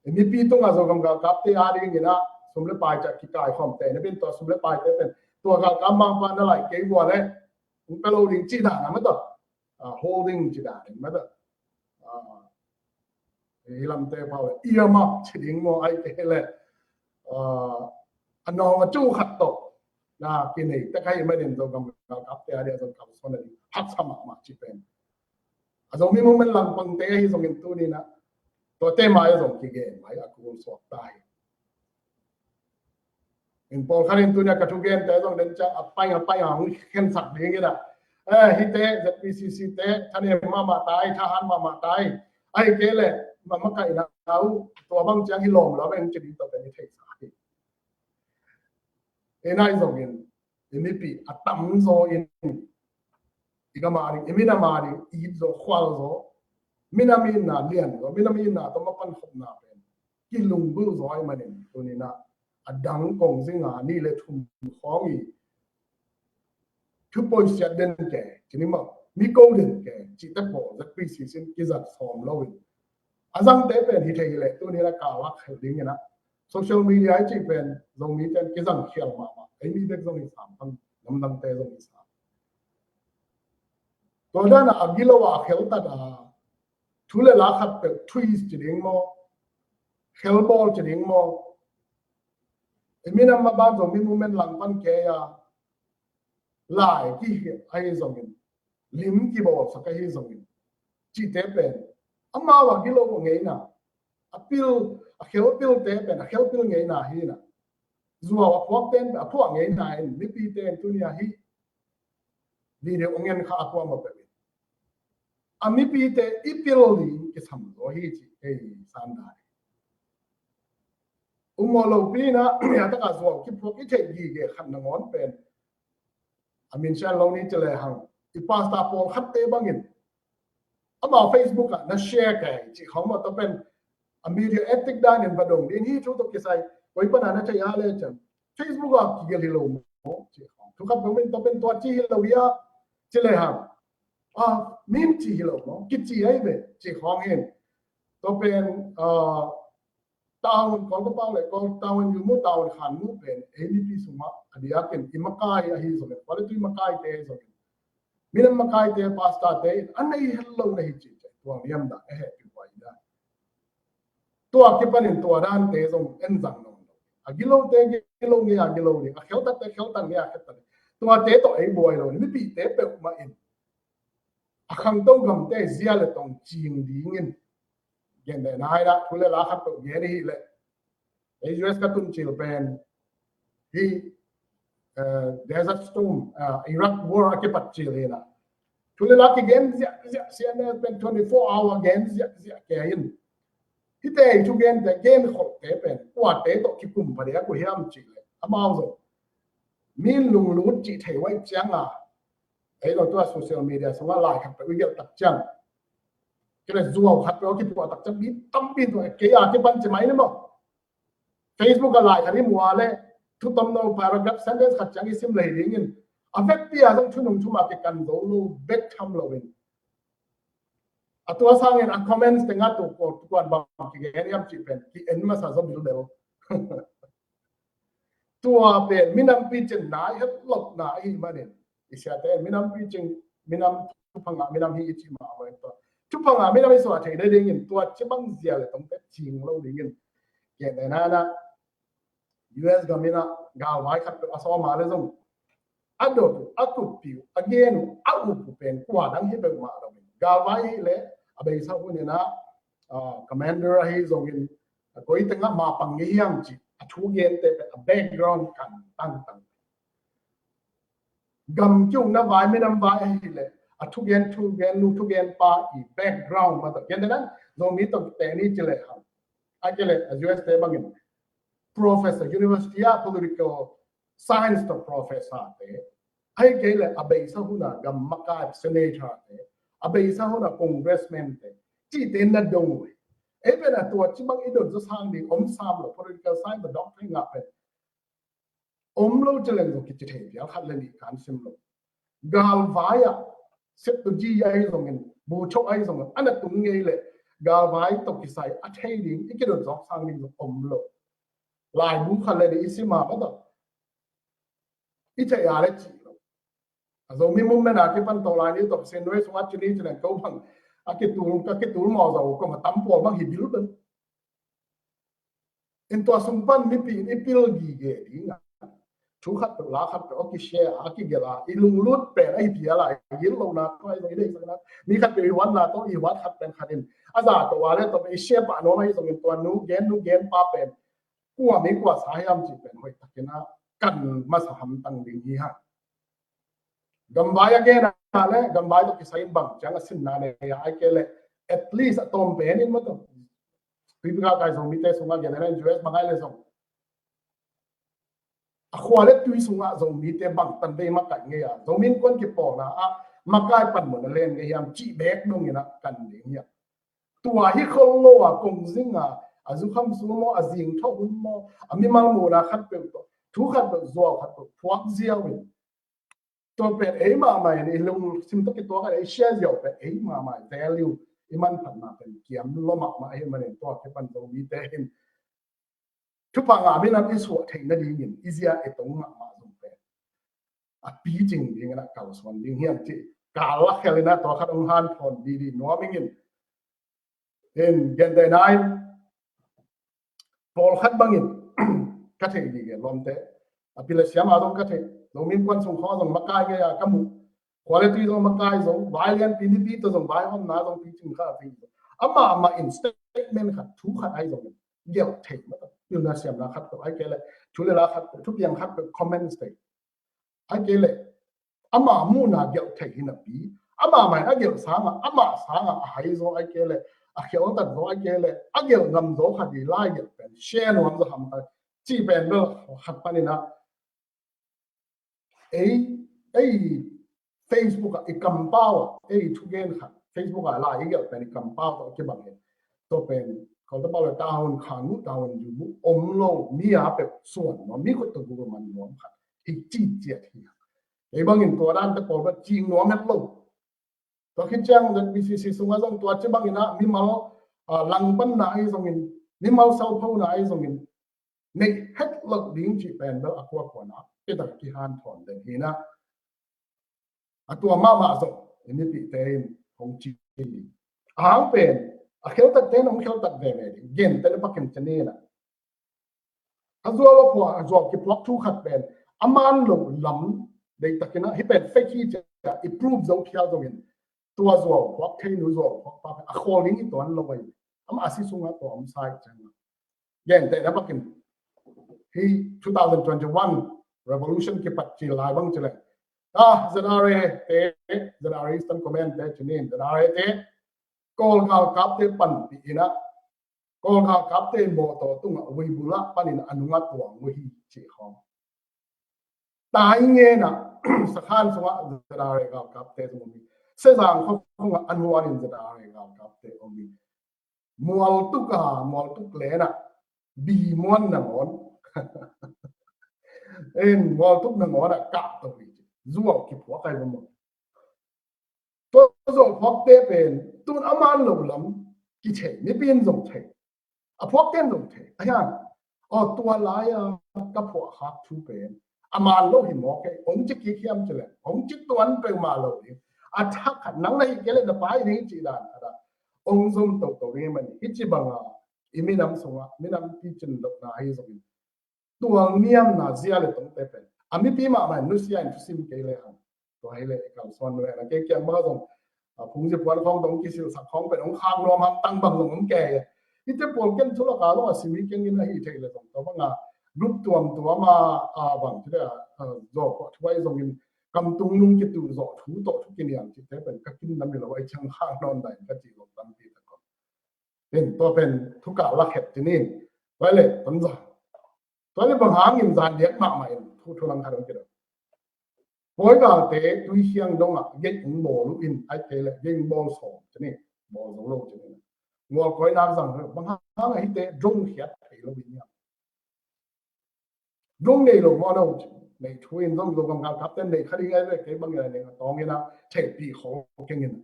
mi pi to nga zo gam ga kap te a ring ina sumle pai cha ki kai khom te ne bin to sumle pai te pen to ga kam mang pa na lai ke bo le un pe lo ring chi da na ma to holding chi da ni ma to lam te pa earmark chi ding mo ai te le anong chu khat to na pini ta kai ma din zo gam kap te a de zo kam so na ni hat sama ma chi pen a zo mi mo men lang pang te hi zo ngin tu ni na to te ma yo zo ki ge mai a ku so tai in pol kharin tu nya ka tu gen te zo den cha apai ang khen sak de ngi da hi te zpcc te thane ma tai tha han ma tai ai ke le ma kai na au to bang chang hi lom lo ben chi din to ben thei sa hi enai zo ngin mp atam zo in igamari emina mari izo khwal zo minamin na lian zo minamin na to mapan khop na pen kilung bu zo ai manin to ni na adang kong zinga ni le thum khongi thu poi sia den ke chini ma mi ko den ke chi ta po za pi si sin ki za som lo wi azam te pen hi thei le to ni la ka wa khel ding na social media ai chi pen zo mi ten ki zang khel ma ai mi bek zo ni sam pang nam dang te zo ni sam to da na agilo wa khel ta da thule la khat pe trees chi ding mo khel ball chi ding mo emina ma ba zo mi movement lang pan ke ya lai ki ai zo min lim ki bo sa ka hi zo min chi te pen ama wa gilo ko ngei na apil a khel pil te pen a khel pil ngei na hi na zuwa wa phok ten a phok ngei na mi pi ten tu nia hi video ongen kha akwa ma pe ami pi te ipil li ki sam lo hi chi ei san da umolo pi na ya ta ka zo ki phok ki thei gi ge khan na ngon pen amin sha lo ni chele hang i pasta pol khat te bangin ama facebook na share kai chi khoma to pen media ethic dan in badong din hi thu to ki sai koi pa na cha ya le chan facebook a ki ge lo mo chi khom thu kap ben to pen to chi lo ya chele hang min chi lo mo ki chi ai be chi khom hin to pen town ko pa le ko town yu mo town khan mu pen adp suma adia ken imakai a hi zo le pale tu imakai te zo minam makai te pasta te anai hello nei chi to niam da he pi wai da to ke panin to ran te zo en zang no agilo te gilo nge agilo ni a khel ta te khel ta nge a khet ta to te to ai boy lo ni pi te pe ma in a khang to gam te zia le tong ching di ngin gen de nai da thule la khat to ye ni le us ka tun chil pen hi desert storm Iraq war ke pat chil na thule la ki gen zia ne pen 24-hour gen zia ke in hi te thu gen te gen khop te pen kwa te to ki kum pa de ko hiam chi le amao zo min lung lu chi thei wai chang a ai lo to social media so la lai khat pe wi tak chang cái này dù hạt béo cái bộ tập chất biết tâm pin rồi cái cái ban chỉ máy nữa mà Facebook lại cái này mua lên thu tâm đâu paragraph sentence khát chẳng cái sim lấy đi nghìn affect bia trong thu nông thu mà cái cần dấu lu back tham lâu in tua sang in comments tengah tu quan bang cái em chỉ pen cái end mà sao biểu đều tua pen minam pi chen nai hết lộc nai mà nên isya te minam pi chen minam phanga minam hi chi ma vậy chúc phang à mấy năm sau thấy đây nhìn tua chỉ bằng gì là tổng kết chỉnh lâu đi nhìn cái này na US gamina gal vai khát được asal mà lấy dùng adot atu piu again au pen qua đang hi beng ma đâu gal vai le abai sau này na commander hi dùng in coi tengah ma pang hiam chi thu gen te background kan tang gam chung na vai mấy năm vai hi le thu gen lu pa i background ma to gen nan zo mi to te ni chele ha a chele US te bangin professor university political science to professor te ai ke le abai sa huna gam maka senator te abai sa huna congressman te chi te na dong e be na to chi bang idon zo sang ni om sam lo political science the doctrine ngape lo chelen zo ki the ya khat le ni kan sim lo gal vaya set to ji ai zong in bu chok ai zong an tum ngei le gal vai to ki sai a thei ding ikiro jok sang ning lo lai bu khat le ni isima ba da ite ya le chi zo mi mum na ki pan to lai ni to sen noi swat chi ni chen ko phang a ki tu mo zo ko ma tam po ma hi bil ben in to sum pan mi pi ni pil gi ge ding chú khát tự lá khát tự cái share cái gì là ilung lut pe ai thì là yên lâu na thôi rồi đấy sao mi khát tựวันlà tôiวันkhátเป็นkhát inอาจารย์ตัวเลยตัวไปshare ป่ะน้องไอ้ตรงนี้ตัวนู้เกนป้าเป็นกูว่าไม่กูว่าสายามจีเป็นหอยตะกินะกันมาสามตั้งดีนี้ฮะกำไว้ยังไงนะเลยกำไว้ตัวกิสายบังจังสินนาเนี่ยไอ้เกล at least ตอมเป็นนี่มั้งตัวพี่พิการส่งมีแต่ส่งมาอย่างนั้นUS บางไอ้เลยส่งควาเลตุยสุงะจงมีเตบังตันเบมากันเงียจงมินคนกิปอนะมาใกล้ปันเหมือนเล่นเงียมจีเบกนุ่งเงียนะกันเงียตัวที่เขาโลอ่ะกงซิงอ่ะจุคำสูโมอาจิงทหุ่นโมมีมังมูนะขัดเป็นตัวทุกขัดเป็นตัวขัดเป็นพวกเจียวตัวเป็นมาใหม่ในลงซิมตะกี้ตัวกันเชียเจียวเป็นมาใหม่แต่ลิวมันผ่านมาเป็นเกียมล้มมามันเองตัวที่ปันจงมีแต่เห็นทุกปังอาไม่นับอิสวะเทนดีนินอิเซียเอตงมาสมเป็นปีจริงดิ่งนะเก่าส่วนดิ่งเฮียงที่กาลักเฮลินะตัวขัดองฮันพอนดีนัวมิงินเห็นเกนเดนายพอลขัดบังอินกัดเฮดีเกลอมเตอพิเลเซียมาตรงกัดเฮลงมินควันส่งข้อส่งมักกายเงียกัมุคุณภาพส่งมักกายส่งวายเลียนปีนี้ปีตัวส่งวายห้องน้าส่งปีจริงข้าปีมาอินสเตทเมนต์ขัดทุกขัดไอส่งเกี่ยวเทมาตอยู่ในเสียงนะขัดตัวไอ้เกลเลยชุดละขัดทุกอย่างขัดเป็นคอมเมนต์สเตทไอ้เกลเลยมามูนาเกี่ยวเทหินปีมาไม่ไอ้เกี่ยวสางมาสางหายโซไอ้เกลเลยเกี่ยวตัดโซไอ้เกลเลยเกี่ยวงำโซขัดดีไล่เกี่ยวเป็นแชร์นวมจะทำไปจีเป็นเรื่องขัดปนินะไอ้ Facebook อีกคำเป้าทุกอย่างขัด Facebook อะไรเกี่ยวเป็นอีกคำเป้าตัวที่บางอย่างตัวเป็นเขาจะบอกว่าดาวน์ขานุดาวน์อยู่โลมีอาเป็นส่วนมันมีคนตัวกูมันน้อมขัดอีกจีเจียที่ไอ้บางอย่างตัวด้านตะโกนว่าจีน้อมแม่โลตัวคิดจังจะมีสิ่งสุงาส่งตัวที่บางอย่างนะมีมาลังปันไหนส่งเงินมีมาเซาเท่าไหนส่งเงินในเฮ็ดหลักดิ้งจีเป็นแล้วอักว่าคนนะที่ตัดที่หันถอนเดินทีนะตัวมาส่งอันนี้ปีเต็มของจีหางเป็นเขียวตัดเต้นของเขียวตัดเวรเย็นแต่ละปักเก็นจะเนี่ยนะตัวว่าพอตัวที่พล็อกทุกขัดเป็นมันลงล้ำได้ตักนะให้เป็นเฟกที่จะ improve ตัวเขียวตรงนี้ตัวพล็อกเทนูพล็อกปั๊บคอลิงตัวนั้นลงไปอาศัยส่งตัวใส่จังเย็นแต่ละปักเก็นที่2021 revolution ที่ปัจจัยลายบางจังเลยจะได้ตั้งคอมเมนต์ได้จะเนี่ยจะได้กอลข่าวกับเตปันปีนะกอลข่าวกับเตโมโตตุ้งวิบุระปันินอนุมัติตัววิจิของตายเงี้ยนะสถานสวะจะได้กับเตสมุนีเสียงเขาคงอนุวัติจะได้กับเตอมีมัวตุกเลนะบีมวนหนังอนมัวตุกหนังอนกับตัววิจั่วกิบหัวใครบ้างตัวส่งพอกเตเป็นตัวมันหลงล้ำกี่เฉยไม่เป็นส่งเฉยพอกเต้นส่งเฉยอย่างตัวลายกับหัวหักทุเป็นมันโลหิมอกองจิกิเข้มจะเลยองจิตัวนั้นเป็นมาโลหิถ้าขันนังในเกล็ดไปนี่จีดานอะไรองค์ทรงตัวนี้มันฮิจิบังมีน้ำสงะมีน้ำที่จินดอกนาให้ส่งตัวเมียมนาเซียเลยตรงเตเป็นมีปีมามันนุสยาอินทุสิมเกเลยตัวให้เลยกับส่วนเลยนะเกี่ยงมาส่งผมจะปวดท้องตรงกิสิสักท้องเป็นองข้างรวมมันตั้งบังส่งของแกที่จะปวดกันทุลกาลว่าสิมีเก่งยินให้เทเลยส่งตัวว่างรูปตัวมาบังที่ได้จอบช่วยส่งยินกำตุงนุ่งกิตุจอบถูโตทุกกินอย่างที่ได้เป็นก็กินน้ำมีเราไว้ช่างข้างนอนได้ก็จีบตั้งปีตะก่อนเป็นตัวเป็นทุกกาลักเห็ดที่นี่ไว้เลยต้นจ่าตัวนี้บางหางยินจานเด็กมากใหม่ทุลังคาร์ดกันพอยกาเตะตุยเชียงดงเย็นบอลลูอินไอเตะเลยเย็นบอลสองจะนี่บอลสองโลจะนี่งัวคอยน้ำสั่งบางครั้งไอเตะดงเขียดไอโลวินเนี่ย rung này rồi mà đâu này chui rung rồi cầm cặp tên này khá đi ngay cái bằng người này tóm như nào thể bị khó kinh nghiệm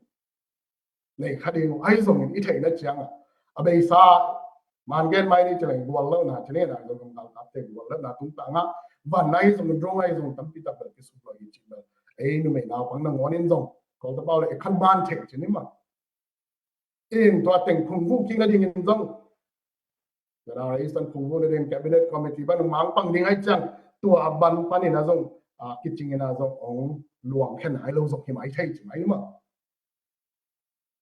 này khá đi ai dùng ít thể nó chẳng à bây giờ màn gen mai đi chơi bùa lớn na chơi này rồi cầm cặp tên bùa lớn na tung tăng á và nay dùng rung ai dùng tấm pít tập cái số loại gì đó ấy nó mày nào bằng nó ngon nên dùng còn tao bảo lại khăn ban thể chứ nếu mà in toa teng khung vu king ading in zong da Eastern khung vu den cabinet committee ban mang pang ding ai chang tua ban panin na zong kitching na zong ong luang khen ai lo zong hi mai thai chi mai ma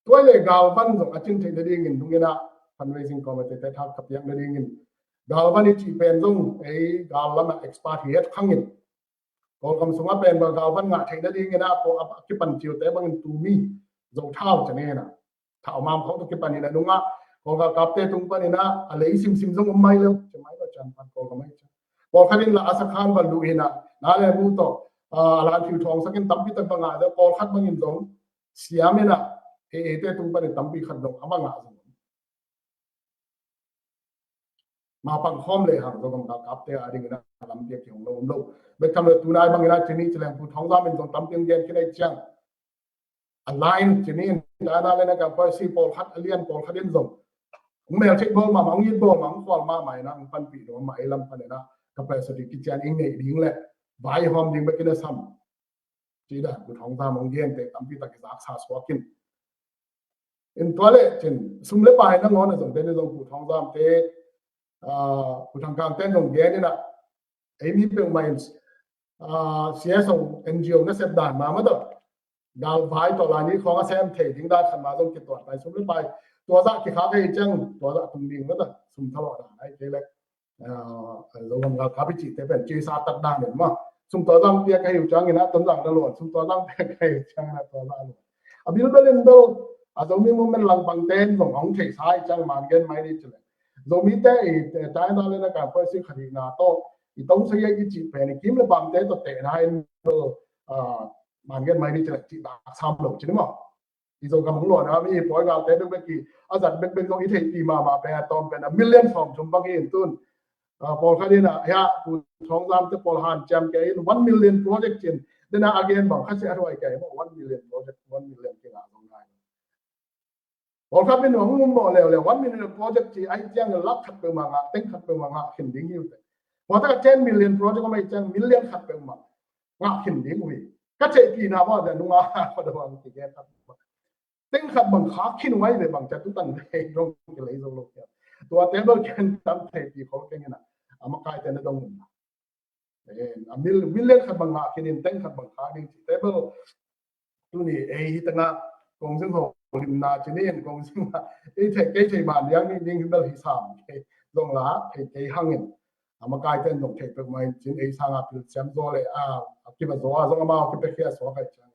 toy le gal ban zong achin thai ding in dung na fundraising committee te thak kap yang ding in gal ban chi pen zong ei gal lama expatriate khangin ko kam sunga pen ba gal ban nga thai ding na ko ki pan chiu te bang tu mi zong thao chane na thảo mam không được cái phần này đúng không? Còn cả cặp tê tung phần này na lấy sim giống ông mai luôn, chỉ mai có chân phần còn cái mai chân. Còn cái này là asa khan và lụi na, na là mua to, là phiêu thong sắc cái tấm pi tấm bằng ngã đó, còn khát bằng hình giống, xiêm na, cái tê tung phần này tấm pi khát giống, áp bằng ngã giống. Mà bằng khom lệ hàng rồi còn cả cặp tê ở đây na, làm việc kiểu lâu, bây giờ tu nai bằng na chỉ ní chỉ là phiêu thong ra mình giống tấm tiền đen cái này chăng. Align chỉ nên đã na lên cái policy Paul hat alien Paul hat đến rồi cũng mèo check ball mà mong yên ball mong qual mà mày na phân bị đó mày làm phần này na capacity kitchen in này điên lệ vài hôm điên bên kia sam chỉ đã của thằng ta mong yên để tạm bị ta cái giác sa swakin in toilet trên sum lệ bài nó ngon là giống tên giống của thằng ta thế của thằng càng tên giống ghé này nè Amy Pilmines CSO NGO nó xếp đàn mà đó gal vai to la ni khong a sem the ding da khan ma dong ki to tai sum le bai to za ki kha ke chang to za tung ding da sum thalo da ai ke le lo gam gal ka bi chi te pen chi sa tat da ne ma sum to zang pia ka yu chang ina ton zang da lo sum to zang pia ka yu chang na to za lo a bil belen do a zo mi mo men lang bang ten zong ong thei sai chang man gen mai ni chule zo mi te tai da le na ka pa si khari na to i tong sai ye chi pe ni kim le bang te to te na in man gen mai ni chale chi ba sam lo chi mo i zo gam lo na mi poi ga te be ki azat be zo i thei ti ma pe tom pe na million from chum bang in tun Paul Khadina ya ku thong lam te Paul Han cham ke 1 million project chin then again bang kha se arwai ke 1 million project 1 million ke ga dong nai Paul Khabin ngum mo le 1 million project chi ai chang lak khat pe ma nga teng khat pe ma nga khin ding yu te wa ta 10 million project ko mai chang million khat pe ma nga khin ding wi các chế kỳ nào mà đúng không? Có được không? Thì cái tính khát bằng khó khi nói về bằng chất tận về trong cái lấy dấu lụcตัวเต็มเลยกันตั้งแต่ปีเขาเป็นไงนะอามาใครแต่ในตรงนั้นมิลเลียนขัดบังหาคินินเต็งขัดบังหาดิ้งเต็มเลยตัวนี้ตั้งอ่ะกองซึ่งเขาลิมนาจีนี่กองซึ่งเทคเทบานยังนี่ดิ้งเป็นที่สามลงละเทหังเงินอามาใครแต่ตรงเทเป็นไม่จีนสร้างอ่ะเป็นแชมป์โซ่เลยคิดว่าโซ่ส่งมาคิดเป็นแค่โซ่ใครจัง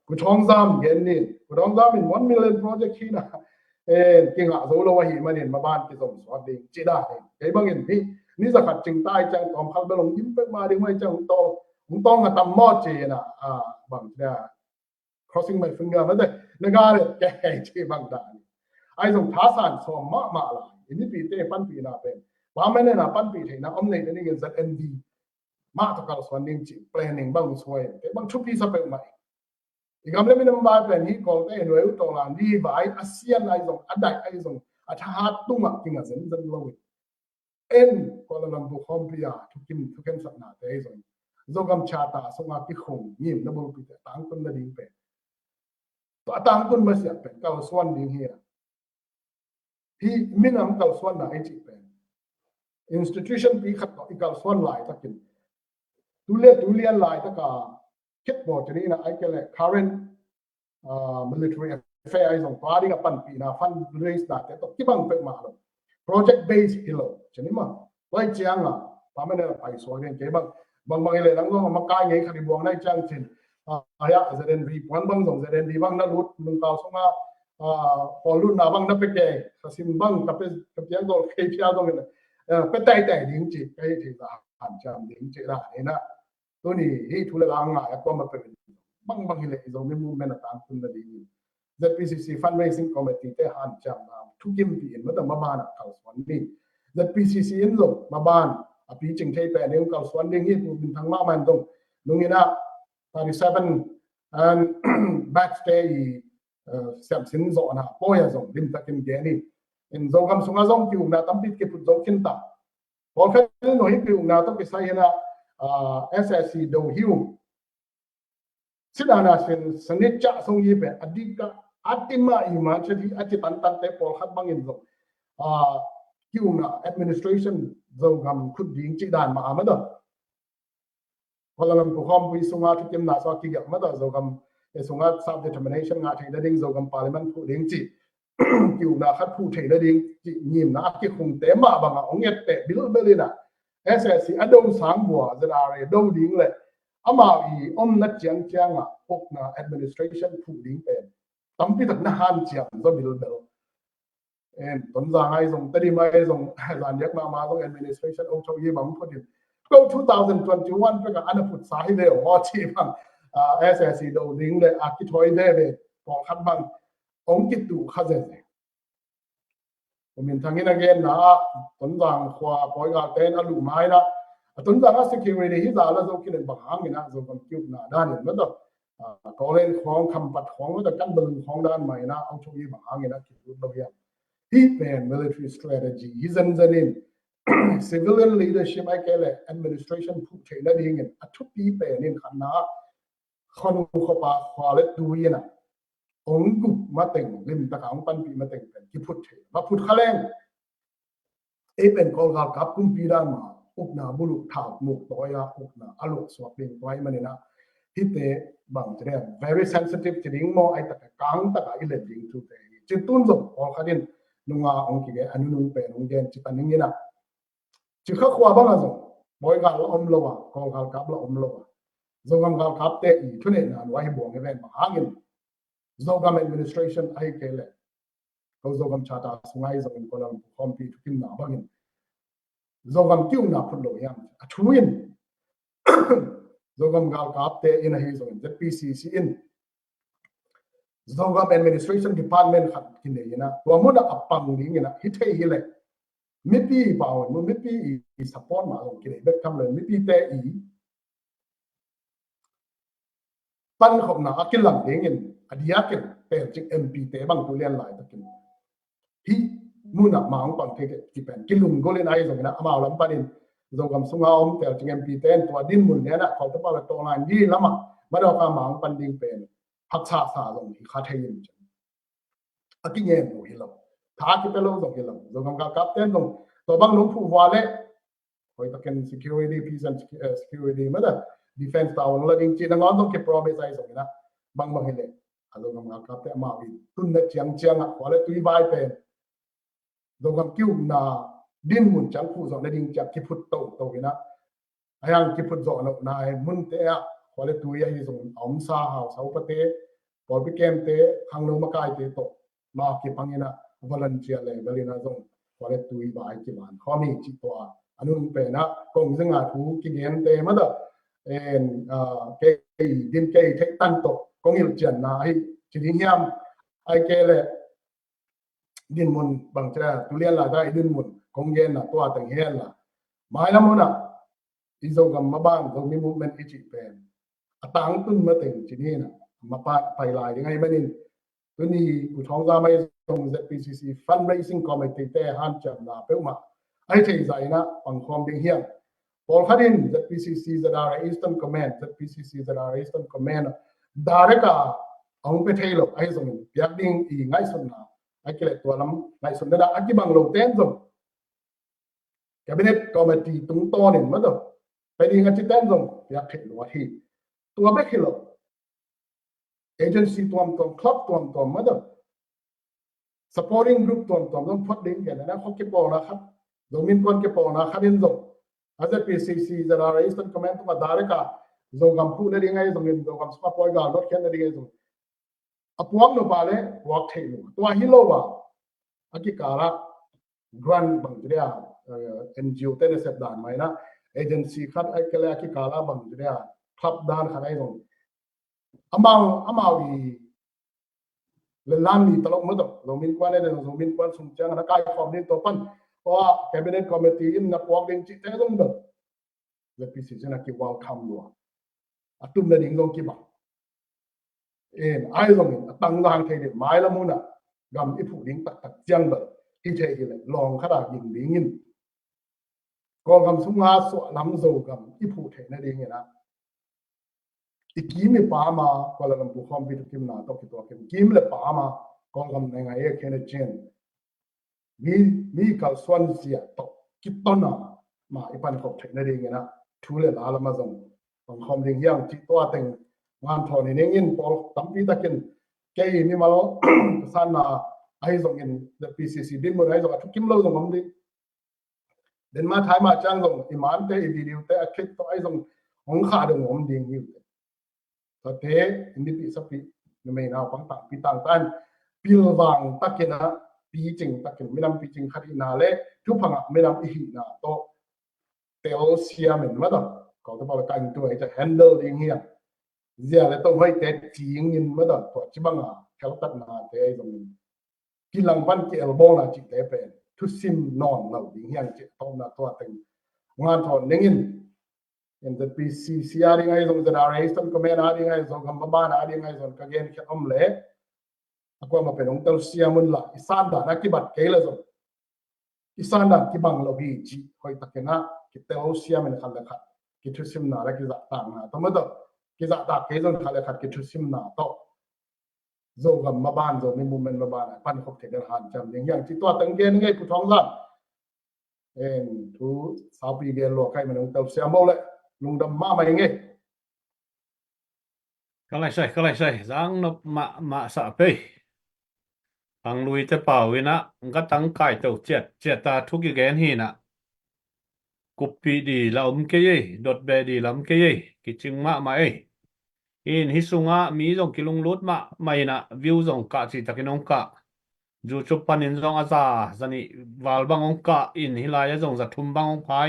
กูท้องซ้ำเย็นนี่กูท้องซ้ำเป็น1 million project ที่นะกิงอ่ะโซโลวะหิมันเห็นมาบ้านกิสมสวัสดีจีได้ไอ้บางเห็นนี่สกัดจึงใต้จังตอมพัลไปลงยิ้มไปมาดีไม่จังต้องกับตำมอดจีน่ะบางเนี่ย crossing my finger นั่นเลยนั่นก็เลยแก่จีบางด่านไอ้ส่งท้าสานสอมมาละอันนี้ปีเต้ปั้นปีน่ะเป็นว่าไม่เนี่ยนะปั้นปีไทยนะอมในนี่เงิน ZND มาตะการส่วนนิ่งจี planning บางส่วนแต่บางชุดที่สเปกใหม่อีกคำเล่มนึงมาเป็นที่กองได้หน่วยอุตสาหดีไว้อาเซียนไอ้ส่งอันใดไอ้ส่งอาชาตุงอ่ะจริงอ่ะเส้นเลยก็เราลำบุคคลพิยาทุกสัปดาห์แต่ไอ้ส่งโกำชาตาส่งอาที่คงยิ้มนับบุพิเตต่างคนละดิ้งเป็นตัวต่างคนมาเสียเป็นเก่าส่วนดิ้งเฮียพี่มินำเก่าส่วนไหนจีเป็น institution พี่ขัดต่ออีกเก่าส่วนหลายตะกินดูเลียนหลายตะกาคิดบอกจะนี่นะไอ้แกเลย current military affair ไอ้ส่งฟ้าที่กับปันปีนะ fundraise ได้แต่ต้องที่บังเป็นมาเลย project based ฮิโลจะนี่มั้งไว้เจียงอ่ะทำให้เนี่ยไปสวนเนี่ยเจ๊บางเลยหลังก็มาใกล้ไงคดีบวงได้จ้างชินอะไรอะจะเดินรีวันบางส่งจะเดินรีบางนั่งรถมึงเก่าส่งมาพอรุ่นน่ะบางนั่งไปแก่สิมบางกับเจียงโดนเคพีอาร์ตรงนี้เป็นแต่ดิ้งจีไอ้ที่จะผ่านจำดิ้งจีได้นะตัวนี้ที่ทุเรศง่ายก็มาเป็นบางที่เลยเราไม่มุ่งแม่นตามคุณได้ดี ZPCC fundraising committee แต่หันจำทุกยิมปีนมาแต่มาบ้านเขาสวนนี่ ZPCC อินโดมาบ้าน api ching thei pe ning kal swan ding hi pu bin thang ma man dong nungina 37 and backstay sem sin zo na poya zong dim takin ge ni in zo gam sunga zong ki na tampit ke put zo kin ta pol kha no hi ki na to ke sai na SSC do hiu sidana sin sanit cha song yi pe adika atima ima chhi ati tan tan te pol khat bangin zo kiu na administration zo gam khut ding chi dan ma ma da polalam ko khom pi sunga thi kim na so ki ga ma da zo gam e sunga self determination nga thai da ding zo gam parliament phu ding chi kiu na khat phu thai da ding chi nim na ki khung te ma ba nga ong yet te bil belina SSC adong sang bua zara do ding le ama i om na chiang chiang a pok na administration phu ding pe tampi tak na han chiang zo bil bel en ton za ngai zong tadi mai zong zan yak ma zong administration o cho yi bang phu din go 2021 pe ka ana put sai de o chi bang SSC do ding le a ki thoi de be pok khat bang ong ki tu kha ze mình thằng in again na tuấn giang khoa bói gà tên alu mai na tuấn giang security hi za la zo ki len bang hang ina zo kam kyuk na dan in ma ko len khong kham pat khong da kan bal khong dan mai na au chu yi bang hang ina ki du lo ya hi pen military strategy hi zan zanin civilian leadership ai kele administration phu thela ding in athu pi pen in khan na khon kho pa khwa le tu ina ong gu ma teng lim ta ka ong pan pi ma teng pen ki phut the ma phut khaleng e pen kol ga kap kum pi dan ma uk na bulu thak muk toya uk na alu swak ping toy manina hi te bang tre very sensitive to ding mo ai ta kang ta ka ile ding tu te chi tun zo kol khadin nunga ong ki ge anu nung pen ong gen chi paning ina chi kha khwa ba zo boy ga om lo wa kol ga kap lo om lo wa zo gam ga kap te i thune na wai bo nge ben ma hangin Zogam administration ai kele ko zogam chata sungai zogam kolam kompi tukin na bagin zogam kiu na phullo yam athuin zogam gal kapte in a hizon ZPCC in zogam administration department khat kine ina to amuna apang ding ina hithei hile mipi bawon mu mipi I support ma long kine bet kam le mipi te I pan khop na akilang ding in adiakin pe chik MP te bang tu lian lai takin hi muna maang pang te ki pen kilung golen ai zong na amaw lam panin zogam sunga om te chik MP ten to din mun ne na khol ta pa to line di lama ma do ka maang pan ding pen hak cha sa zong hi kha thein chen akinge mo hi lo tha ki pe lo zong hi lo zogam ka kap ten zong to bang lung phu wa le hoi takin security peace and security ma da defense ta wang la ding chi na ngon zong ki promise ai zong na bang bang hele alo ngam ka te ma wi tun na chiang chiang a wala tui bai pen do gam kiu na din mun chang phu zo na ding chak ki phut to ina ayang ki phut zo no na ai mun te a wala tui ai zo om sa ha sau pa te por bi kem te khang no ma kai te to ma ki pangina volunteer le belina zo wala tui bai ki ban khomi chi to anun pe na kong zinga thu ki gen te ma da en ke din ke te tan to kong il chen na ai chi ding yam ai ke le din mun bang tra tu lian la dai din mun kong gen na to tang hen la mai la mona I zo gam ma bang zo mi movement I chi pen atang tun ma teng chi ni na ma pa pai laiยังไงma nin tu ni u thong za mai song ZPCC fundraising committee te han cham na pe ma ai thei zai na pang khom ding hiam Paul Khadin ZPCC Zadara Eastern Command ZPCC Zadara Eastern Command Dareka ong pe thei lo ai zong piak ding I ngai sun na ai kele to lam ngai sun da aki bang lo ten zong cabinet committee tung to nin ma do pe ding ati ten zong piak thei lo hi tua be khilo agency tuam club tuam ma do supporting group tuam dong phot ding ke na khok ki po na khat domin kon ke po na kharin zong ZPCC Zadara Eastern Command ma Dareka zogam pu na ding ai zong in zogam spa poi ga lot ken na ding ai zong apuang no ba le wak thei lo to hi lo ba aki kara grant bang dia NGO te ne sep dan mai na agency khat ai kele aki kara bang dia club dan khan ai zong amao le lam ni talok mo do zomin kwan le zomin kwan sum chang na kai form din to pan เพราะ cabinet committee in na kwak ding chi te dong dong ZPCC na ki welcome lo atum na ding dong ki ba ai dong tang lang thei de mai la mu na gam i phu ding tak tak chiang ba hi thei ki le long khada ding ding in ko gam sung ha so lam zo gam i phu thei na ding na ikim pa ma Kuala Lumpur khom bi kim na to ki to kim le pa ma ko gam na ngai e kene chen mi kal swan sia to ki to na ma ipan ko thei na ding na thu le la la ma zong tong khom ding yang chi to teng ngan thon ni ning in pol tam pi takin ke ni ma lo san na ai zong in the PCC din mo ai zong thu kim lo zong mam ding den ma thai ma chang zong iman te i video te a khit to ai zong hong kha dong om ding hi ta te ni pi sa pi ni me na pang ta pi tang tan pil wang takena pi ching takin minam pi ching khari na le thu phanga minam i hi na to tel sia men ma da ko to ba kan tu ai ta handle ding hi zia le to hoi te ching in ma da to chi banga khel tat na te ai zong ki lang ban ki el bong na chi te pe thu sim non lo ding hian chi to na to teng ngan thon ningin in the PCC ari ngai zong da ra stan comment ari ngai zong gam ba na ari ngai zong ka gen ki om le akwa ma pe nong tel sia mun la isan da na ki bat ke le zong isan da ki bang lo bi chi hoi takena ki tel sia men khal la khat ki thu sim na la ki za ta na to ma do ki za ta ke zong khal la khat ki thu sim na to zo gam ma ban zo mi movement ma ban pan khop the der han cham ding yang chi to tang gen ngai ku thong la thu sa pi gen lo kai ma nong tel sia mo le lung dam ma mai nge cái này sai giang nó mạ sợ pe ang lui te pau ina nga tang kai to chet ta thu ki gen hi na kupi di la ke ye dot be di lam ke ye ki ching ma mai in hi sunga mi jong ki lung lut ma mai na view jong ka chi takinong ka ju chup panin jong aza zani wal bang ong ka in hi la ya jong za thum bang ong pha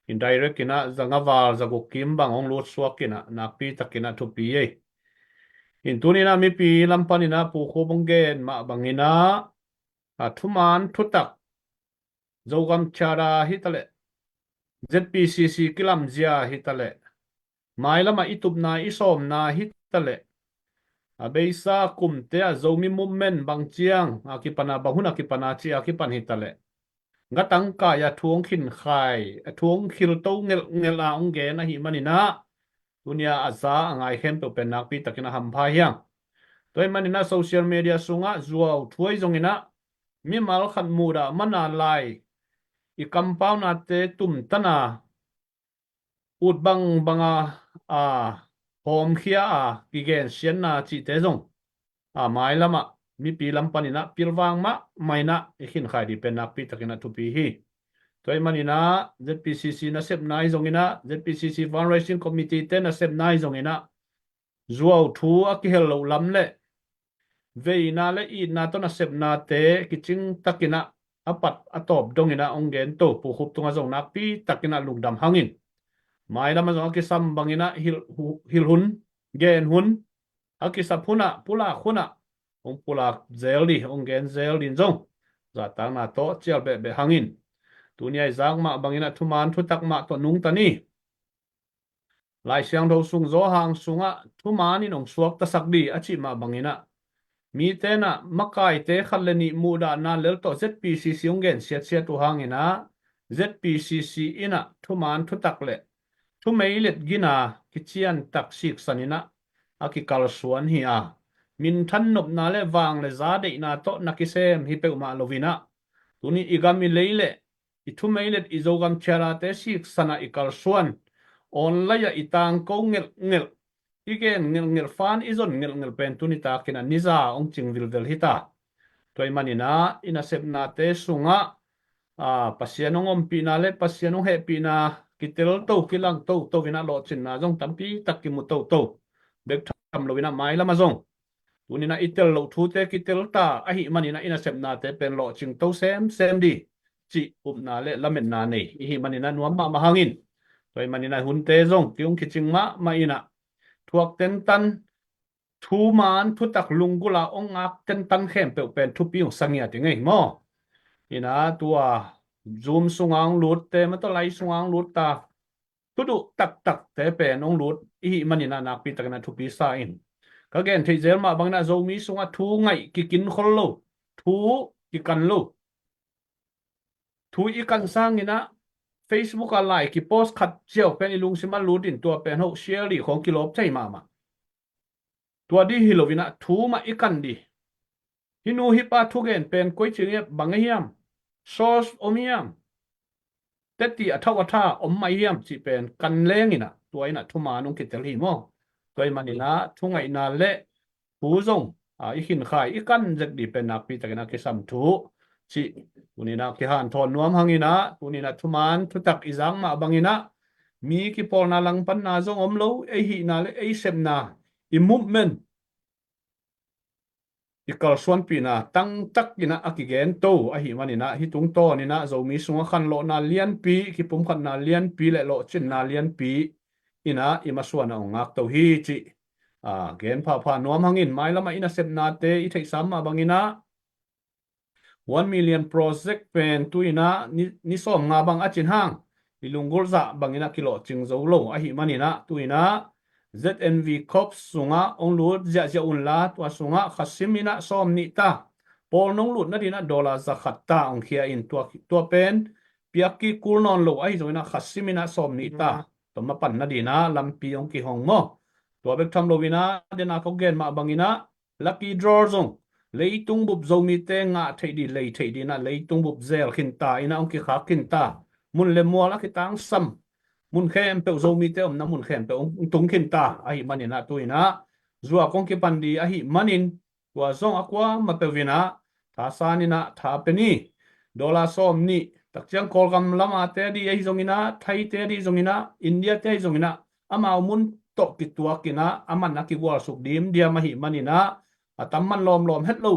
in direct kina zanga wal za go kim bang ong lut suak kina na pi takina thu pi ye in tunina mi pi lampanina pu kho bonggen ma bangina a thuman thutak zogam chara hitale ZPCC kilam zia hitale mailama itup na isom na hitale abeisa kumte a zomi movement bangchiang akipana bahuna kipana chi akipan hitale ngatang ka ya thuong khin khai a thuong khil to ngel a ongge na hi manina dunia aza angai khem pe penak pi takina ham pha hiang toy manina social media sunga zuaw thuai zongina mi mal khat muda mana lai I compound na te tum tana ut bang banga hom khia kigen sian na chi te zong mai lama mi pi lam panina pilwang ma maina ikhin khai di penak pi takina tu pi hi toy manina ZPCC na sep nai zongina ZPCC fundraising committee te na sep nai zongina zuaw thu akihel lo lam le veina le I na to na sep na te kiching takina apat atop dongina ongen to pu khup tunga zong na pi takina lungdam hangin mai lama zong akisam bangina hil hun gen hun akisap huna pula khuna ong pula zeldi ongen zeldin zong za tang na to chial be hangin tunia zang ma bangina thuman thutak ma to nung tani lai siang do sung zo hang sunga thumani nong suak ta sakdi achi ma bangina mi te na makai te khalani muda na lel to ZPCC ungen siat tu hangina ZPCC ina thuman thutak le thu meilet gina kichian taksik sanina akikal suan hi min than nop na le wang le za de na to nakisem hi pe ma lovina tuni igami leile I thu meilet izogam chara te sik sana ikal suan onlaya itang ko ngel igen ngel fan izon ngel pen tuni ta kina niza ong chingvil vel hita toy manina ina sepna te sunga pasianong ompi na le pasianong happy na kitel to kilang to vina lo chin na jong tampi takimu to bek tham lo vina mai lama jong tunina itel lo thu te kitel ta ahi manina ina sepna te pen lo ching to sem di chi upna le lamen na nei hi manina nuam ma mahangin toy manina hunte jong kiung kiching ma ina thuak ten tan thu man thu tak lungula ongak ten tan khem pe pen thu piung sangya ti ngai mo ina tua zoom sungang lut te ma to lai sungang lut ta tudu tak tak te pe nong lut i manina nak pi tak na thu pi sa in ka gen thei zel ma bang na zo mi sunga thu ngai ki kin khol lo thu ki kan lo thu i kan sang ina Facebook a like ki post khat chiao pen ilung sima lut in tua pen ho share li khong kilop chai ma tua di hilovina thu ma ikan di hinu hi pa thu gen pen koi chinge bangiam source omiam teti atha om mai hiam chi pen kan lengina tuaina thuma nung kitel hi mo toy manina thungai na le pu zong i hin khai i kan jak di pen nak pi takena ke sam thu chi unina ki han thon nuam hangina unina thuman thutak izang ma bangina mi ki pol na lang pan na zong om lo e hi na le e sem na i movement ikal suan pina tang tak ina akigen to a hi manina hi tung to ni na zo mi sunga khan lo na lian pi ki pum khan na lian pi le lo chin na lian pi ina ima suan ong ngak to hi chi gen pha nuam hangin mai lama ina sep na te i thei sam ma bangina 1 million project pen tu ina ni som nga bang achin hang ilungul za bangina kilo ching zo lo a hi manina tu ina ZNV Corps sunga ong lut ja un la tua sunga khasimina som ni ta pol nong lut na dina dollar zakat ta ong khia in tua pen piaki kul non lo ai zoina khasimina som ni ta to ma pan na dina lampi ong ki hong mo tua bek tham lo wina dina ko gen ma bangina lucky draw zong leitung bup zomi te nga theidi lei theidi na leitung bup zel khin ta ina ong ki kha khin ta mun le mo la ki tang sam mun khem pe zo mi te om na mun khem pe tung khin ta a hi manina tuina zuwa kong ki pandi a hi manin wa zong akwa ma pe vina tha sanina tha pe ni dola som ni tak chiang kol gam lama te di ai zongina thai te di zongina india te zongina ama mun tok ki tua kina aman na ki wal suk dim dia ma hi manina atamman lom het lo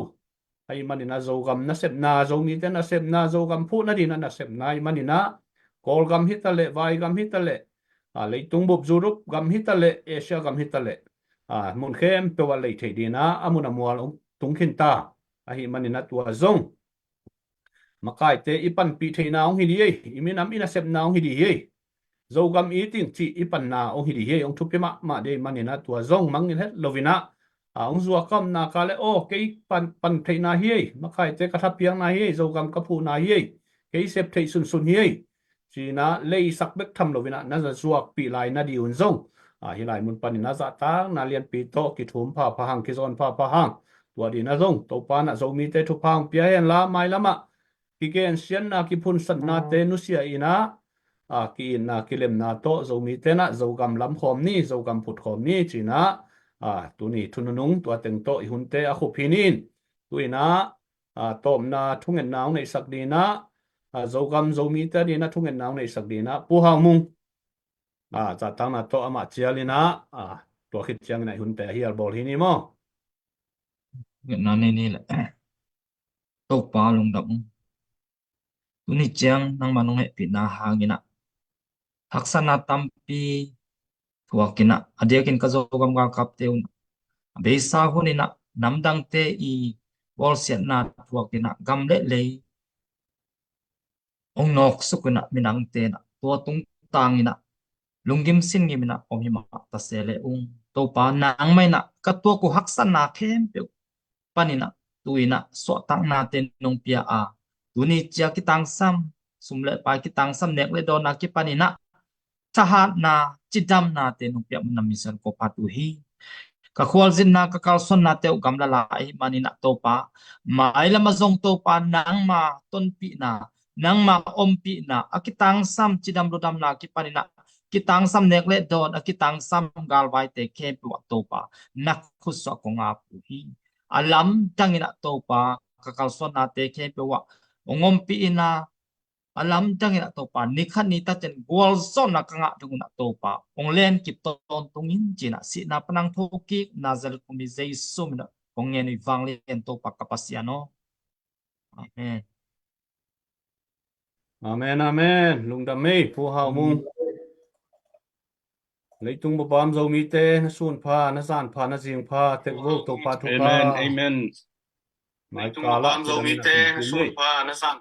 ai manina zo gam na sep na zo mi te na sep na zo gam phu na di na sep na manina kol gam hitale vai gam hitale leitung bup zurup gam hitale asia gam hitale mun khem pe wa lei thei dina amuna mual tung khin ta a hi manina tua zong makai te ipan pi thei na ong hi di iminam ina sep na ong hi di zo gam i ting chi ipan na ong hi di ong thupi ma de manina tua zong mangin het lovina ong zuwa kam na kale o ke pan thei na hi makai te ka thapiang na hi zo gam ka phu na hi ke sep thei sun hi china lei sak bek tham lovina na za zuak pi lai na di un zong hi lai mun panin na za ta na lian pi to ki thum pha hang ki zon pha hang tua di na zong to pa na zo mi te thu phang pia hen la mai lama ki gen sian na ki phun san na te nu sia ina ki na kilem na to zo mi te na zo gam lam khom ni zo gam phut khom ni china tu ni thununung tua teng to i hun te a khu phinin tuina tom na thungen naung nei sak di na zo gam zo mi ta di na thungen naung nei sak di na pu hang mung cha tang na to ama chialina to khit chiang nai hun te hial bol hi ni mo na ni la to pa lung dam tu ni chiang nang manong he pi na hangina haksana tampi thuakina adiakin ka zo gam ga kap teun be sa hunina namdang te i wol siat na thuakina gam le ong nok sukuna minang te na to tung tangina lungim sin ngi mina omima ta sele to pa nang mai na ka to ku haksan na khem pe panina tuina so tang na te nong pia tuni chia ki tang sam sumle pa ki tang sam nek le do na ki panina chaha na chidam na te nong pia na mission ko patu hi ka khwal zin na ka kal son na te gam la lai manina to pa mai lama zong to pa nang ma ton pi na nang ma om pi na akitang sam chidam rodam na ki panina kitang sam nek le don akitang sam gal vai te ke pu to pa nak khuswa ko nga pu hi alam tangina to pa ka kal son na te ke pu wa ongom pi ina alam tangina to pa nikhan ni ta chen gol son na kanga tungna to pa onglen kip ton tungin china si na panang thoki nazal kumi zai sumna ongen wang len to pa kapasiano amen amen lungdam mei pu hau mung leitung bo bam zo mi te na sun pha na san pha na jing pha te wo to pa thu pa amen mai kala zo mi te sun pha na san